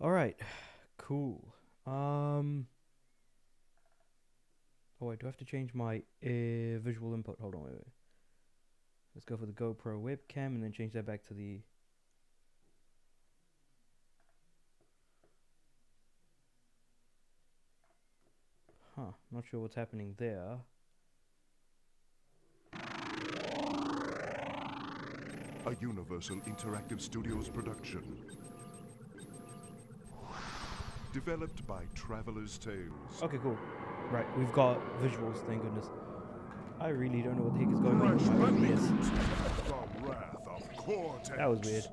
Alright, cool. Oh wait, do I have to change my visual input? Hold on, wait. Let's go for the GoPro webcam and then change that back to the... Huh, not sure what's happening there. A Universal Interactive Studios production. Developed by Traveler's Tales. Okay, cool. Right, we've got visuals, thank goodness. I really don't know what the heck is going on with my OBS. The Wrath of Cortex. That was weird.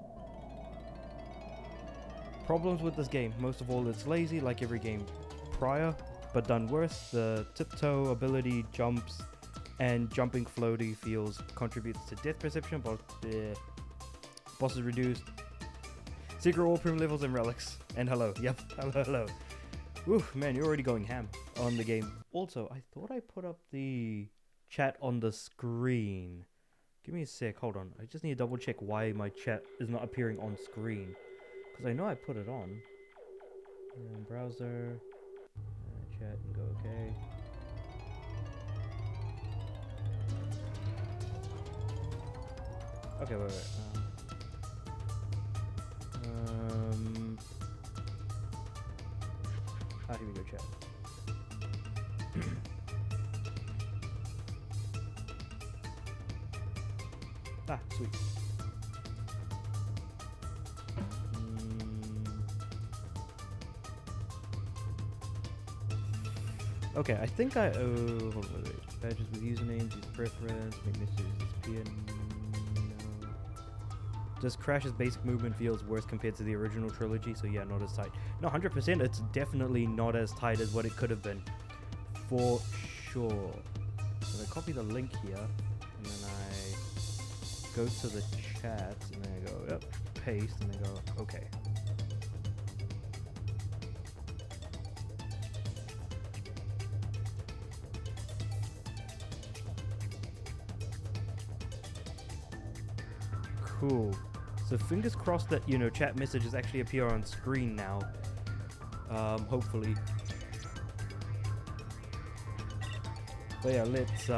Problems with this game. Most of all, it's lazy like every game prior, but done worse. The tiptoe ability, jumps, and jumping floaty feels contributes to death perception, but bosses reduced. Secret all prim levels and relics. And hello. Yep. Hello. Ooh, man, you're already going ham on the game. Also, I thought I put up the chat on the screen. Give me a sec. Hold on. I just need to double check why my chat is not appearing on screen. Because I know I put it on. Browser. Chat and go okay. Okay, wait. Here we go, chat. Sweet. Okay, I think hold on, wait. Badges with usernames, use preference, make messages disappear. No. Just Crash's basic movement feels worse compared to the original trilogy, so yeah, not as tight. No, 100%, it's definitely not as tight as what it could have been. For sure. So I copy the link here, and then I go to the chat, and then I go, yep, paste, and I go, okay. Cool. So fingers crossed that, you know, chat messages actually appear on screen now. Hopefully. But yeah, let's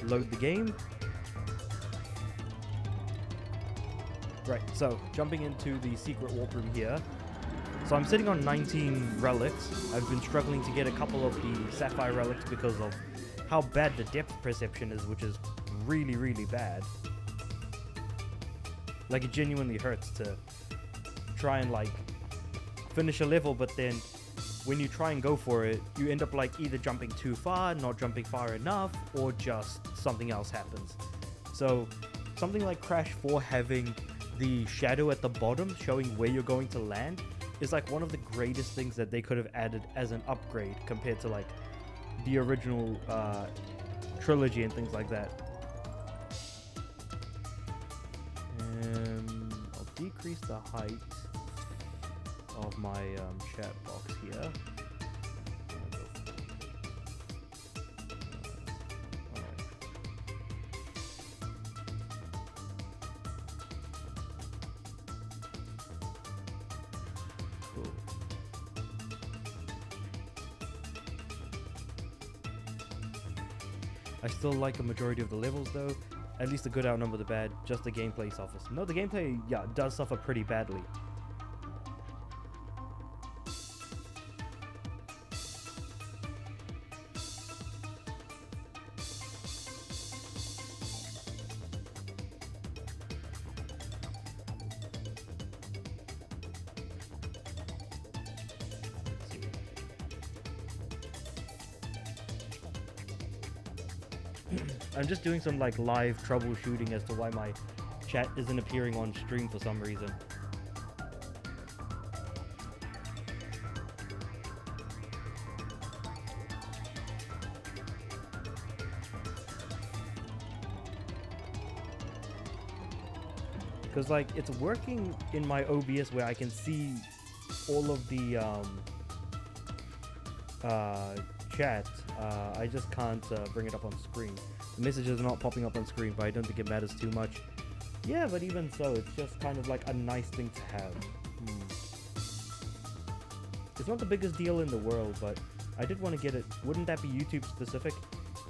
load the game. Right, so jumping into the secret warp room here. So I'm sitting on 19 relics. I've been struggling to get a couple of the sapphire relics because of how bad the depth perception is, which is really, really bad. Like, it genuinely hurts to try and, like, finish a level, but then when you try and go for it, you end up, like, either jumping too far, not jumping far enough, or just something else happens. So, something like Crash 4 having the shadow at the bottom showing where you're going to land is, like, one of the greatest things that they could have added as an upgrade compared to, like, the original trilogy and things like that. I'll decrease the height of my chat box here. Cool. I still like a majority of the levels though. At least the good outnumber the bad, just the gameplay suffers. No, the gameplay, yeah, does suffer pretty badly. I'm just doing some like live troubleshooting as to why my chat isn't appearing on stream for some reason. Because like it's working in my OBS where I can see all of the chat. I just can't bring it up on screen. The messages are not popping up on screen, but I don't think it matters too much. Yeah, but even so, it's just kind of like a nice thing to have. It's not the biggest deal in the world, but I did want to get it. Wouldn't that be YouTube specific?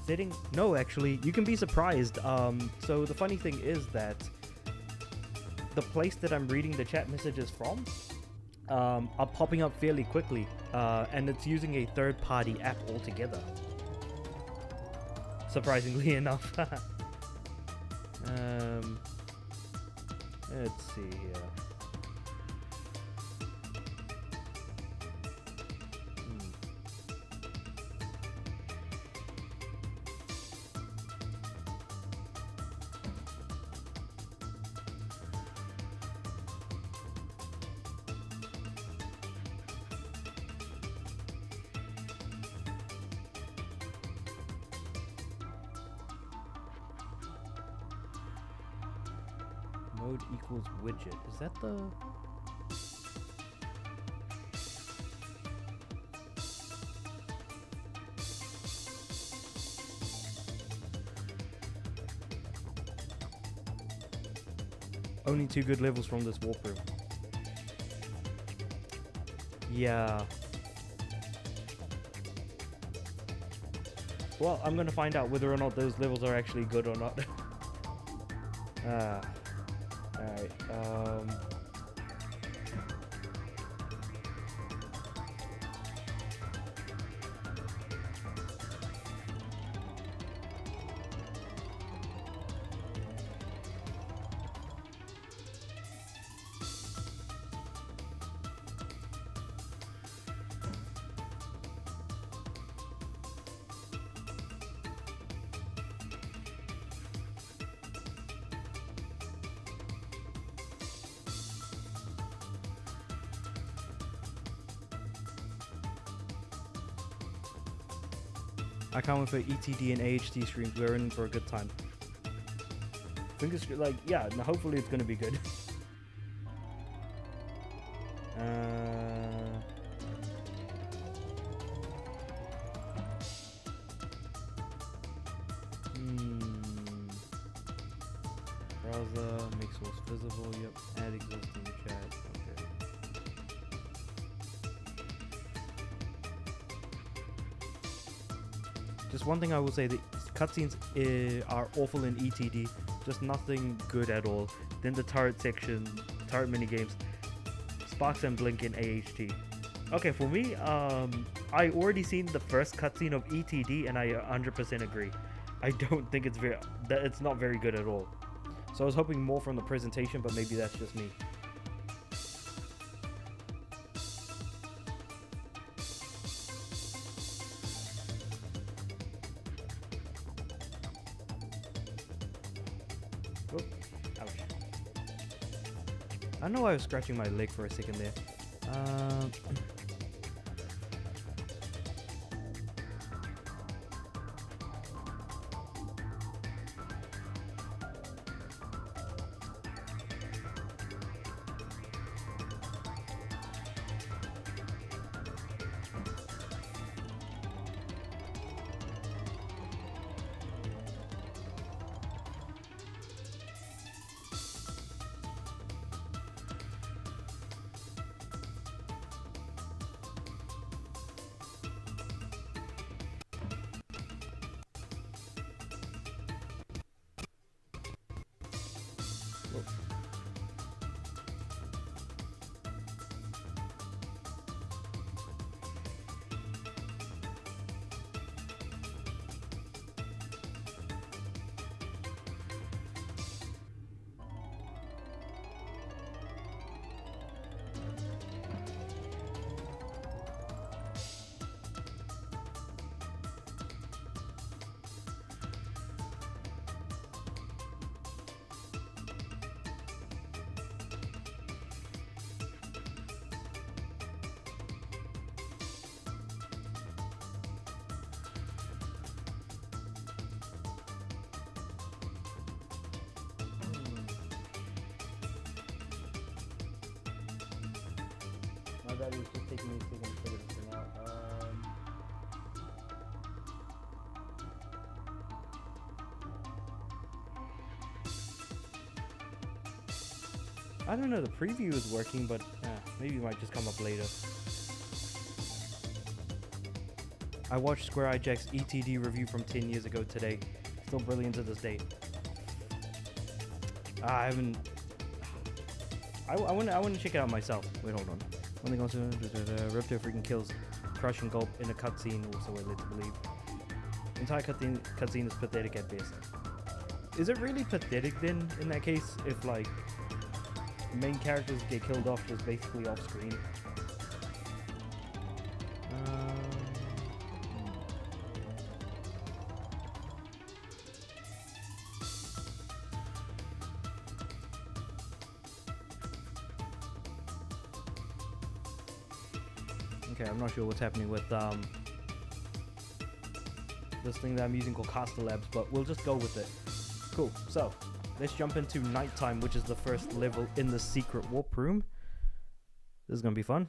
Setting? No, actually, you can be surprised. So the funny thing is that the place that I'm reading the chat messages from are popping up fairly quickly, and it's using a third-party app altogether. Surprisingly enough. Let's see here. Mode equals widget. Is that the... Only 2 good levels from this warp room. Yeah. Well, I'm gonna find out whether or not those levels are actually good or not. Alright, I can't wait for ETD and AHD streams. We're in for a good time. Fingers like, yeah, no, hopefully it's gonna be good. Browser, make source visible, yep. Add existing chat, okay. Just one thing I will say, the cutscenes are awful in ETD, just nothing good at all. Then the turret section, turret minigames, sparks and blink in AHT. Okay, for me, I already seen the first cutscene of ETD and I 100% agree. I don't think it's not very good at all. So I was hoping more from the presentation, but maybe that's just me. Oh, ouch. I don't know why I was scratching my leg for a second there. My bad, it's just taking me a second to figure this thing out. I don't know, the preview is working, but maybe it might just come up later. I watched Square Eject's ETD review from 10 years ago today. Still brilliant to this day. I haven't... I want to check it out myself. Wait, hold on. One thing also... Ripto freaking kills Crush and Gulp in a cutscene, also we're led to believe. The entire cutscene is pathetic at best. Is it really pathetic then, in that case, if, like, main characters get killed off just basically off screen? Okay, I'm not sure what's happening with this thing that I'm using called Caster Labs, but we'll just go with it. Cool, so let's jump into Nighttime, which is the first level in the secret warp room. This is gonna be fun.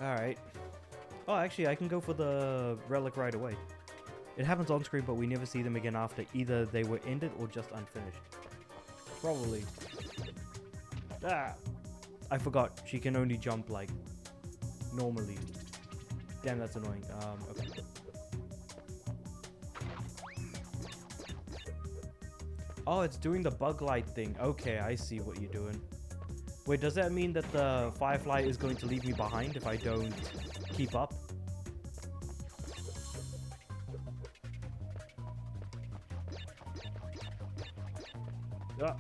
Alright. Oh, actually, I can go for the relic right away. It happens on screen, but we never see them again after. Either they were ended or just unfinished. Probably. Ah! I forgot. She can only jump, like, normally. Damn, that's annoying. Okay. Oh, it's doing the bug light thing. Okay, I see what you're doing. Wait, does that mean that the Firefly is going to leave me behind if I don't keep up? Ah.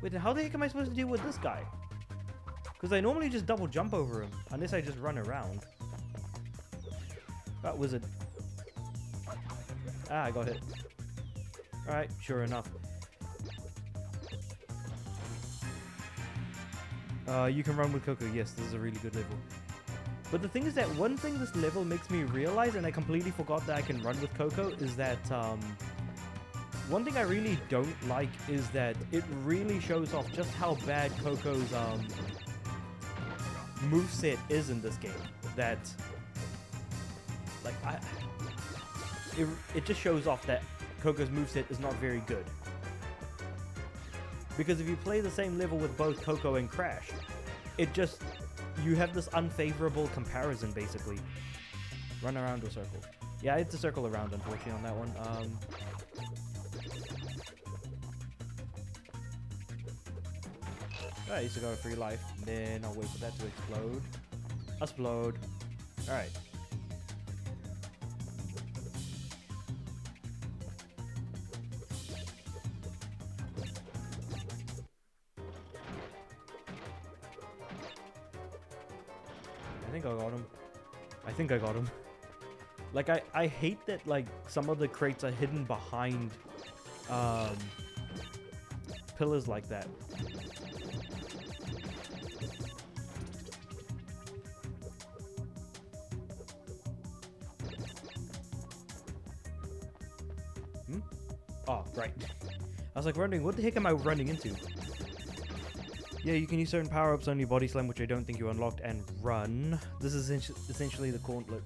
Wait, how the heck am I supposed to deal with this guy? Because I normally just double jump over him, unless I just run around. That wizard. Ah, I got hit. Alright, sure enough. You can run with Coco. Yes, this is a really good level. But the thing is that one thing this level makes me realize, and I completely forgot that I can run with Coco, is that one thing I really don't like is that it really shows off just how bad Coco's moveset is in this game. That, like, it just shows off that Coco's moveset is not very good. Because if you play the same level with both Coco and Crash, it just, you have this unfavorable comparison, basically. Run around or circle. Yeah, it's a circle around, unfortunately, on that one. I used to got a free life, and then I'll wait for that to explode. Explode. Alright. I think I got him. I think I got him. Like, I hate that, like, some of the crates are hidden behind pillars like that. Oh, right. I was like wondering, what the heck am I running into? Yeah, you can use certain power-ups on your body slam, which I don't think you unlocked, and run. This is essentially the gauntlet.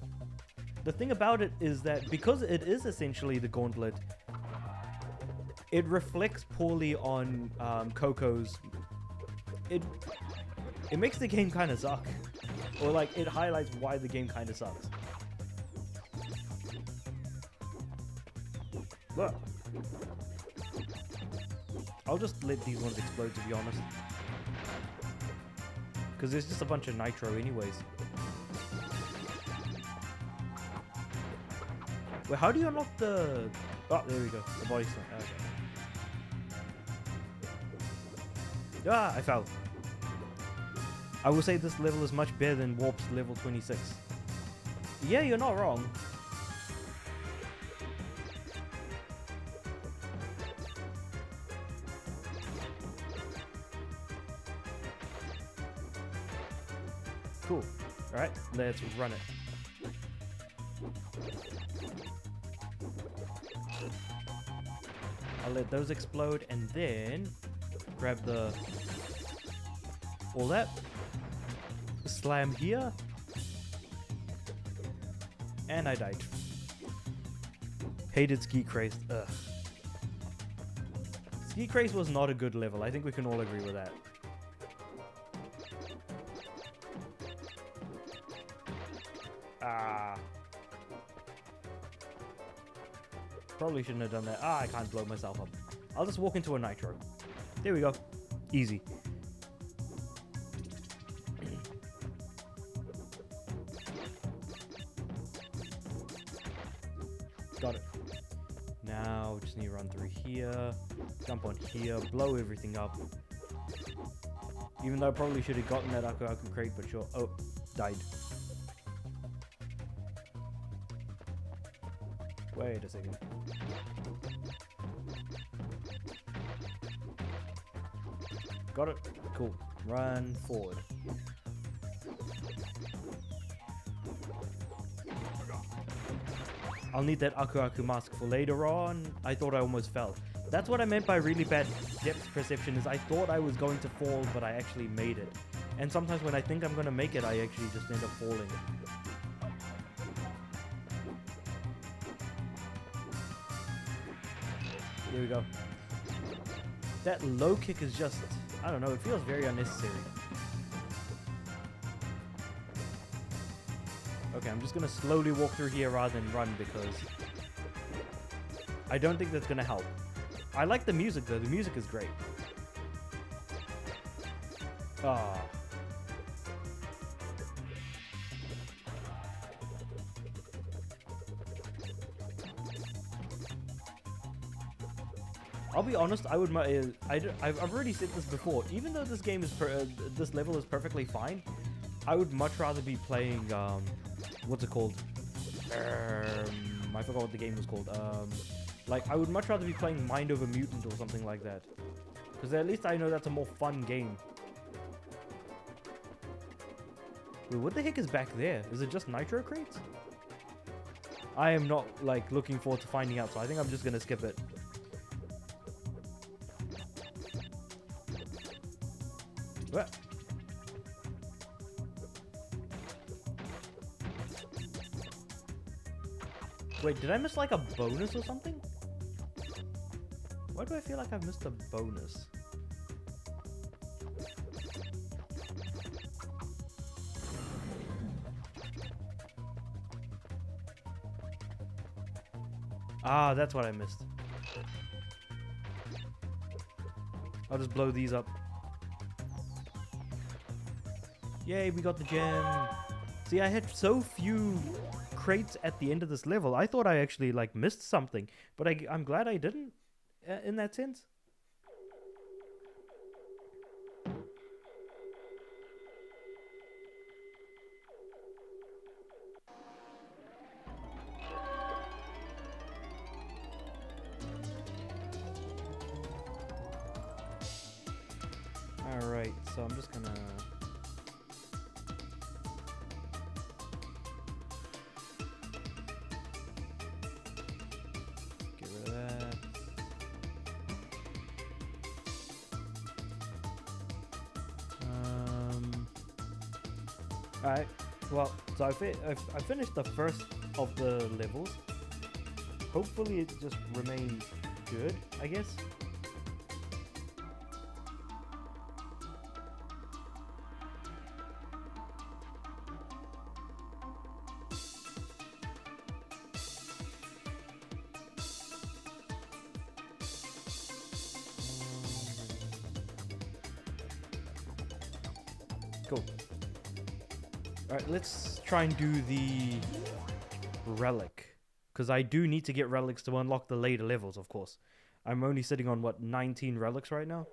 The thing about it is that because it is essentially the gauntlet, it reflects poorly on Coco's. It makes the game kind of suck. Or like, it highlights why the game kind of sucks. Look. I'll just let these ones explode, to be honest. Because there's just a bunch of nitro anyways. Wait, how do you unlock the... Oh, there we go. The body slam. Okay. Ah, I fell. I will say this level is much better than Warp's level 26. Yeah, you're not wrong. Cool. Alright, let's run it. I'll let those explode and then grab the... all that. Slam here. And I died. Hated Ski Craze. Ugh. Ski Craze was not a good level. I think we can all agree with that. Ah. Probably shouldn't have done that. Ah, I can't blow myself up. I'll just walk into a nitro. There we go. Easy. Got it. Now, just need to run through here. Jump on here. Blow everything up. Even though I probably should have gotten that Aku Aku crate, but sure. Oh, died. Wait a second. Got it. Cool. Run forward. I'll need that Aku Aku mask for later on. I thought I almost fell. That's what I meant by really bad depth perception, is I thought I was going to fall, but I actually made it. And sometimes when I think I'm going to make it, I actually just end up falling. There we go. That low kick is just, I don't know, it feels very unnecessary. Okay, I'm just gonna slowly walk through here rather than run because I don't think that's gonna help. I like the music though, the music is great. Ah. I'll be honest, I would. I've already said this before. Even though this game is this level is perfectly fine, I would much rather be playing. What's it called? I forgot what the game was called. Like I would much rather be playing Mind Over Mutant or something like that, because at least I know that's a more fun game. Wait, what the heck is back there? Is it just nitro crates? I am not like looking forward to finding out, so I think I'm just gonna skip it. What? Wait, did I miss like a bonus or something? Why do I feel like I've missed a bonus? Ah, that's what I missed. I'll just blow these up. Yay, we got the gem. See, I had so few crates at the end of this level. I thought I actually like missed something, but I'm glad I didn't in that sense. All right, so I'm just gonna get rid of that. All right. Well, so I finished the first of the levels. Hopefully, it just remains good, I guess. Cool. Alright, let's try and do the relic. Because I do need to get relics to unlock the later levels, of course. I'm only sitting on, what, 19 relics right now?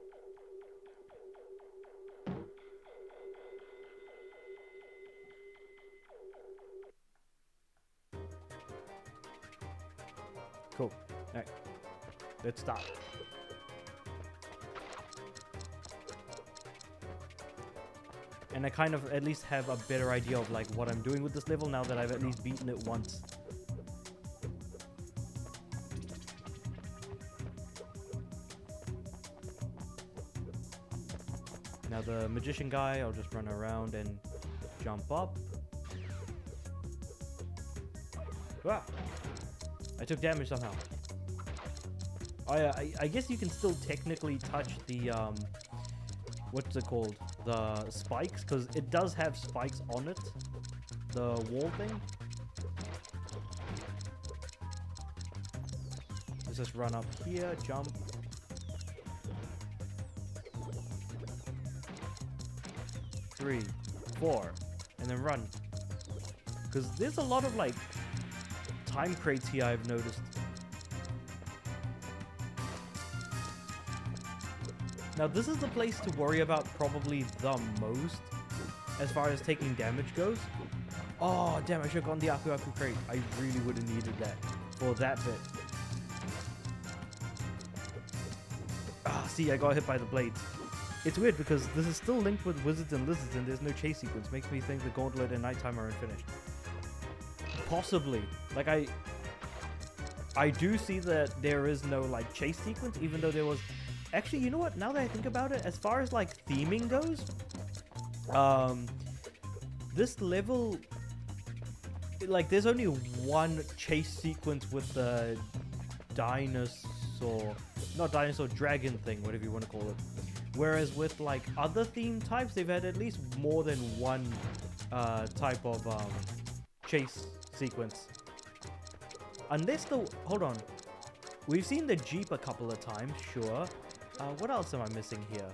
Cool. Alright. Let's start. And I kind of at least have a better idea of like what I'm doing with this level now that I've at least beaten it once. Now the magician guy, I'll just run around and jump up. Wow. I took damage somehow. I guess you can still technically touch the, what's it called? The spikes, because it does have spikes on it. The wall thing. Let's just run up here, jump. Three, 4, and then run. Because there's a lot of like time crates here I've noticed. Now this is the place to worry about probably the most as far as taking damage goes. Oh damn, I should have gone the Aku Aku crate. I really would have needed that for that bit. Ah, see, I got hit by the blades. It's weird because this is still linked with wizards and lizards and there's no chase sequence. Makes me think the gauntlet and nighttime are unfinished. Possibly. Like I do see that there is no like chase sequence, even though there was... Actually, you know what? Now that I think about it, as far as like theming goes, this level, like there's only one chase sequence with the dinosaur, not dinosaur, dragon thing, whatever you want to call it. Whereas with like other theme types, they've had at least more than one type of chase sequence. Unless the... Hold on. We've seen the Jeep a couple of times, sure. What else am I missing here?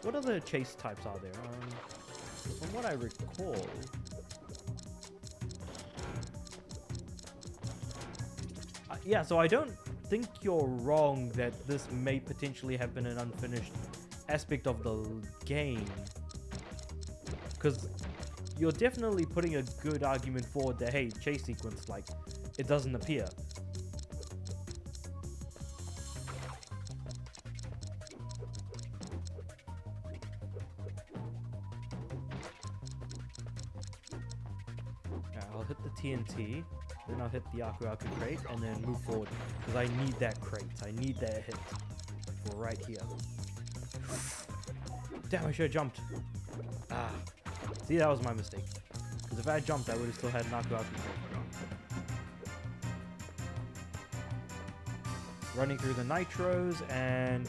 What other chase types are there? From what I recall... yeah, so I don't think you're wrong that this may potentially have been an unfinished aspect of the game. Because you're definitely putting a good argument forward that, hey, chase sequence, like, it doesn't appear. I'll hit the TNT, then I'll hit the Aku Aku crate, and then move forward. Because I need that crate. I need that hit. For right here. Damn, I should have jumped. Ah. See, that was my mistake. Because if I had jumped, I would have still had an Aku Aku crate. Running through the nitros, and...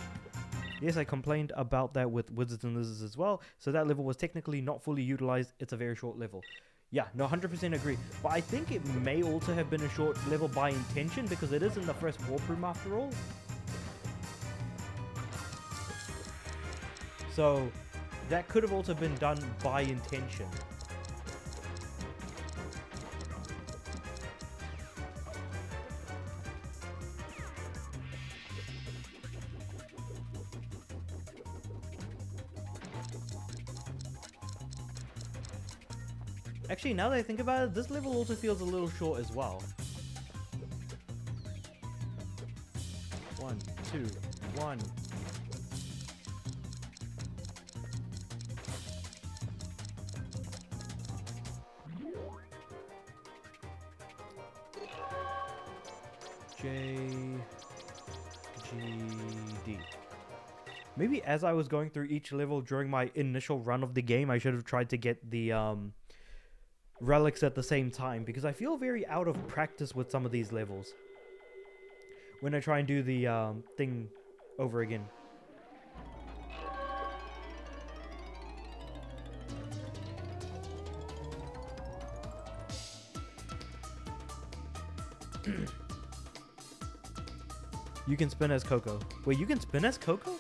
yes, I complained about that with Wizards and Lizards as well. So that level was technically not fully utilized. It's a very short level. Yeah, no, 100% agree. But I think it may also have been a short level by intention because it is in the first warp room after all. So that could have also been done by intention. Actually, now that I think about it, this level also feels a little short as well. 1, 2, 1. J, G, D. Maybe as I was going through each level during my initial run of the game, I should have tried to get the relics at the same time, because I feel very out of practice with some of these levels when I try and do the thing over again. You can spin as Coco. Wait, you can spin as Coco?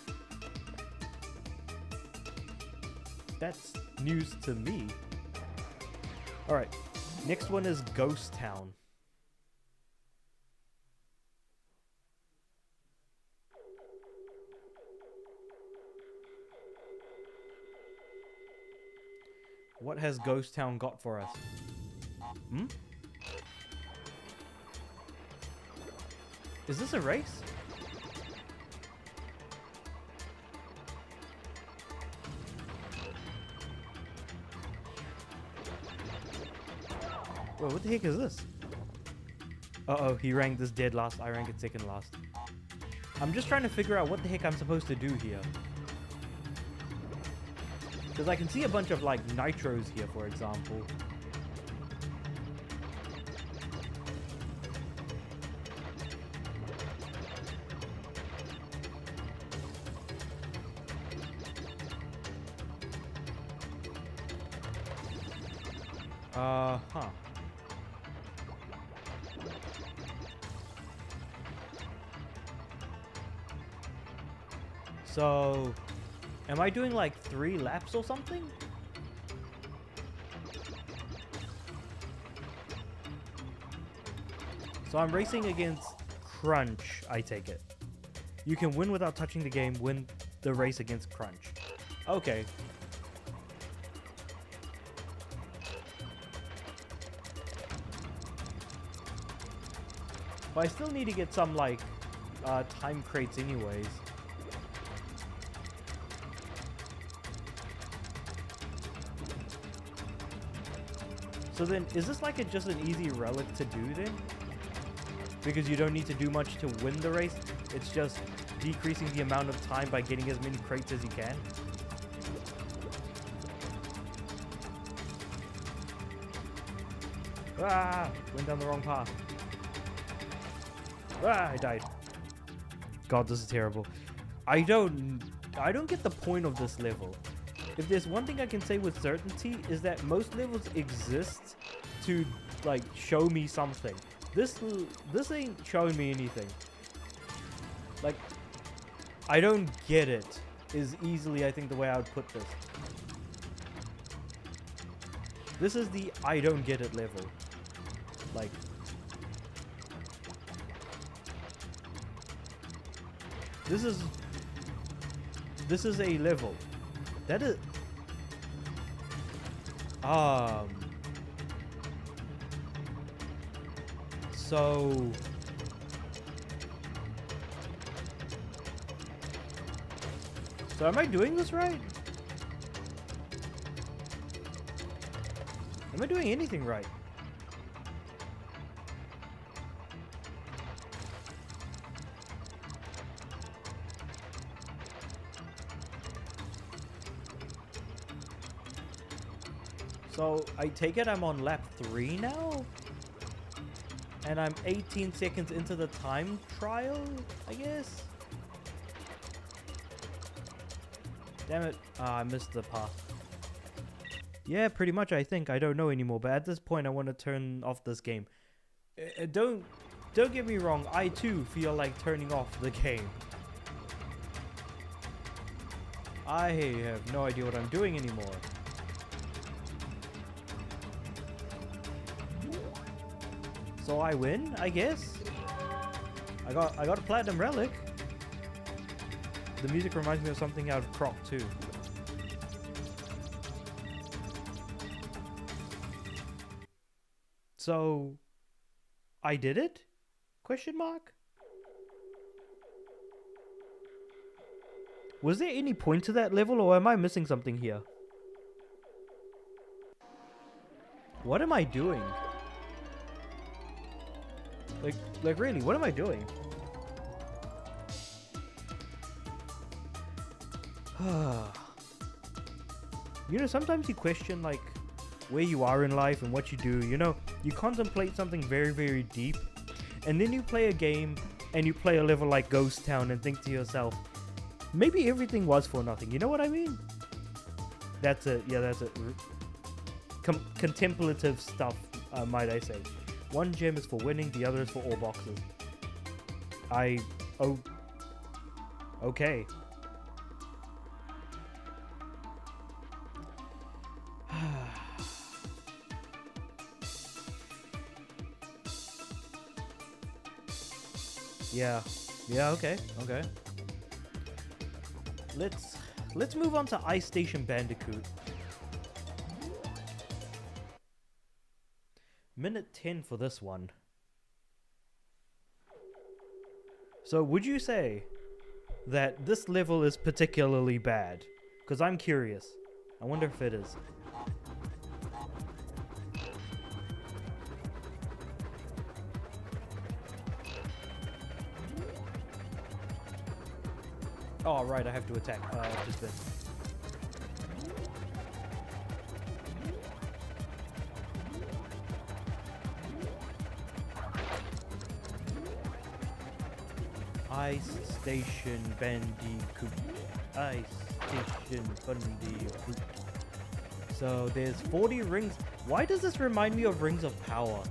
That's news to me. Alright, next one is Ghost Town. What has Ghost Town got for us? Hmm? Is this a race? Whoa, what the heck is this? Uh-oh, he ranked this dead last. I ranked it second last. I'm just trying to figure out what the heck I'm supposed to do here. Because I can see a bunch of, like, nitros here, for example. Huh. So, am I doing like 3 laps or something? So I'm racing against Crunch, I take it. You can win without touching the game, win the race against Crunch. Okay. But I still need to get some, like, time crates anyways. So then, is this like just an easy relic to do then? Because you don't need to do much to win the race. It's just decreasing the amount of time by getting as many crates as you can. Ah! Went down the wrong path. Ah! I died. God, this is terrible. I don't get the point of this level. If there's one thing I can say with certainty is that most levels exist to like show me something. This ain't showing me anything. Like, I don't get it is easily, I think, the way I would put this. This is the I don't get it level. Like, this is a level that is so am I doing this right? Am I doing anything right? So I take it I'm on lap 3 now? And I'm 18 seconds into the time trial, I guess? Damn it. I missed the path. Yeah, pretty much, I think. I don't know anymore, but at this point I want to turn off this game. Don't get me wrong, I too feel like turning off the game. I have no idea what I'm doing anymore. So I win, I guess. I got a platinum relic. The music reminds me of something out of Croc 2. So I did it? Question mark? Was there any point to that level, or am I missing something here? What am I doing? Like really, what am I doing? You know, sometimes you question like where you are in life and what you do. You know, you contemplate something very, very deep, and then you play a game and you play a level like Ghost Town and think to yourself, maybe everything was for nothing. You know what I mean? That's it. Yeah, that's it. Contemplative stuff, might I say. One gem is for winning, the other is for all boxes. Okay. Yeah, okay. Let's move on to Ice Station Bandicoot. Minute 10 for this one. So would you say that this level is particularly bad? Because I'm curious. I wonder if it is. Oh, right, I have to attack. Just this. Ice Station Bandicoot. Ice Station Bandicoot. So there's 40 rings. Why does this remind me of Rings of Power?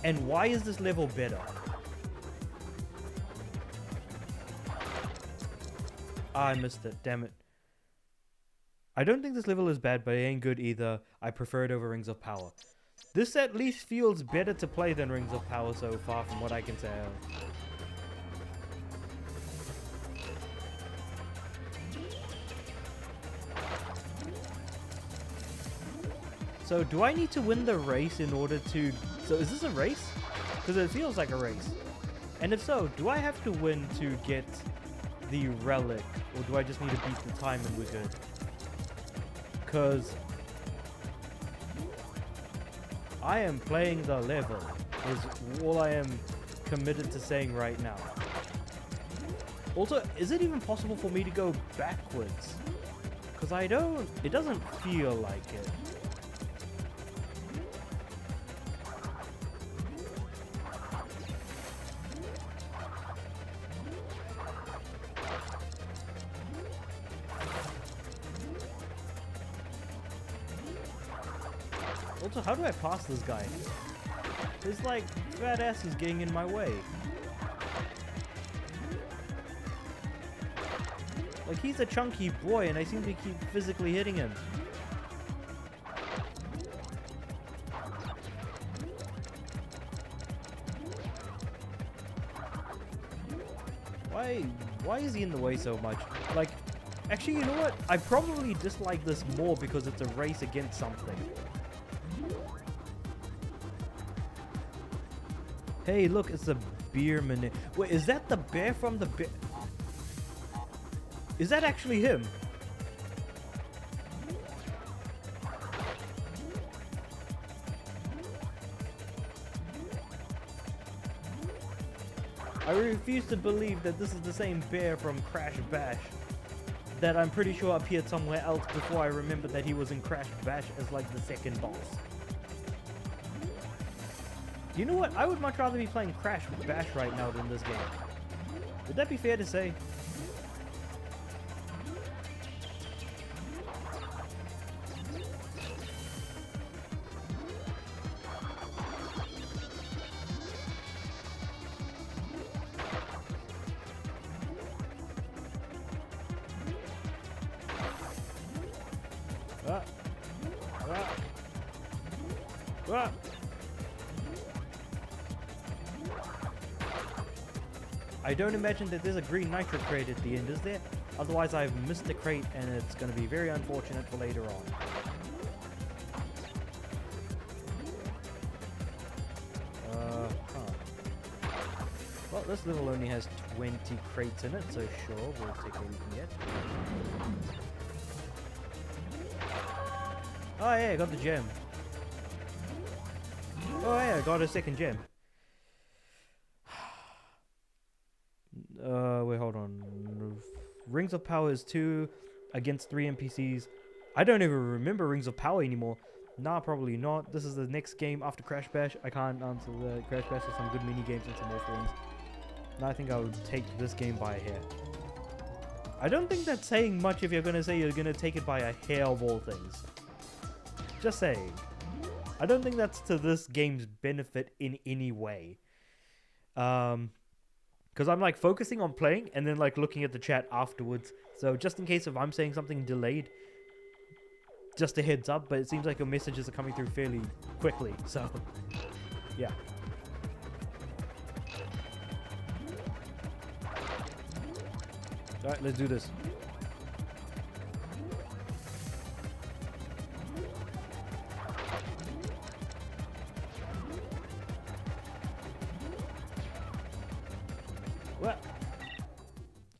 And why is this level better? Ah, I missed it. Damn it. I don't think this level is bad, but it ain't good either. I prefer it over Rings of Power. This at least feels better to play than Rings of Power so far, from what I can tell. So, do I need to win the race in order to... So, is this a race? Because it feels like a race. And if so, do I have to win to get the relic? Or do I just need to beat the time and we're good? Because I am playing the level, is all I am committed to saying right now. Also, is it even possible for me to go backwards? Because I don't... It doesn't feel like it. Also, how do I pass this guy? His, like, fat ass is getting in my way. Like, he's a chunky boy, and I seem to keep physically hitting him. Why is he in the way so much? Like, actually, you know what? I probably dislike this more because it's a race against something. Hey, look, it's a beer minute. Wait, is that the bear from the bear? Is that actually him? I refuse to believe that this is the same bear from Crash Bash that I'm pretty sure appeared somewhere else before I remembered that he was in Crash Bash as like the second boss. You know what? I would much rather be playing Crash Bash right now than this game. Would that be fair to say? I don't imagine that there's a green nitro crate at the end, is there? Otherwise I've missed the crate and it's going to be very unfortunate for later on. Well, this level only has 20 crates in it, so sure, we'll take what we can get. Oh yeah, I got the gem. Oh yeah, I got a second gem. Wait, hold on. Rings of Power is 2 against 3 NPCs. I don't even remember Rings of Power anymore. Nah, probably not. This is the next game after Crash Bash. I can't answer the Crash Bash with some good mini games and some more things. And I think I would take this game by a hair. I don't think that's saying much if you're going to say you're going to take it by a hair of all things. Just saying. I don't think that's to this game's benefit in any way. Because I'm like focusing on playing and then like looking at the chat afterwards. So just in case if I'm saying something delayed, just a heads up. But it seems like your messages are coming through fairly quickly. So yeah. Alright, let's do this. What?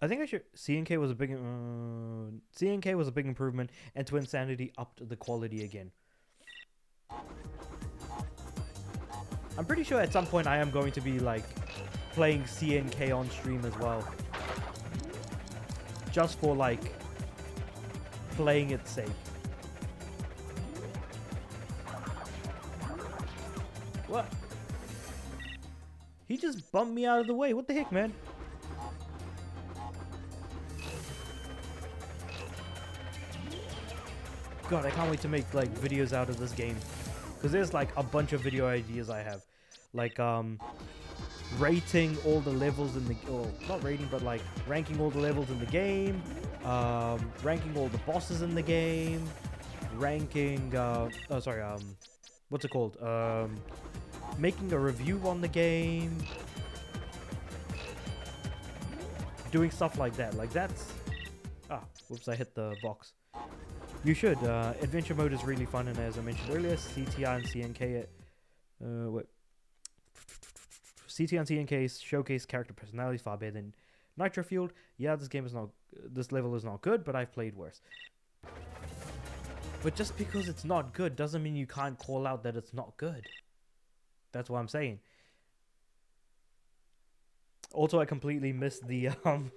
I think I should. CNK was a big. CNK was a big improvement, and Twin Sanity upped the quality again. I'm pretty sure at some point I am going to be like playing CNK on stream as well, just for like playing its sake. What? He just bumped me out of the way. What the heck, man? God, I can't wait to make like videos out of this game. because there's like a bunch of video ideas I have, like rating all the levels in the, or not rating, but like ranking all the levels in the game, ranking all the bosses in the game, ranking what's it called, making a review on the game, doing stuff like that. Like that's, whoops, I hit the box. You should. Adventure mode is really fun, and as I mentioned earlier, CTR and CNK CTR and CNK showcase character personalities far better than Nitro Fueled. Yeah, this level is not good, but I've played worse. But just because it's not good doesn't mean you can't call out that it's not good. That's what I'm saying. Also, I completely missed the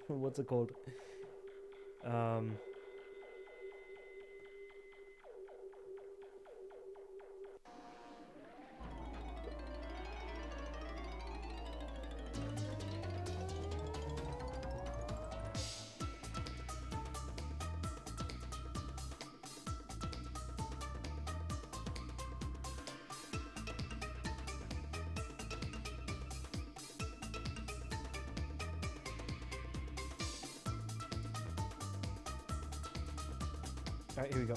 what's it called? Alright, here we go.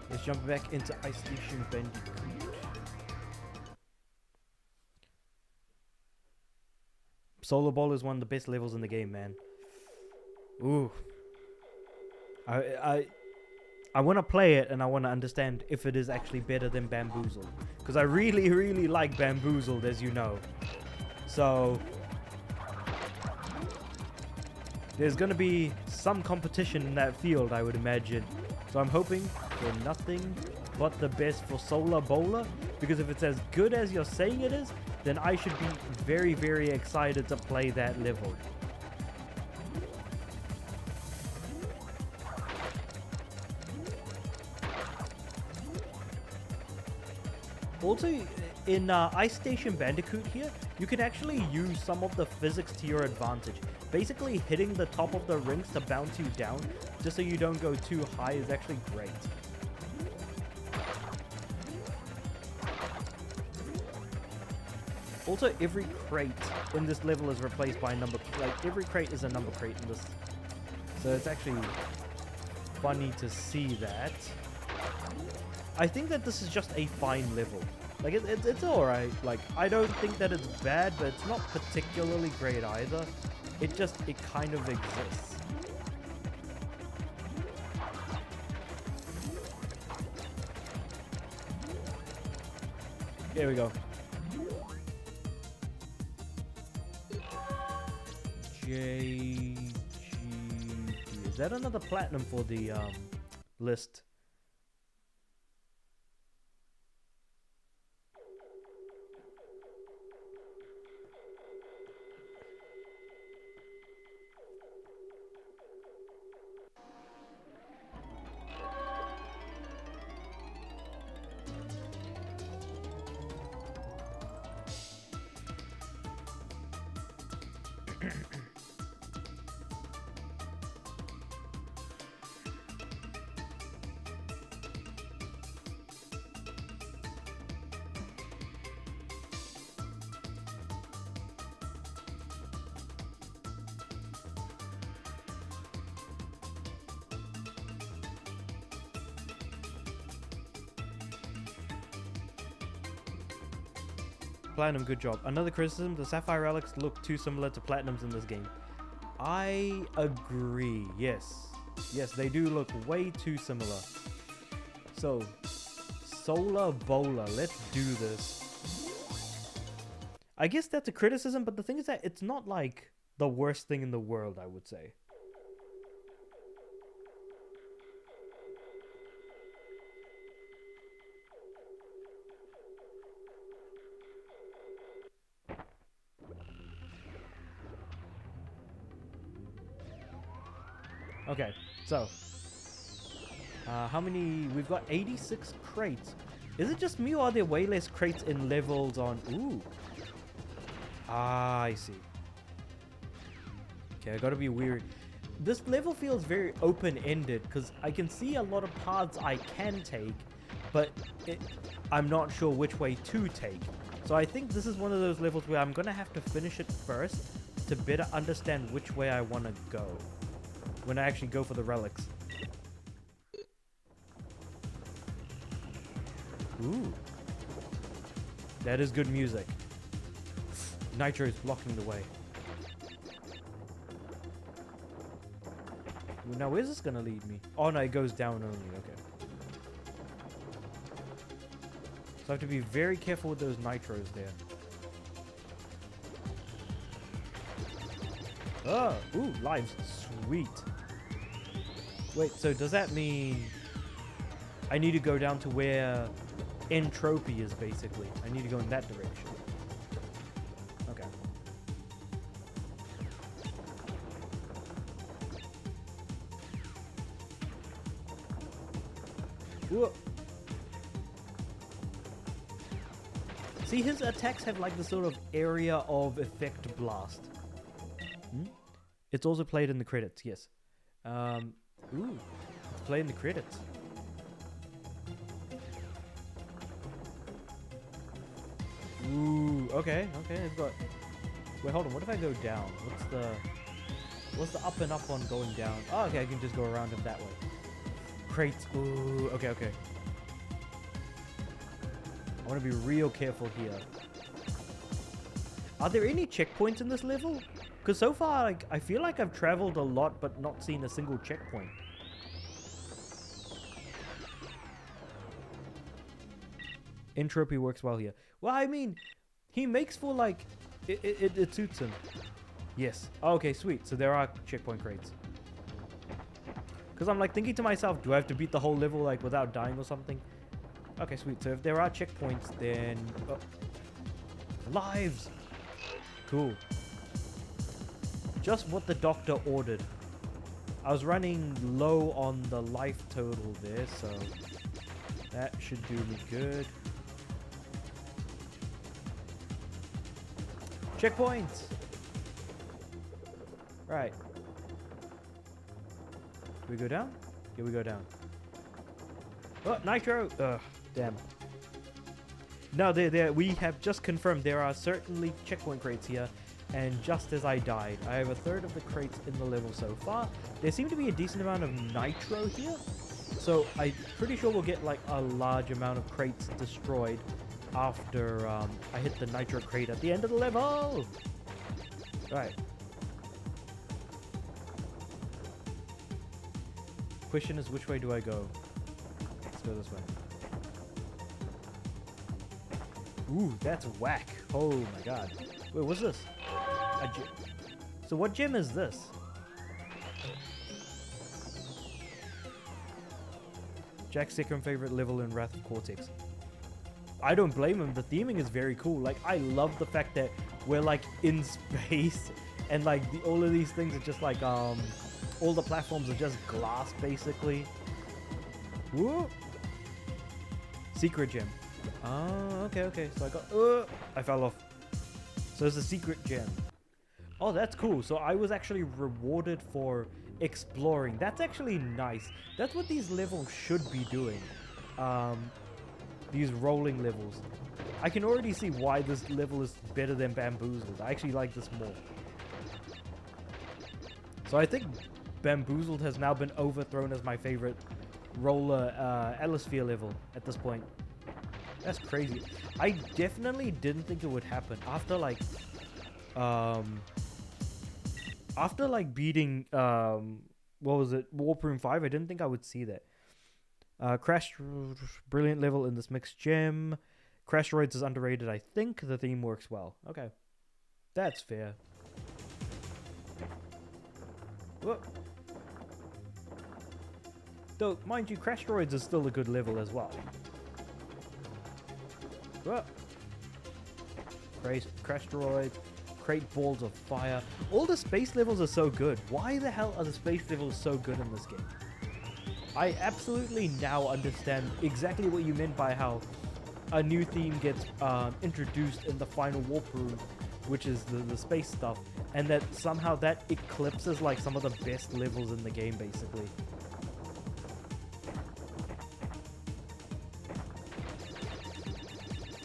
Let's jump back into Ice Station Bandicoot. Solar Ball is one of the best levels in the game, man. Ooh. I want to play it, and I want to understand if it is actually better than Bamboozled. Because I really, really like Bamboozled, as you know. So there's going to be some competition in that field, I would imagine. So I'm hoping for nothing but the best for Solar Bowler, because if it's as good as you're saying it is, then I should be very, very excited to play that level. Also, in Ice Station Bandicoot here, you can actually use some of the physics to your advantage. Basically, hitting the top of the rings to bounce you down, just so you don't go too high, is actually great. Also, every crate in this level is replaced by a number, like every crate is a number crate in this. So it's actually funny to see that. I think that this is just a fine level. Like, it's alright. Like, I don't think that it's bad, but it's not particularly great either. It kind of exists. Here we go. JGP. Is that another platinum for the list? Platinum, good job. Another criticism, the Sapphire Relics look too similar to Platinums in this game. I agree, yes. Yes, they do look way too similar. So, solar bowler. Let's do this. I guess that's a criticism, but the thing is that it's not like the worst thing in the world, I would say. Okay, so how many? We've got 86 crates. Is it just me, or are there way less crates in levels on? Ooh. Ah, I see. Okay, I gotta be weird. This level feels very open-ended because I can see a lot of paths I can take, but I'm not sure which way to take. So I think this is one of those levels where I'm gonna have to finish it first to better understand which way I want to go when I actually go for the relics. Ooh. That is good music. Nitro is blocking the way. Now where's this gonna lead me? Oh no, it goes down only, okay. So I have to be very careful with those nitros there. Oh, ooh, lives, sweet. Wait, so does that mean I need to go down to where entropy is basically? I need to go in that direction. Okay. Whoa. See, his attacks have like the sort of area of effect blast. It's also played in the credits, yes. Ooh, it's played in the credits. Ooh, okay, it's got... Wait, hold on, what if I go down? What's the up and up on going down? Oh, okay, I can just go around it that way. Crates, ooh, okay. I want to be real careful here. Are there any checkpoints in this level? Because so far, like, I feel like I've traveled a lot, but not seen a single checkpoint. Entropy works well here. Well, I mean, he makes for, like, it suits him. Yes. Okay, sweet. So there are checkpoint crates. Because I'm, like, thinking to myself, do I have to beat the whole level, like, without dying or something? Okay, sweet. So if there are checkpoints, then... Oh. Lives! Cool. Just what the doctor ordered. I was running low on the life total there, so that should do me good. Checkpoints! Right. We go down? Yeah, we go down. Oh, nitro! Ugh, damn. No, we have just confirmed there are certainly checkpoint crates here. And just as I died, I have a third of the crates in the level so far. There seems to be a decent amount of nitro here. So I'm pretty sure we'll get like a large amount of crates destroyed after I hit the nitro crate at the end of the level. Right. Question is, which way do I go? Let's go this way. Ooh, that's whack. Oh my god. Wait, what's this? A gem. So what gem is this? Jack's second favorite level in Wrath of Cortex. I don't blame him. The theming is very cool. Like, I love the fact that we're like in space and like all of these things are just like all the platforms are just glass basically. Woo! Secret gem. Oh, okay. So I got I fell off. So it's a secret gem. Oh, that's cool. So I was actually rewarded for exploring. That's actually nice. That's what these levels should be doing. These rolling levels. I can already see why this level is better than Bamboozled. I actually like this more. So I think Bamboozled has now been overthrown as my favorite roller Atmosphere level at this point. That's crazy. I definitely didn't think it would happen after like beating what was it, Warp Room 5. I didn't think I would see that. Brilliant level in this mixed gem. Crashteroids is underrated, I think. The theme works well. Okay. That's fair. Whoop. Though, mind you, Crashteroids is still a good level as well. Whoop. Crashteroids. Crate balls of fire. All the space levels are so good. Why the hell are the space levels so good in this game? I absolutely now understand exactly what you meant by how a new theme gets introduced in the final walkthrough, which is the space stuff, and that somehow that eclipses like some of the best levels in the game, basically.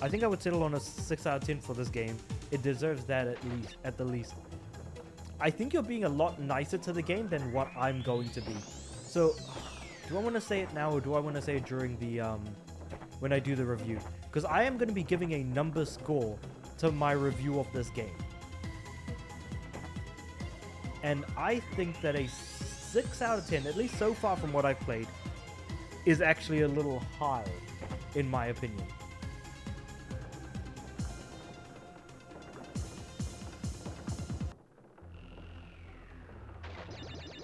I think I would settle on a 6 out of 10 for this game. It deserves that at the least. I think you're being a lot nicer to the game than what I'm going to be. So, do I want to say it now or do I want to say it during the when I do the review? Because I am going to be giving a number score to my review of this game. And I think that a 6 out of 10, at least so far from what I've played, is actually a little high, in my opinion.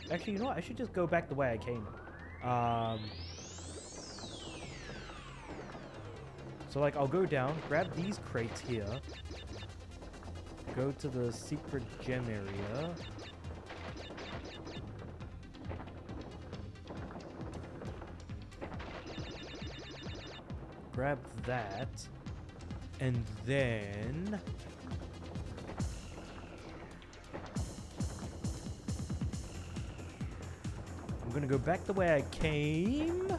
Actually, you know what? I should just go back the way I came. So, like, I'll go down, grab these crates here, go to the secret gem area. Grab that, and then I'm gonna go back the way I came,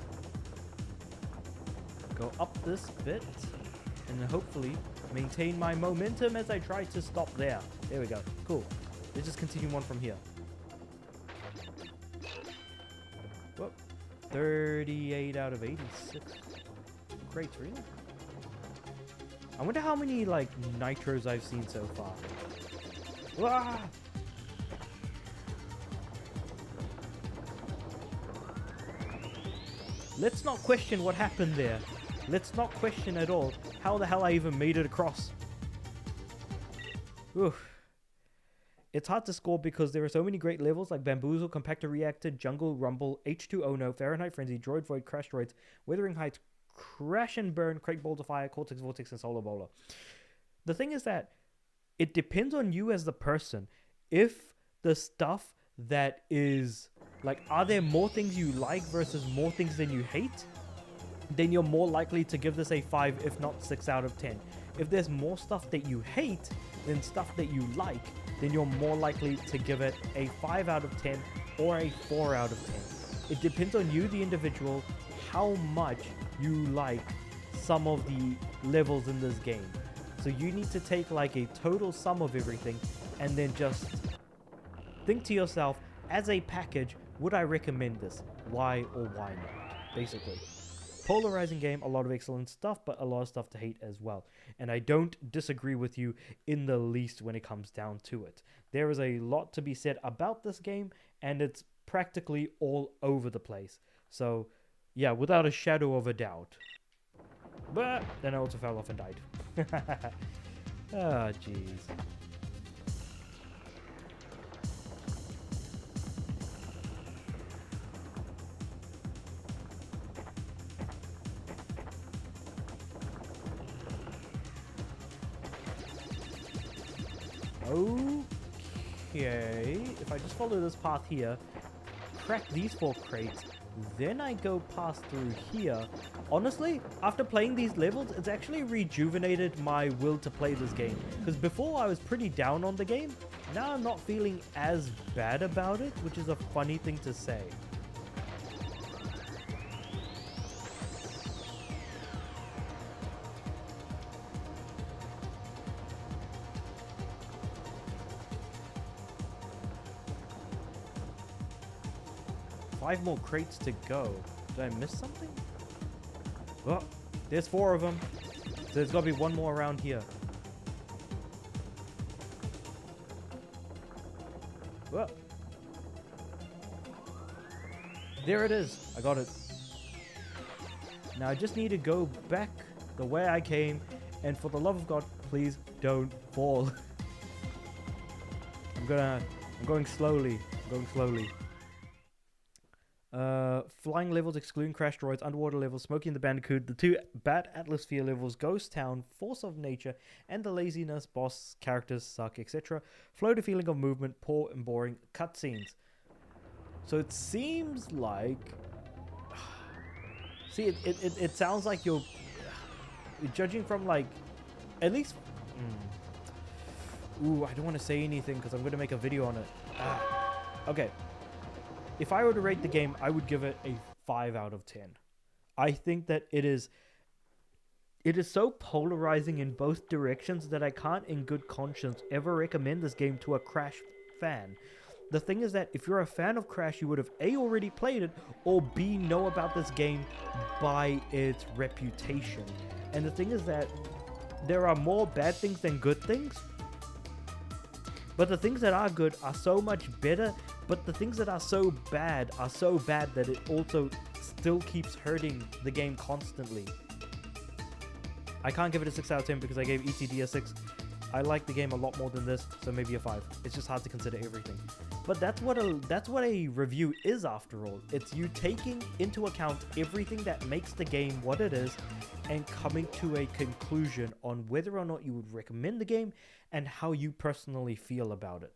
go up this bit, and hopefully maintain my momentum as I try to stop there. There we go. Cool. Let's just continue on from here. Whoop. 38 out of 86. Great, really? I wonder how many, like, nitros I've seen so far. Ah! Let's not question what happened there. Let's not question at all how the hell I even made it across. Oof. It's hard to score because there are so many great levels like Bamboozle, Compactor Reactor, Jungle Rumble, H2O, Fahrenheit Frenzy, Droid Void, Crash Droids, Wuthering Heights, Crash and Burn, Crate Balls of Fire, Cortex Vortex, and Solar Bowler. The thing is that it depends on you as the person. If the stuff that is, like, are there more things you like versus more things than you hate? Then you're more likely to give this a 5, if not 6 out of 10. If there's more stuff that you hate than stuff that you like, then you're more likely to give it a 5 out of 10 or a 4 out of 10. It depends on you, the individual, how much you like some of the levels in this game. So you need to take like a total sum of everything and then just think to yourself, as a package, would I recommend this? Why or why not? Basically. Polarizing game, a lot of excellent stuff, but a lot of stuff to hate as well. And I don't disagree with you in the least when it comes down to it. There is a lot to be said about this game, and it's practically all over the place. So, yeah, without a shadow of a doubt. But then I also fell off and died. Ah, jeez. Okay, if I just follow this path here, crack these 4 crates, then I go past through here. Honestly, after playing these levels, it's actually rejuvenated my will to play this game. Because before I was pretty down on the game, now I'm not feeling as bad about it, which is a funny thing to say. Five more crates to go. Did I miss something? Well, there's 4 of them. So there's got to be one more around here. Well, there it is. I got it. Now I just need to go back the way I came, and for the love of God, please don't fall. I'm going slowly. I'm going slowly. Flying levels excluding crash droids, underwater levels, Smoking the Bandicoot, the 2 Bat Atmosphere levels, Ghost Town, Force of Nature, and the Laziness boss characters suck, etc. Float a feeling of movement, poor and boring cutscenes. So it seems like... See, it sounds like you're judging from like, at least... Ooh, I don't want to say anything because I'm going to make a video on it. Okay. If I were to rate the game, I would give it a 5 out of 10. I think that it is so polarizing in both directions that I can't in good conscience ever recommend this game to a Crash fan. The thing is that if you're a fan of Crash, you would have A, already played it, or B, know about this game by its reputation. And the thing is that there are more bad things than good things. But the things that are good are so much better, but the things that are so bad that it also still keeps hurting the game constantly. I can't give it a 6 out of 10 because I gave ETD a 6. I like the game a lot more than this, so maybe a 5. It's just hard to consider everything. But that's what a review is after all. It's you taking into account everything that makes the game what it is and coming to a conclusion on whether or not you would recommend the game and how you personally feel about it.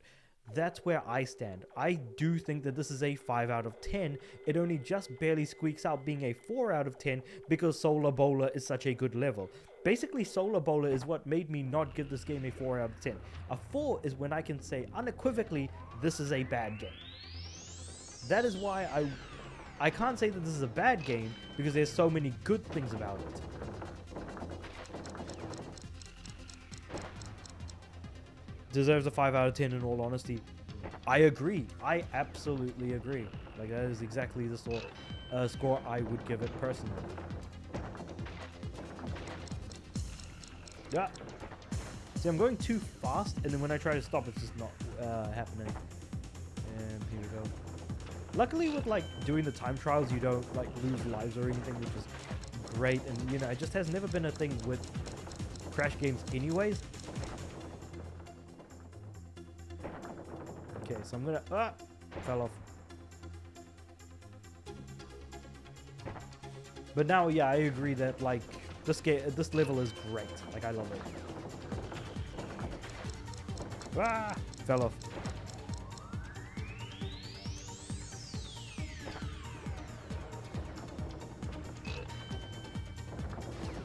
That's where I stand. I do think that this is a 5 out of 10. It only just barely squeaks out being a 4 out of 10 because Solar Bowler is such a good level. Basically, Solar Bowler is what made me not give this game a 4 out of 10. A 4 is when I can say unequivocally, this is a bad game. That is why I can't say that this is a bad game because there's so many good things about it. Deserves a 5 out of 10 in all honesty. I agree. I absolutely agree. Like, that is exactly the score I would give it personally. Yeah. See, I'm going too fast, and then when I try to stop, it's just not happening. And here we go. Luckily, with like doing the time trials, you don't like lose lives or anything, which is great. And you know, it just has never been a thing with Crash games, anyways. Okay, so I'm gonna fell off. But now, yeah, I agree that like this level is great. Like, I love it. Fell off.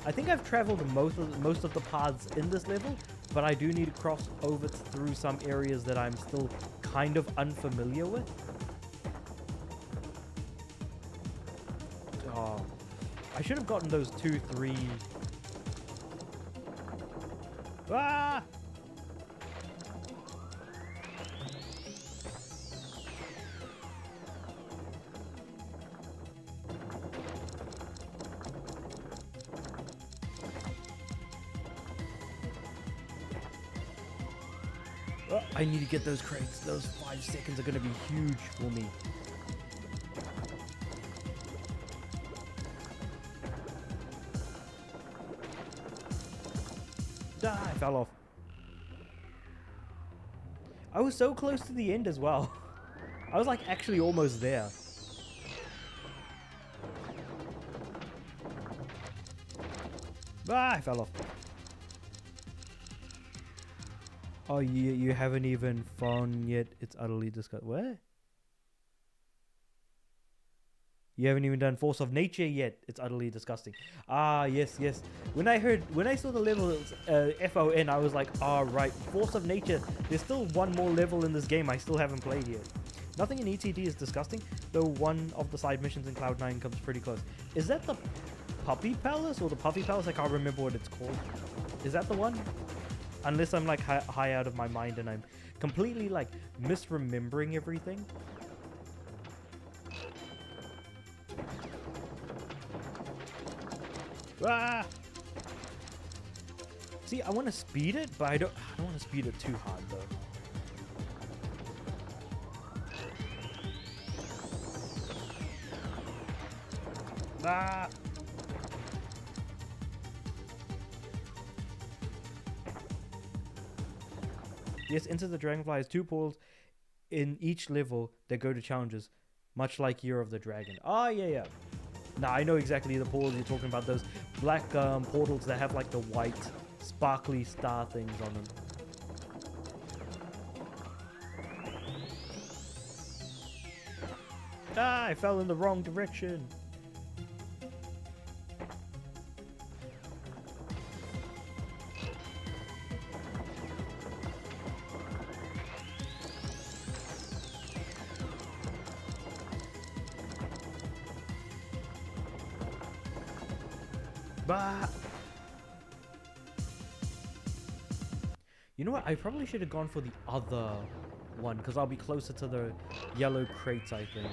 I think I've traveled most of the paths in this level, but I do need to cross over through some areas that I'm still kind of unfamiliar with. Oh, I should have gotten those 2, 3. Ah! I need to get those crates. Those 5 seconds are going to be huge for me. I fell off. I was so close to the end as well. I was like actually almost there. I fell off. Oh, you haven't even found yet. It's utterly disgusting. Where? You haven't even done Force of Nature yet. It's utterly disgusting. Ah, yes, yes. When I saw the levels FON, I was like, ah, right. Force of Nature. There's still one more level in this game I still haven't played yet. Nothing in ETD is disgusting, though one of the side missions in Cloud9 comes pretty close. Is that the Puppy Palace or the Puffy Palace? I can't remember what it's called. Is that the one? Unless I'm like high out of my mind and I'm completely like misremembering everything. See, I want to speed it, but I don't want to speed it too hard though. Yes, Enter the Dragonfly has 2 portals in each level that go to challenges, much like Year of the Dragon. Ah, yeah. Nah, I know exactly the portals you're talking about. Those black portals that have like the white sparkly star things on them. Ah, I fell in the wrong direction. Bah! You know what? I probably should have gone for the other one because I'll be closer to the yellow crates, I think.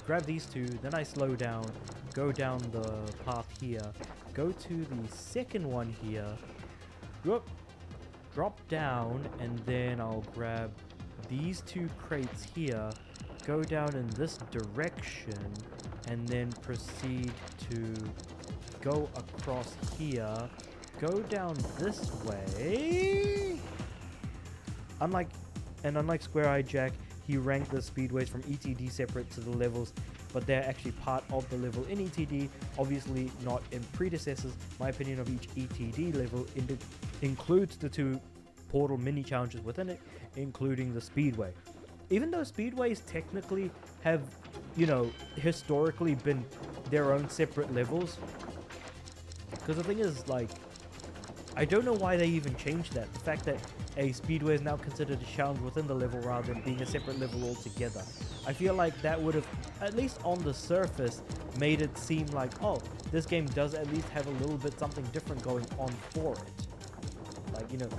Grab these 2, then I slow down, go down the path here, go to the second one here, whoop, drop down, and then I'll grab these 2 crates here, go down in this direction, and then proceed to go across here, go down this way. Unlike Square Eye Jack, he ranked the speedways from ETD separate to the levels, but they're actually part of the level in ETD, obviously not in predecessors. My opinion of each ETD level includes the 2 portal mini challenges within it, including the speedway. Even though speedways technically have, you know, historically been their own separate levels, because the thing is, like, I don't know why they even changed that. The fact that a speedway is now considered a challenge within the level rather than being a separate level altogether. I feel like that would have, at least on the surface, made it seem like, oh, this game does at least have a little bit something different going on for it. Like, you know,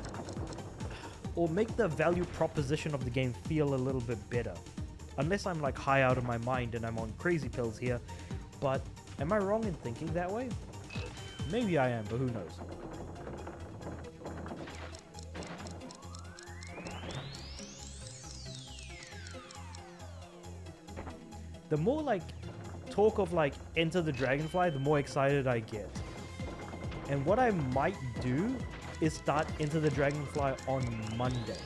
or make the value proposition of the game feel a little bit better. Unless I'm like high out of my mind and I'm on crazy pills here. But am I wrong in thinking that way? Maybe I am, but who knows? The more like talk of like Enter the Dragonfly, the more excited I get. And what I might do is start Enter the Dragonfly on Monday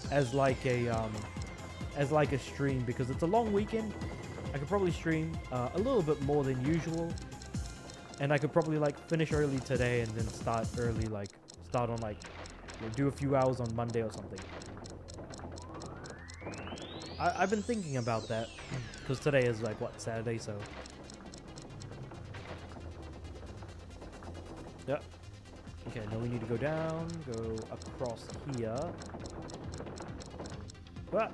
as like a stream, because it's a long weekend. I could probably stream a little bit more than usual, and I could probably like finish early today and then start early, like start on like, you know, do a few hours on Monday or something. I've been thinking about that because today is like what, Saturday, so yeah. Okay, now we need to go down, go across here. Ah.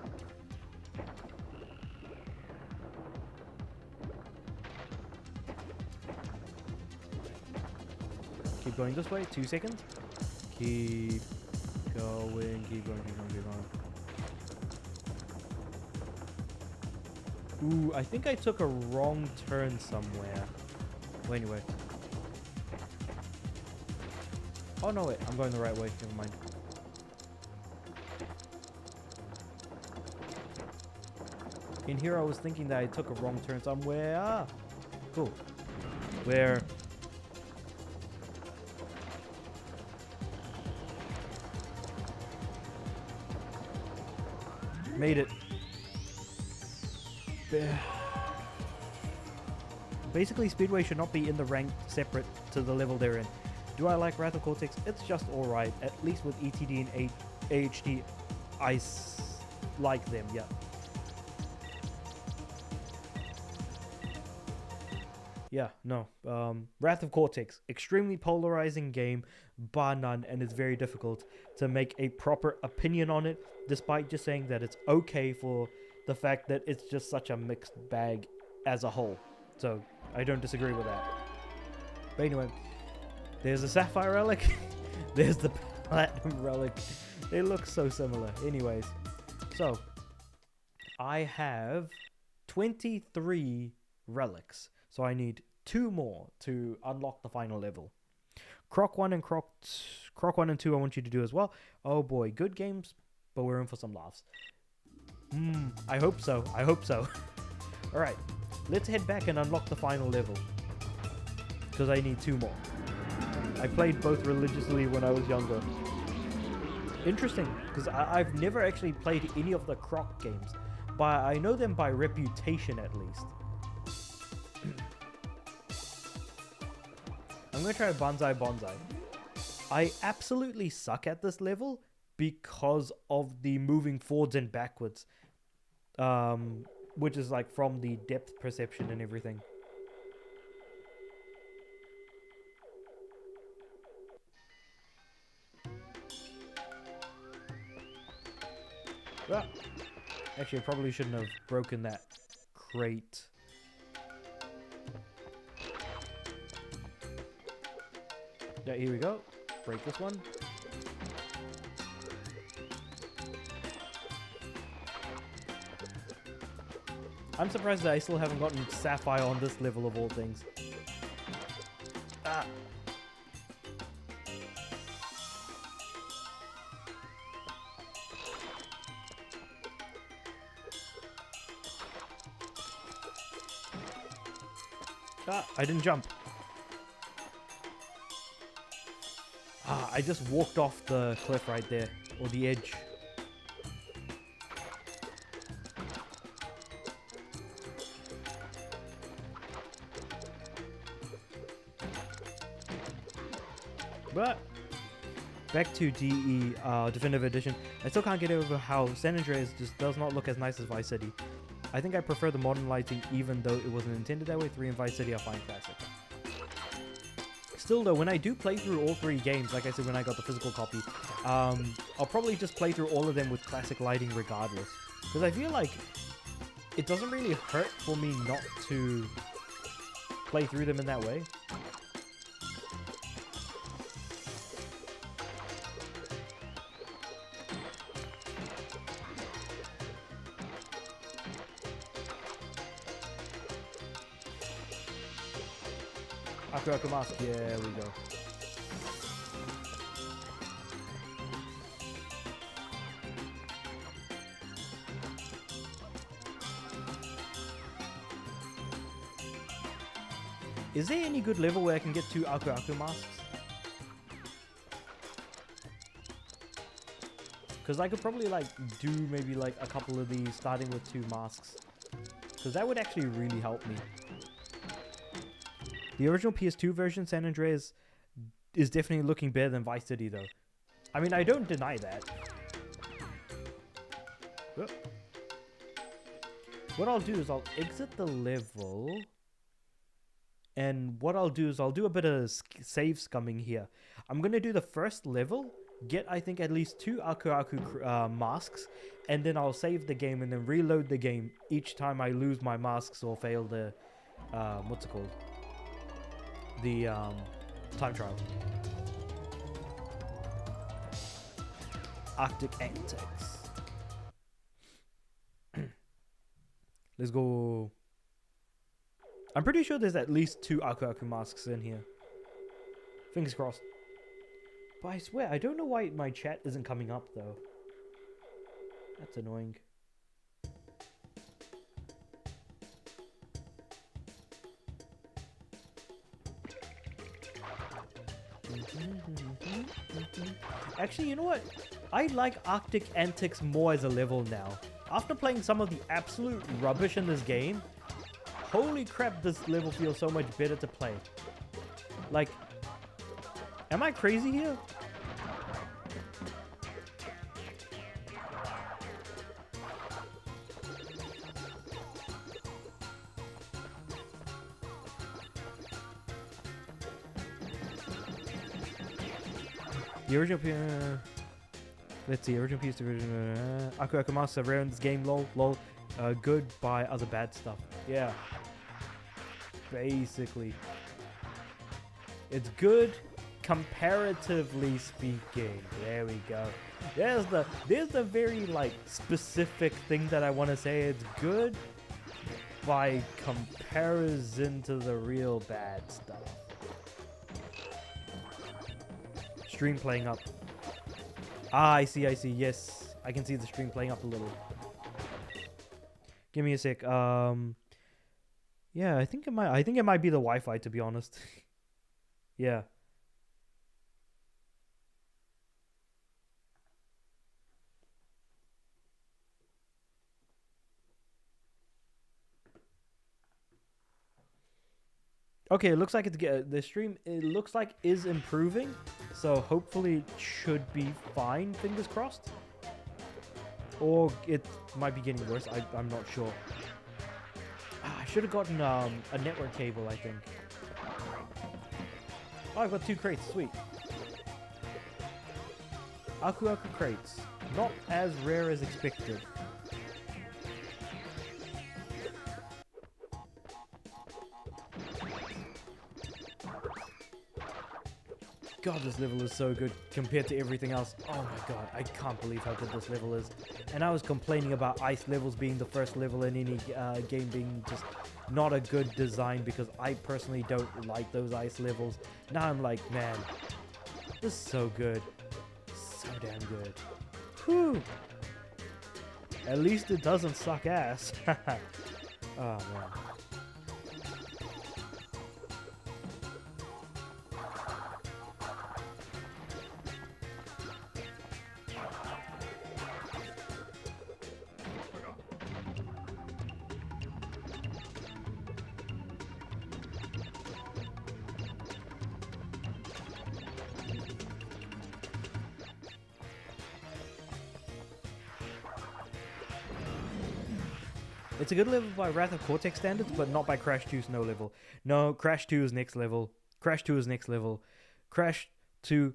Keep going this way, 2 seconds. Keep going, keep going, keep going, keep going. Ooh, I think I took a wrong turn somewhere. Well, anyway. Oh, no, wait. I'm going the right way. Never mind. In here, I was thinking that I took a wrong turn somewhere. Ah, cool. Where? Made it. Basically, Speedway should not be in the rank separate to the level they're in. Do I like Wrath of Cortex? It's just alright. At least with ETD and AHD, I like them, yeah. Yeah, no. Wrath of Cortex, extremely polarizing game, bar none, and it's very difficult to make a proper opinion on it, despite just saying that it's okay for the fact that it's just such a mixed bag as a whole. So, I don't disagree with that. But anyway, there's the Sapphire Relic, there's the Platinum Relic. They look so similar. Anyways, so, I have 23 relics. So I need 2 more to unlock the final level. Croc 1 and Croc 1 and 2 I want you to do as well. Oh boy, good games, but we're in for some laughs. I hope so. I hope so. Alright, let's head back and unlock the final level. Because I need 2 more. I played both religiously when I was younger. Interesting, because I've never actually played any of the Croc games, but I know them by reputation at least. I'm gonna try Banzai Bonsai. I absolutely suck at this level because of the moving forwards and backwards, which is like from the depth perception and everything. Ah. Actually, I probably shouldn't have broken that crate. Yeah, here we go. Break this one. I'm surprised that I still haven't gotten Sapphire on this level of all things. Ah. Ah, I didn't jump. Ah, I just walked off the cliff right there, or the edge. But back to DE Definitive Edition. I still can't get over how San Andreas just does not look as nice as Vice City. I think I prefer the modern lighting, even though it wasn't intended that way. 3 and Vice City are fine classic. Still though, when I do play through all 3 games, like I said when I got the physical copy, I'll probably just play through all of them with classic lighting regardless. Because I feel like it doesn't really hurt for me not to play through them in that way. Aku mask, yeah, we go. Is there any good level where I can get 2 Aku masks? Because I could probably like do maybe like a couple of these starting with 2 masks. Because that would actually really help me. The original PS2 version, San Andreas, is definitely looking better than Vice City, though. I mean, I don't deny that. Oh. What I'll do is I'll exit the level. And what I'll do is I'll do a bit of save scumming here. I'm going to do the first level, get, I think, at least 2 Aku masks, and then I'll save the game and then reload the game each time I lose my masks or fail the... what's it called? The time trial. Arctic Antics. Let's go. I'm pretty sure there's at least 2 Aku masks in here. Fingers crossed. But I swear, I don't know why my chat isn't coming up though. That's annoying. Actually, you know what? I like Arctic Antics more as a level now. After playing some of the absolute rubbish in this game, holy crap, this level feels so much better to play. Like, am I crazy here? The original let's see, original PS2 version. Aku masks are rare in this game, lol. Good by other bad stuff. Yeah. Basically. It's good comparatively speaking. There we go. There's the very like specific thing that I want to say. It's good by comparison to the real bad stuff. Stream playing up. Ah, I see. Yes, I can see the stream playing up a little. Give me a sec. Yeah, I think it might be the Wi-Fi, to be honest. Yeah. Okay, it looks like the stream. It looks like is improving, so hopefully it should be fine. Fingers crossed. Or it might be getting worse. I'm not sure. I should have gotten a network cable, I think. Oh, I've got 2 crates. Sweet. Aku Aku crates. Not as rare as expected. God, this level is so good compared to everything else. Oh my god, I can't believe how good this level is. And I was complaining about ice levels being the first level in any game being just not a good design because I personally don't like those ice levels. Now I'm like, man, this is so good. So damn good. Whew. At least it doesn't suck ass. Oh man. It's a good level by Wrath of Cortex standards, but not by Crash 2's no level. No, Crash 2 is next level. Crash 2 is next level. Crash 2...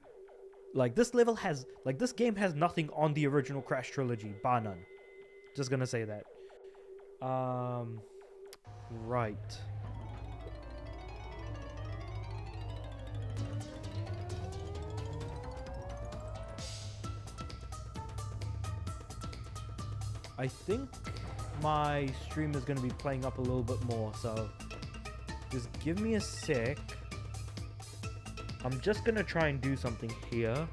Like, this level has... Like, this game has nothing on the original Crash trilogy, bar none. Just gonna say that. Right. I think my stream is going to be playing up a little bit more, so just give me a sec. I'm just going to try and do something here.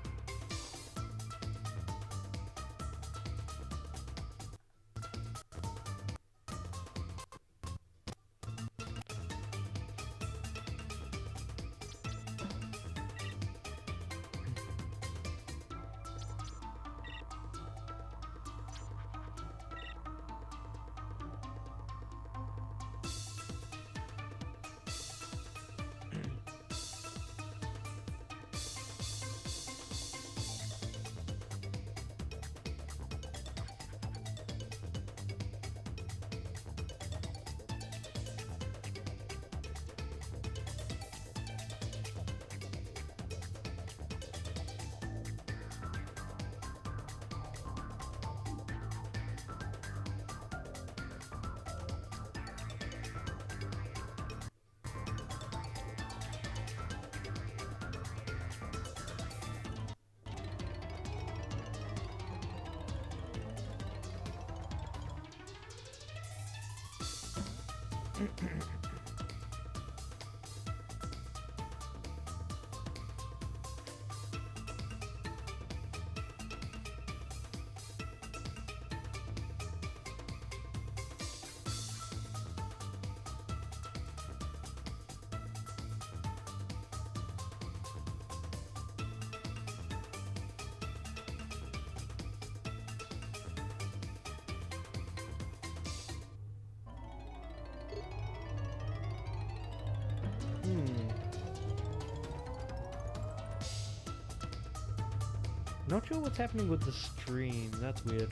Not sure what's happening with the stream. That's weird.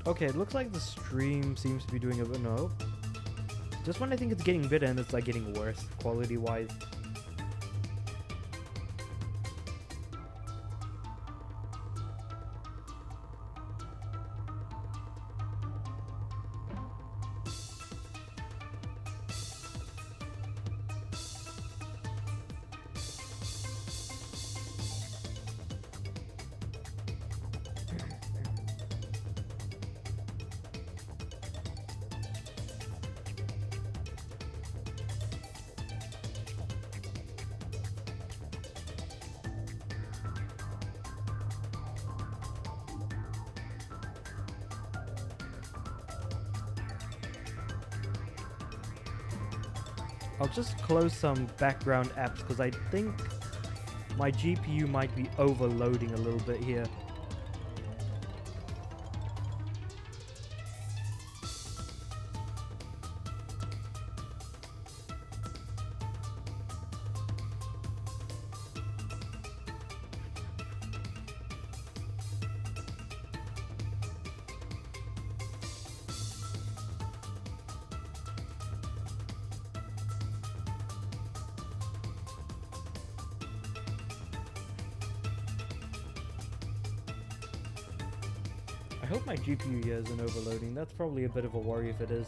Okay, it looks like the stream seems to be doing a bit. No. Just when I think it's getting better and it's like getting worse quality-wise. I'll just close some background apps because I think my GPU might be overloading a little bit here. I hope my GPU here isn't overloading. That's probably a bit of a worry if it is.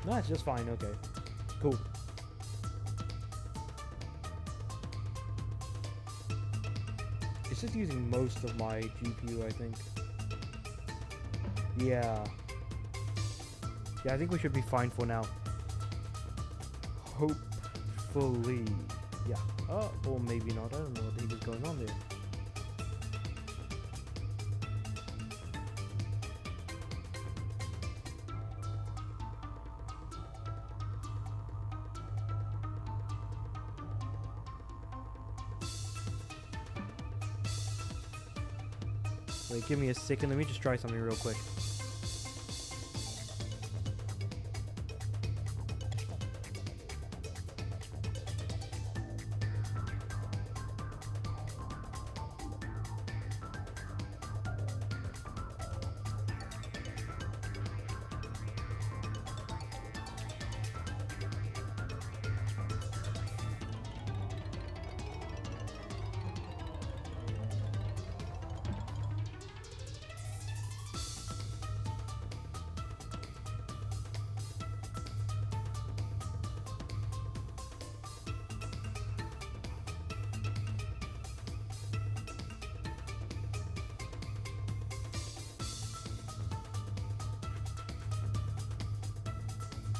No, it's just fine. Okay. Cool. It's just using most of my GPU, I think. Yeah. Yeah, I think we should be fine for now. Hopefully. Yeah. Oh, or maybe not. I don't know what the heck is going on there. Wait, give me a second. Let me just try something real quick.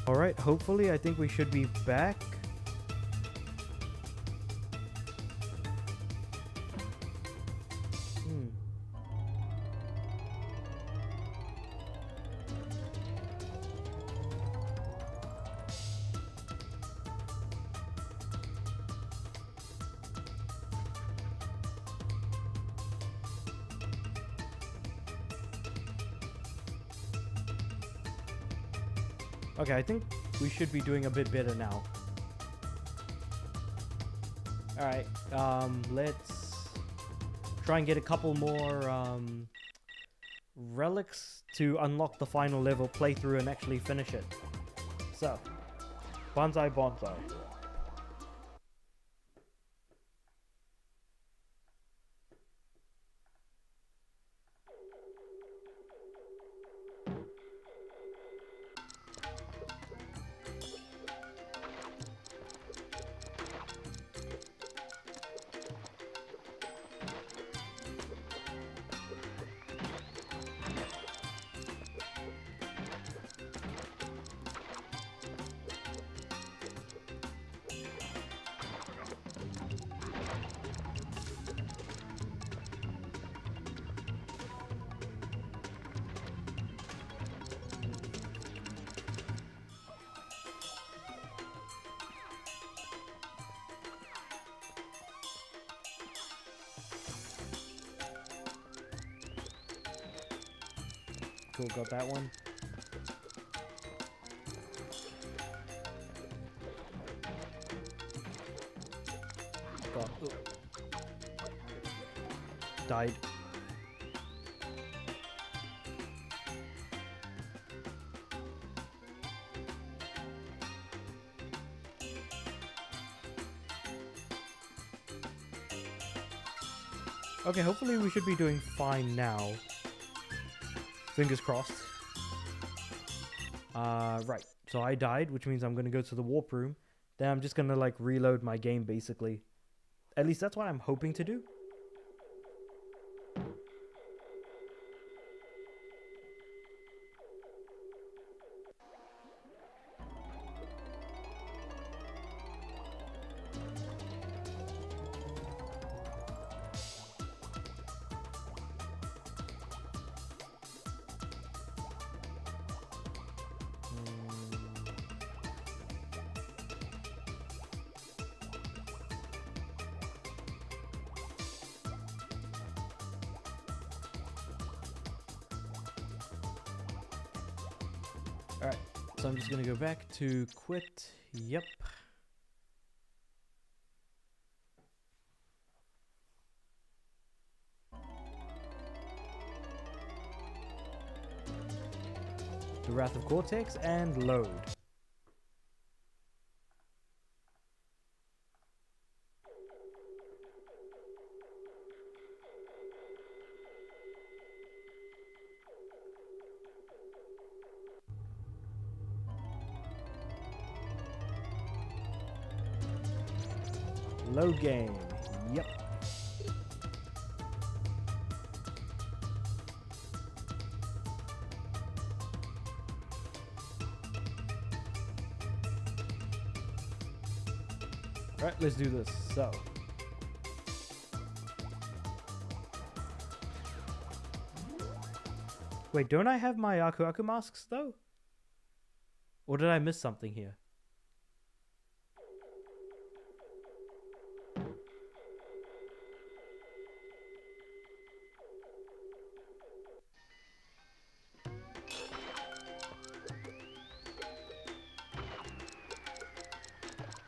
Alright, hopefully I think we should be back. Okay, I think we should be doing a bit better now. Alright, let's try and get a couple more relics to unlock the final level playthrough and actually finish it. So, bonsai bonsai. Cool, got that one. Got, died. Okay, hopefully we should be doing fine now. Fingers crossed. Right. So I died, which means I'm going to go to the warp room. Then I'm just going to, like, reload my game, basically. At least that's what I'm hoping to do. Alright, so I'm just gonna go back to quit. Yep. The Wrath of Cortex and load. Load game. Yep. Alright, let's do this. So. Wait, don't I have my Aku Aku masks though? Or did I miss something here?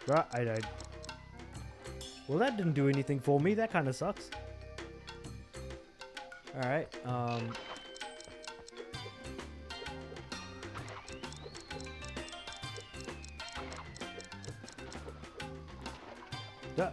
Right, I died. Well, that didn't do anything for me. That kind of sucks. Alright, Duh.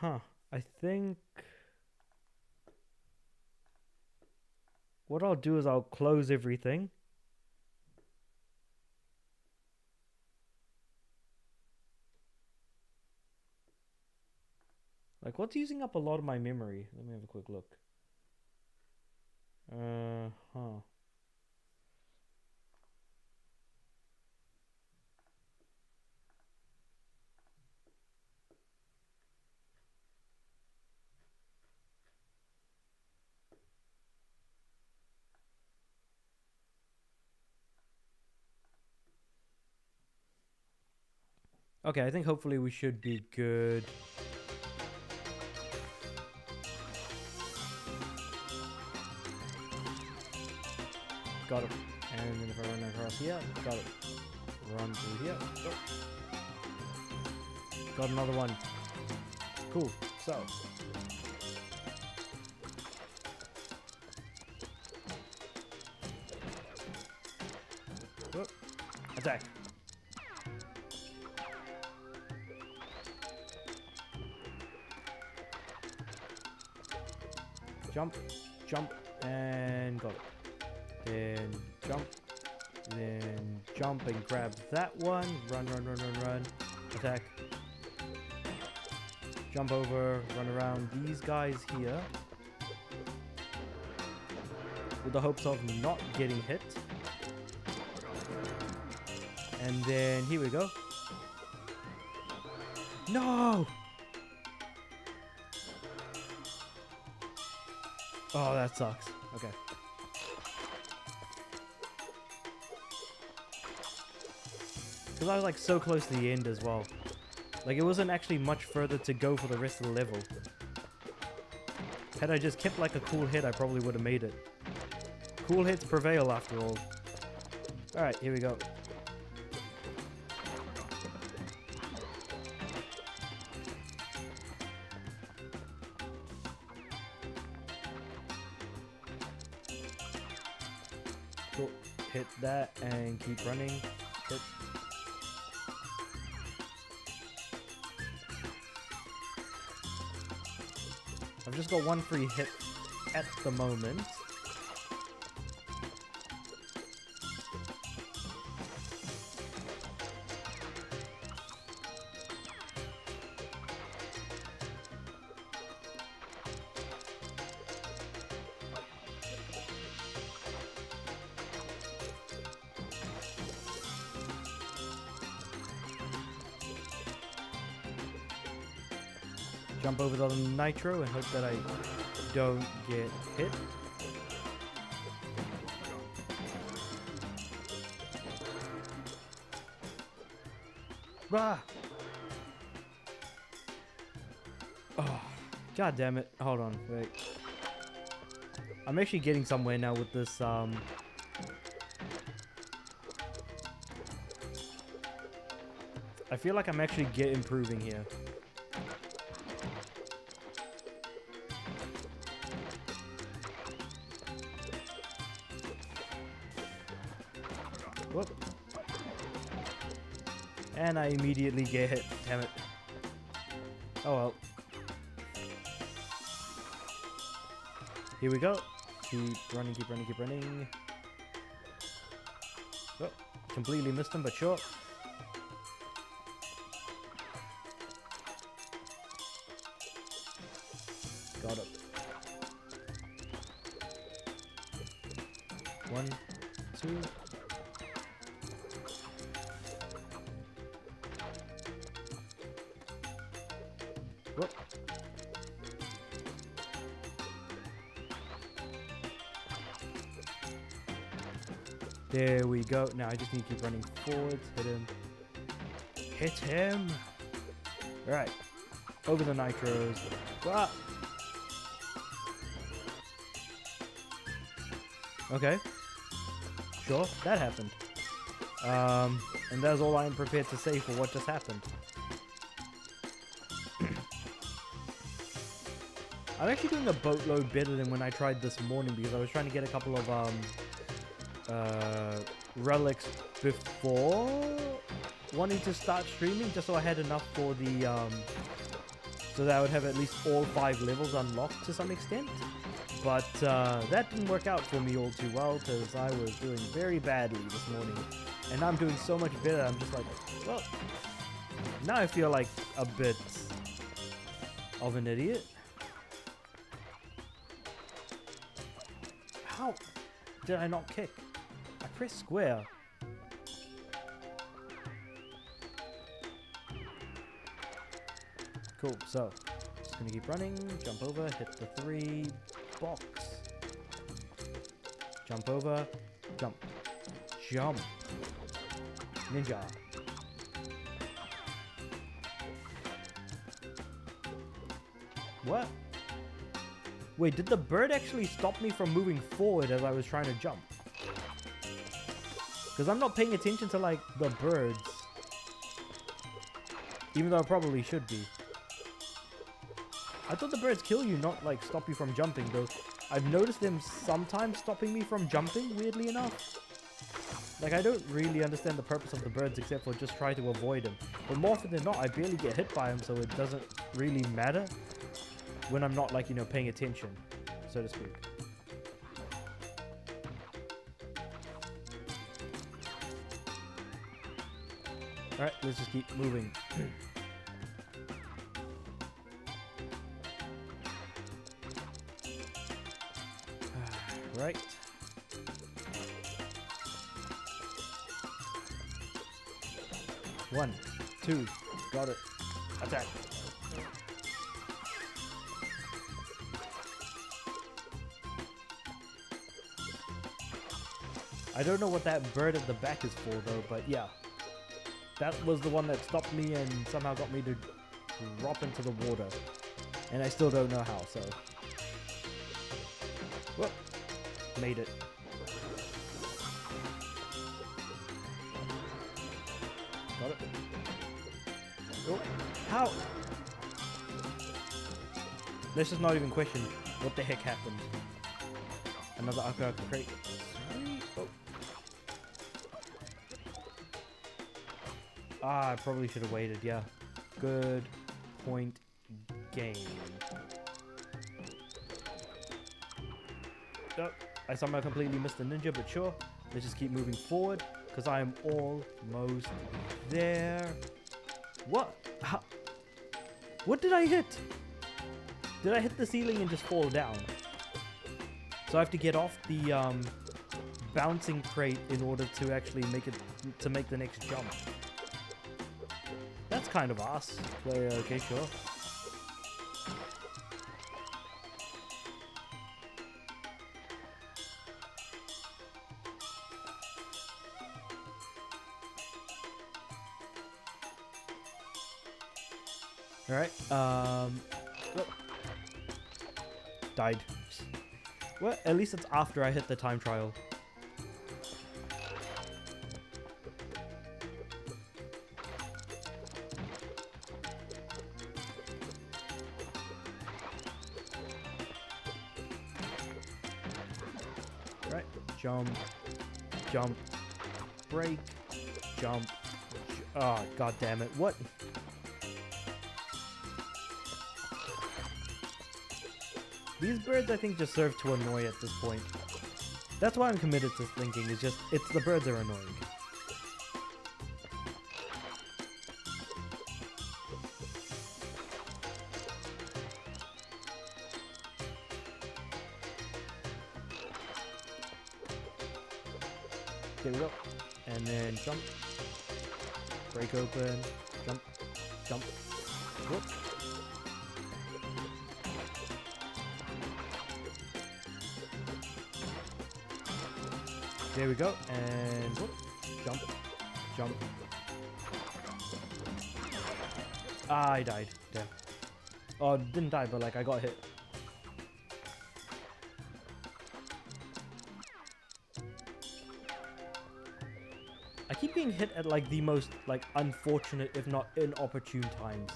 Huh. I think what I'll do is I'll close everything. Like, what's using up a lot of my memory? Let me have a quick look. Huh. Okay, I think hopefully we should be good. Got it. And then if I run across here, got it. Run through here. Go. Got another one. Cool. So. Whoop. Attack. Jump, jump, and got it. Then jump and grab that one. Run, run, run, run, run. Attack. Jump over, run around these guys here. With the hopes of not getting hit. And then here we go. No! Oh, that sucks. Okay. Because I was like so close to the end as well. Like it wasn't actually much further to go for the rest of the level. Had I just kept like a cool hit, I probably would have made it. Cool hits prevail after all. Alright, here we go. Cool. Hit that and keep running. Hit. I've just got one free hit at the moment. jump over the nitro and hope that I don't get hit. Ah! Oh, god damn it. Hold on, wait. I'm actually getting somewhere now with this, I feel like I'm actually improving here. Whoop. And I immediately get hit. Damn it. Oh well. Here we go. Keep running, keep running, keep running. Oh, completely missed him, but sure. Got it. 1, 2. Whoop. There we go. Now I just need to keep running forwards. Hit him. Hit him. Alright. Over the nitros. Ah. Okay. Sure, that happened. And that's all I am prepared to say for what just happened. I'm actually doing a boatload better than when I tried this morning because I was trying to get a couple of relics before wanting to start streaming, just so I had enough for the so that I would have at least all 5 levels unlocked to some extent. But that didn't work out for me all too well because I was doing very badly this morning, and I'm doing so much better. I'm just like, well, now I feel like a bit of an idiot. How did I not kick? I pressed square. Cool, so just gonna keep running, jump over, hit the 3 box. Jump over, jump. Jump. Ninja. What? Wait, did the bird actually stop me from moving forward as I was trying to jump? Because I'm not paying attention to, like, the birds. Even though I probably should be. I thought the birds kill you, not, like, stop you from jumping, though. I've noticed them sometimes stopping me from jumping, weirdly enough. Like, I don't really understand the purpose of the birds except for just try to avoid them. But more often than not, I barely get hit by them, so it doesn't really matter when I'm not, like, you know, paying attention, so to speak. Alright, let's just keep moving. Right. One, two, got it. Attack. I don't know what that bird at the back is for though, but yeah. That was the one that stopped me and somehow got me to drop into the water. And I still don't know how, so. Whoop. Made it. Got it. Oh, how? Let's just not even question what the heck happened. Another Aka crate. Sweet. Oh. Ah, I probably should have waited, yeah. Good point game. Oh, I somehow completely missed the ninja, but sure. Let's just keep moving forward, because I am almost there. What? How? What did I hit? Did I hit the ceiling and just fall down? So I have to get off the bouncing crate in order to actually make it, to make the next jump. That's kind of ass. Okay, sure. All right. Oh. Died. Well, at least it's after I hit the time trial. Right. Jump. Jump. Break. Jump. Oh, god damn it. What? These birds, I think, just serve to annoy at this point. That's why I'm committed to thinking. It's just, it's the birds are annoying. There we go. And then jump. Break open. Jump. Jump. Whoop. There we go. And whoop. Jump. Jump. Ah, I died. Damn. Oh, didn't die, but like I got hit. I keep being hit at like the most like unfortunate, if not inopportune times.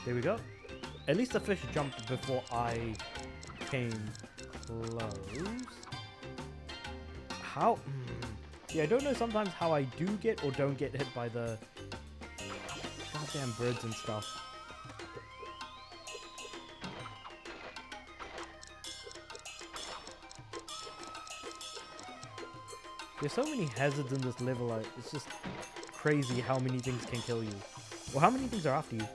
There we go. At least the fish jumped before I came close. How? Yeah, I don't know sometimes how I do get or don't get hit by the goddamn birds and stuff. There's so many hazards in this level, it's just crazy how many things can kill you. Well, how many things are after you?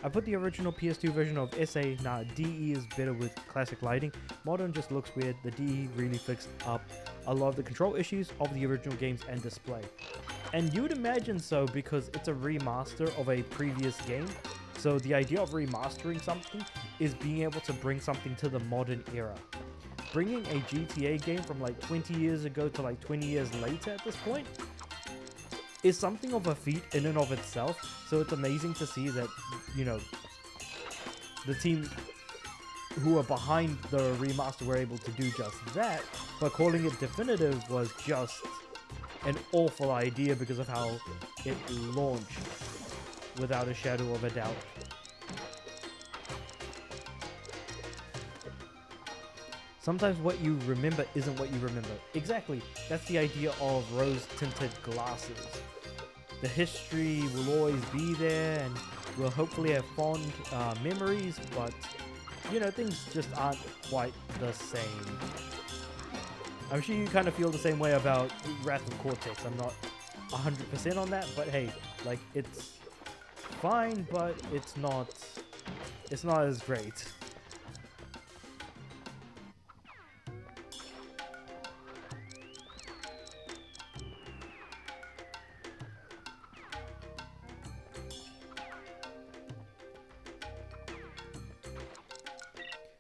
I put the original PS2 version of SA. Nah, DE is better with classic lighting. Modern just looks weird. The DE really fixed up a lot of the control issues of the original games and display. And you would imagine so because it's a remaster of a previous game. So the idea of remastering something is being able to bring something to the modern era. Bringing a GTA game from like 20 years ago to like 20 years later at this point is something of a feat in and of itself. So it's amazing to see that, you know, the team who are behind the remaster were able to do just that, but calling it definitive was just an awful idea because of how it launched without a shadow of a doubt. Sometimes what you remember isn't what you remember. Exactly. That's the idea of rose-tinted glasses. The history will always be there and we'll hopefully have fond memories, but, you know, things just aren't quite the same. I'm sure you kind of feel the same way about Wrath of Cortex. I'm not 100% on that, but hey, like, it's fine, but it's not as great.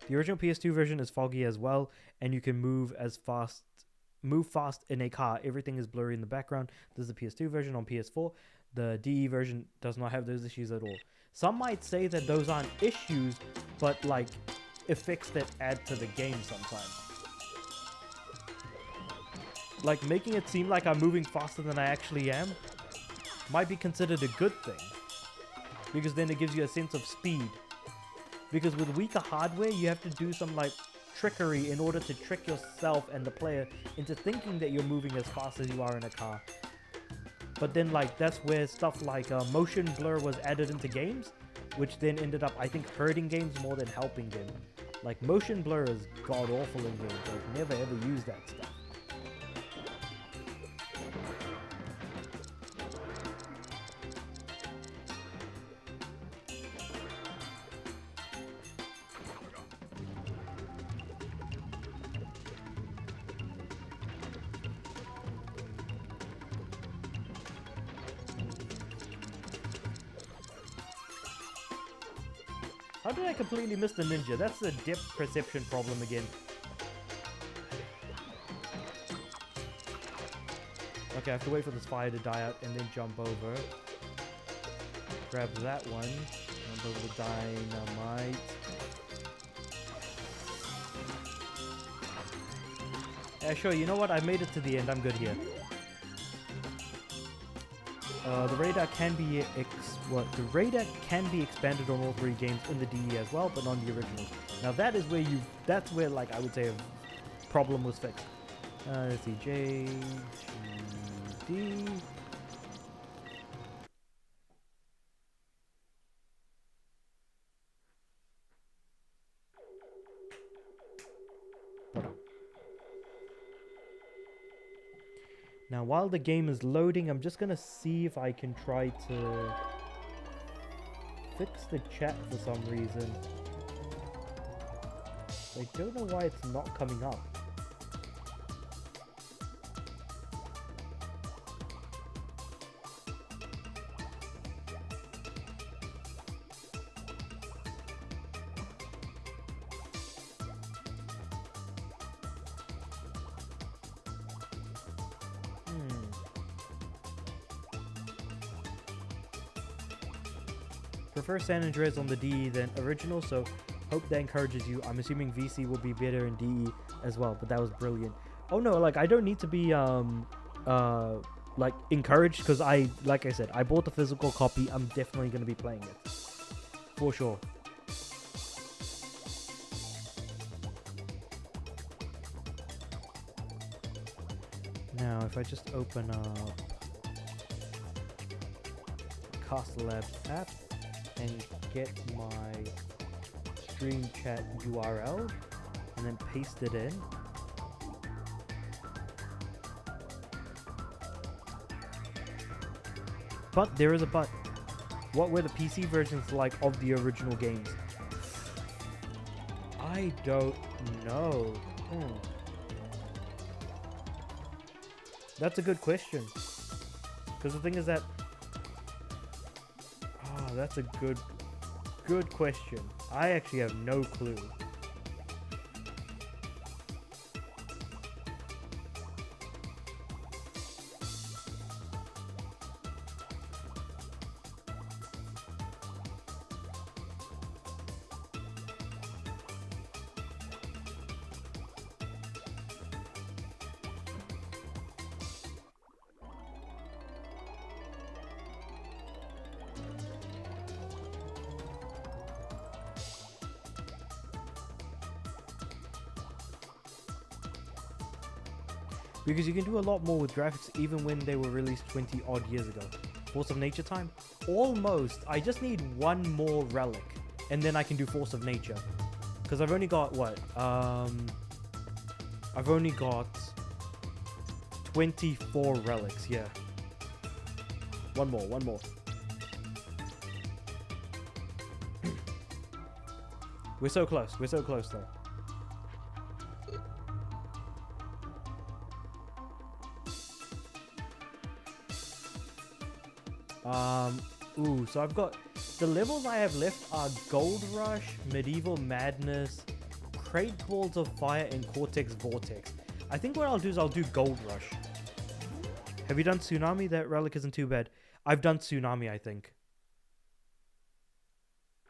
The original PS2 version is foggy as well, and you can move fast in a car. Everything is blurry in the background. This is the PS2 version. On PS4, the DE version does not have those issues at all. Some might say that those aren't issues, but like effects that add to the game sometimes. Like making it seem like I'm moving faster than I actually am might be considered a good thing, because then it gives you a sense of speed. Because with weaker hardware, you have to do some like trickery in order to trick yourself and the player into thinking that you're moving as fast as you are in a car. But then like that's where stuff like motion blur was added into games, which then ended up, I think, hurting games more than helping them. Like motion blur is god awful in games. Like never ever use that stuff. How did I completely miss the ninja? That's the depth perception problem again. Okay, I have to wait for this fire to die out and then jump over. Grab that one. Jump over the dynamite. Yeah, sure, you know what? I made it to the end. I'm good here. The radar can be expanded on all 3 games in the DE as well, but not the originals. Now that is where that's where, like, I would say a problem was fixed. Let's see, J, G, D. Now, while the game is loading, I'm just gonna see if I can try to fix the chat for some reason. I don't know why it's not coming up. Prefer San Andreas on the DE than original, so hope that encourages you. I'm assuming VC will be better in DE as well, but that was brilliant. Oh no, like I don't need to be like encouraged, because like I said, I bought the physical copy. I'm definitely going to be playing it for sure. Now if I just open up Castle Labs app and get my stream chat URL and then paste it in. But there is a but. What were the PC versions like of the original games? I don't know. That's a good question. Because the thing is that that's a good question. I actually have no clue. Because you can do a lot more with graphics even when they were released 20 odd years ago. Force of Nature time? Almost. I just need one more relic and then I can do Force of Nature. Because I've only got what? I've only got 24 relics, yeah. One more. We're so close though. So I've got the levels I have left are Gold Rush, Medieval Madness, Crate Balls of Fire, and Cortex Vortex. I think what I'll do is I'll do Gold Rush. Have you done Tsunami? That relic isn't too bad. I've done Tsunami, I think.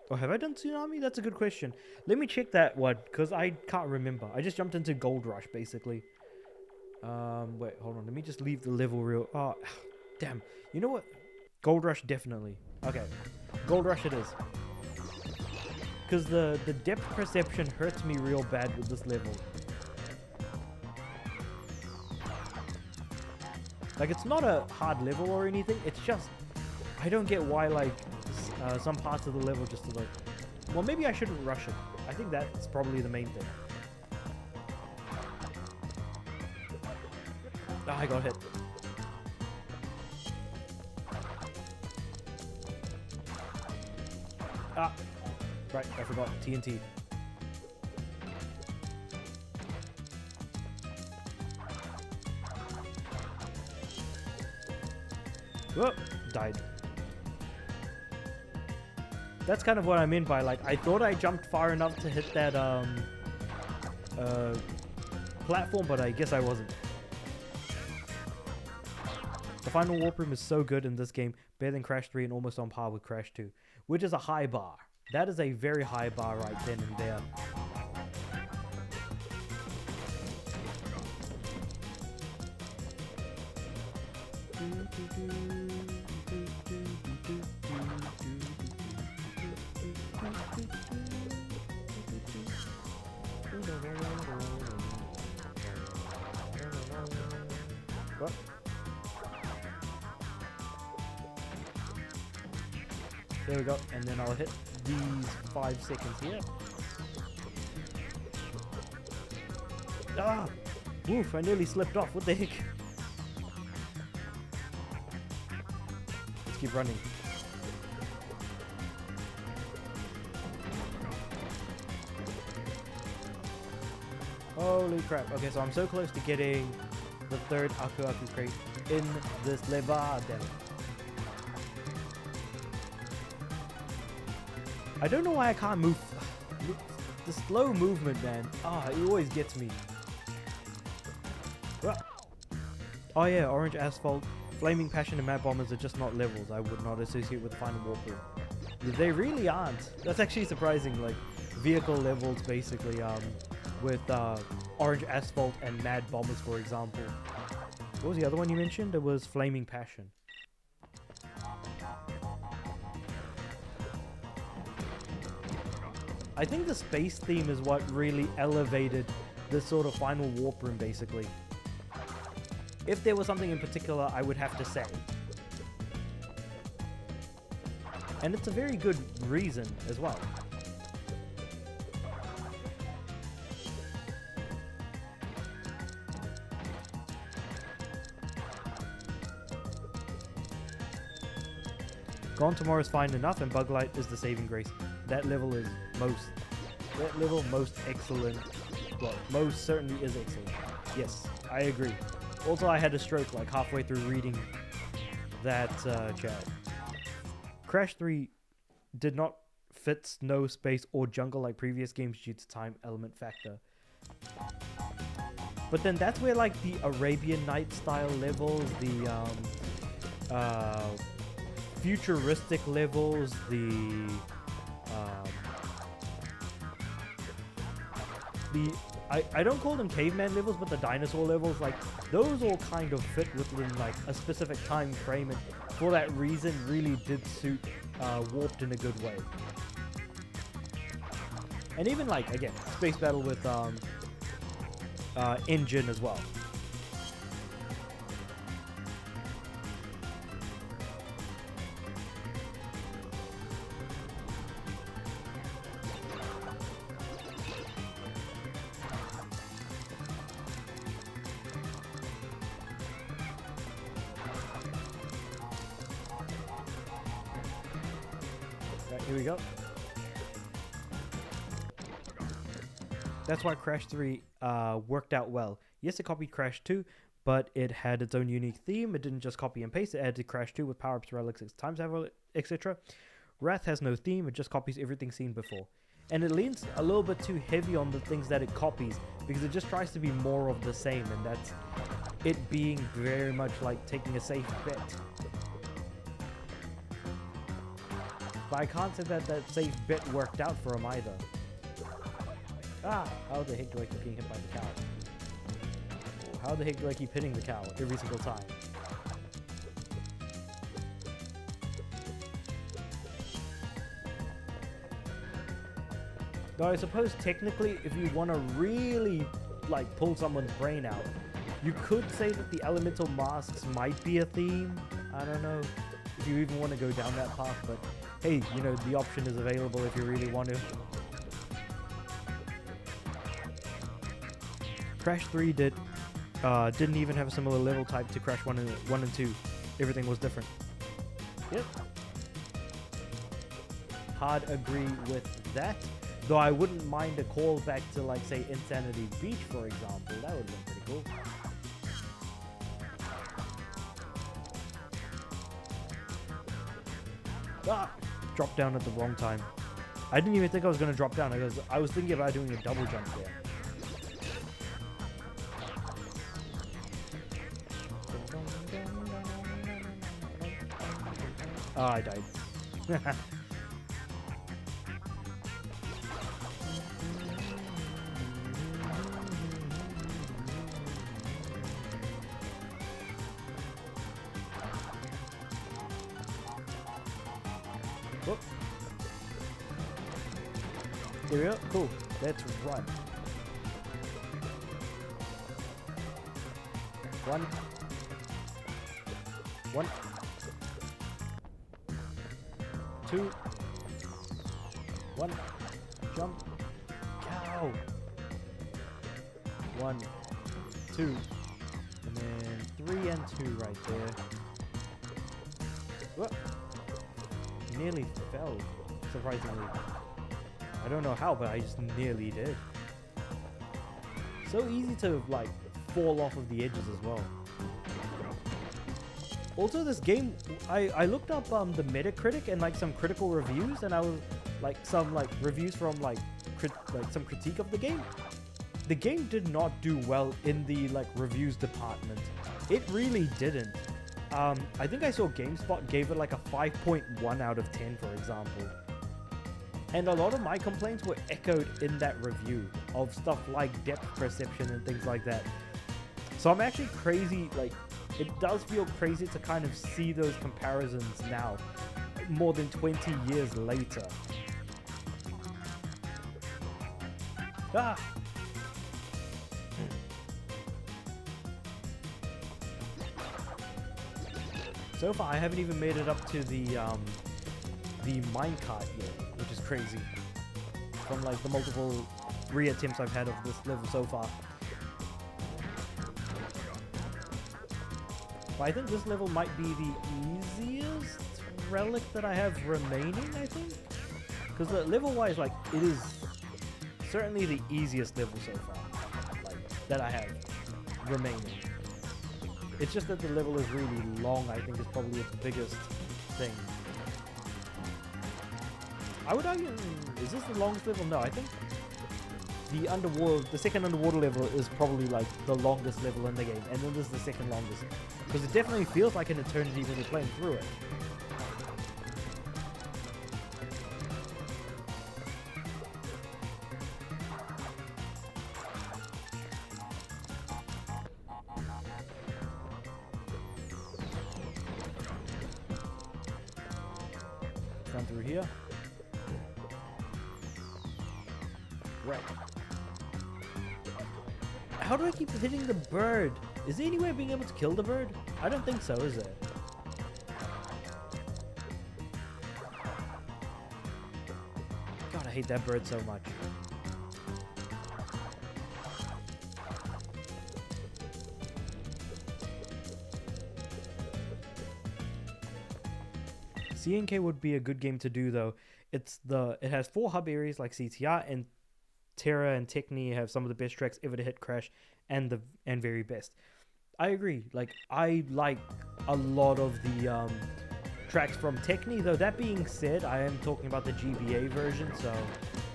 Oh, have I done Tsunami? That's a good question. Let me check that one, because I can't remember. I just jumped into Gold Rush, basically. Wait, hold on. Let me just leave the level real... Oh, damn. You know what? Gold Rush, definitely. Okay. Gold Rush it is. Because the depth perception hurts me real bad with this level. Like, it's not a hard level or anything. It's just... I don't get why, like... some parts of the level just like... Well, maybe I shouldn't rush it. I think that's probably the main thing. Ah, I got hit. Ah, right, I forgot. TNT. Whoop, died. That's kind of what I mean by, like, I thought I jumped far enough to hit that platform, but I guess I wasn't. The final warp room is so good in this game, better than Crash 3 and almost on par with Crash 2, which is a high bar. That is a very high bar right then and there. What? There we go, and then I'll hit these 5 seconds here. Ah! Woof, I nearly slipped off, what the heck? Let's keep running. Holy crap. Okay, so I'm so close to getting the 3rd Aku Aku crate in this level. I don't know why I can't move. The slow movement, man. Ah, it always gets me. Oh yeah, Orange Asphalt, Flaming Passion and Mad Bombers are just not levels I would not associate with the final warp-through. They really aren't. That's actually surprising, like vehicle levels basically, with Orange Asphalt and Mad Bombers, for example. What was the other one you mentioned? It was Flaming Passion. I think the space theme is what really elevated this sort of final warp room, basically. If there was something in particular, I would have to say. And it's a very good reason as well. Gone Tomorrow is fine enough, and Bug Light is the saving grace. That level is most excellent. Well, most certainly is excellent. Yes, I agree. Also, I had a stroke like halfway through reading that chat. Crash 3 did not fit snow, space, or jungle like previous games due to time element factor. But then that's where like the Arabian Night style levels, the futuristic levels, I don't call them caveman levels, but the dinosaur levels, like those all kind of fit within like a specific time frame, and for that reason really did suit Warped in a good way. And even like again, Space Battle with Engine as well. Here we go. That's why Crash 3 worked out well. Yes, it copied Crash 2, but it had its own unique theme. It didn't just copy and paste. It added Crash 2 with power-ups, relics, time travel, etc. Wrath has no theme. It just copies everything seen before. And it leans a little bit too heavy on the things that it copies, because it just tries to be more of the same, and that's it being very much like taking a safe bet. But I can't say that that safe bet worked out for him either. Ah! How the heck do I keep getting hit by the cow? How the heck do I keep hitting the cow every single time? Though I suppose technically if you want to really like pull someone's brain out, you could say that the elemental masks might be a theme. I don't know if you even want to go down that path, but hey, you know, the option is available if you really want to. Crash 3 didn't even have a similar level type to Crash 1 and 2. Everything was different. Yep. Hard agree with that. Though I wouldn't mind a callback to, like, say, Insanity Beach, for example. That would have been pretty cool. Ah! Dropped down at the wrong time. I didn't even think I was going to drop down. I was thinking about doing a double jump there. Oh, I died. Whoop. There we go. Cool. Let's run. One. One. Two. One. Jump. Cow. One. Two. And then 3 and 2 right there. Whoop. Nearly fell, surprisingly. I don't know how, but I just nearly did. So easy to like fall off of the edges as well. Also, this game, I looked up the Metacritic and like some critical reviews, and I was like some like reviews from like some critique of the game. The game did not do well in the like reviews department. It really didn't. I think I saw GameSpot gave it like a 5.1 out of 10, for example. And a lot of my complaints were echoed in that review of stuff like depth perception and things like that. So I'm actually crazy, like, it does feel crazy to kind of see those comparisons now, more than 20 years later. Ah! So far, I haven't even made it up to the minecart yet, which is crazy. From like the multiple re-attempts I've had of this level so far. But I think this level might be the easiest relic that I have remaining, I think. Because level-wise, like, it is certainly the easiest level so far, like, that I have remaining. It's just that the level is really long, I think is probably its biggest thing. I would argue, is this the longest level? No, I think the second underwater level is probably like the longest level in the game, and then this is the second longest. Because it definitely feels like an eternity when you're playing through it. Run through here. Right. How do I keep hitting the bird? Is there any way of being able to kill the bird? I don't think so, is there? God, I hate that bird so much. CNK would be a good game to do though. It has 4 hub areas like CTR, and Terra and Techni have some of the best tracks ever to hit Crash and very best. I agree. Like, I like a lot of the tracks from Techni, though. That being said, I am talking about the GBA version, so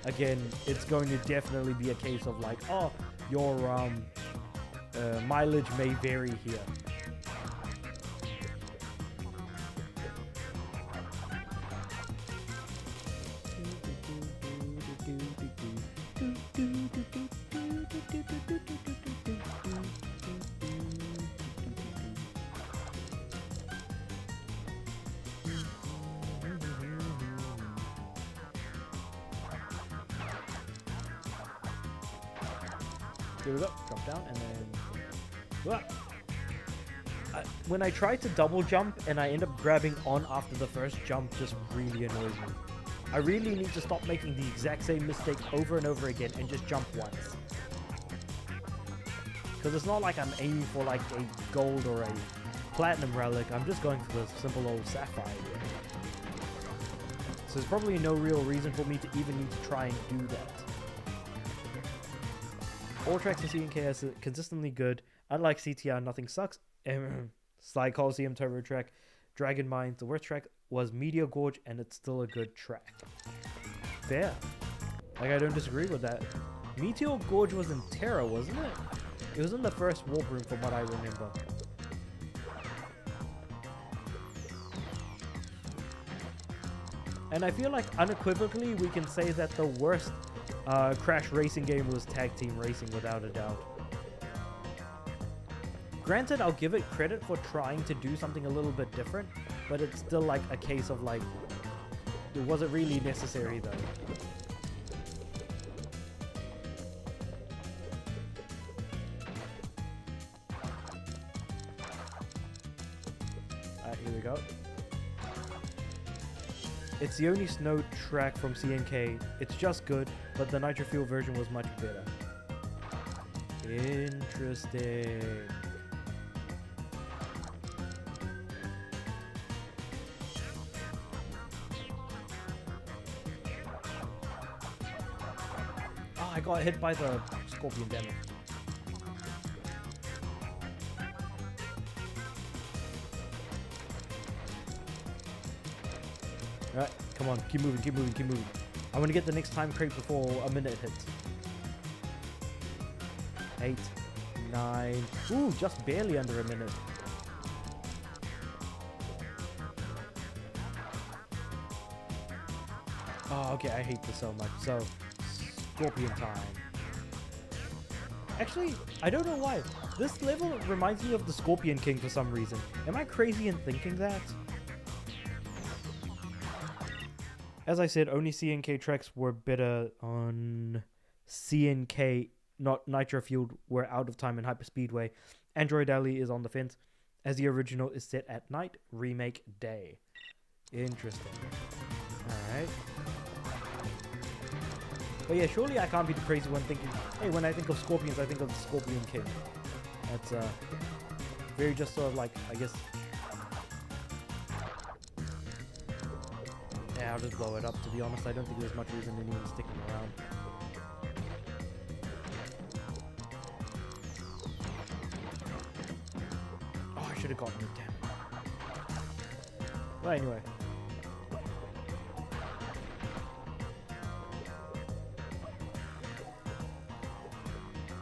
again, it's going to definitely be a case of like, oh, your mileage may vary here. Here we go, drop down, and then... when I try to double jump and I end up grabbing on after the first jump, just really annoys me. I really need to stop making the exact same mistake over and over again and just jump once. Because it's not like I'm aiming for like a gold or a platinum relic, I'm just going for the simple old sapphire. So there's probably no real reason for me to even need to try and do that. All tracks in CNK are consistently good. Unlike CTR, nothing sucks. Sly Coliseum Turbo track, Dragon Mines, the worst track was Meteor Gorge, and it's still a good track. Fair. Like, I don't disagree with that. Meteor Gorge was in Terra, wasn't it? It was in the first warp room from what I remember. And I feel like unequivocally we can say that the worst Crash racing game was Tag Team Racing, without a doubt. Granted, I'll give it credit for trying to do something a little bit different, but it's still like a case of like, it wasn't really necessary though. Alright, here we go. It's the only snow track from CNK. It's just good, but the Nitro Fuel version was much better. Interesting. Oh, I got hit by the scorpion, damn it. Alright, come on, keep moving, keep moving, keep moving. I want to get the next time crate before a minute hits. 8, 9, ooh, just barely under a minute. Oh, okay, I hate this so much. So, scorpion time. Actually, I don't know why. This level reminds me of the Scorpion King for some reason. Am I crazy in thinking that? As I said, only CNK tracks were better on CNK, not Nitro Fueled, were Out of Time and Hyperspeedway. Android Alley is on the fence, as the original is set at night, remake day. Interesting. Alright. But yeah, surely I can't be the crazy one thinking, hey, when I think of scorpions, I think of the Scorpion King. That's very just sort of like, I guess... Yeah, I'll just blow it up, to be honest. I don't think there's much reason in even sticking around. Oh, I should have gotten it, damn it. Well, anyway.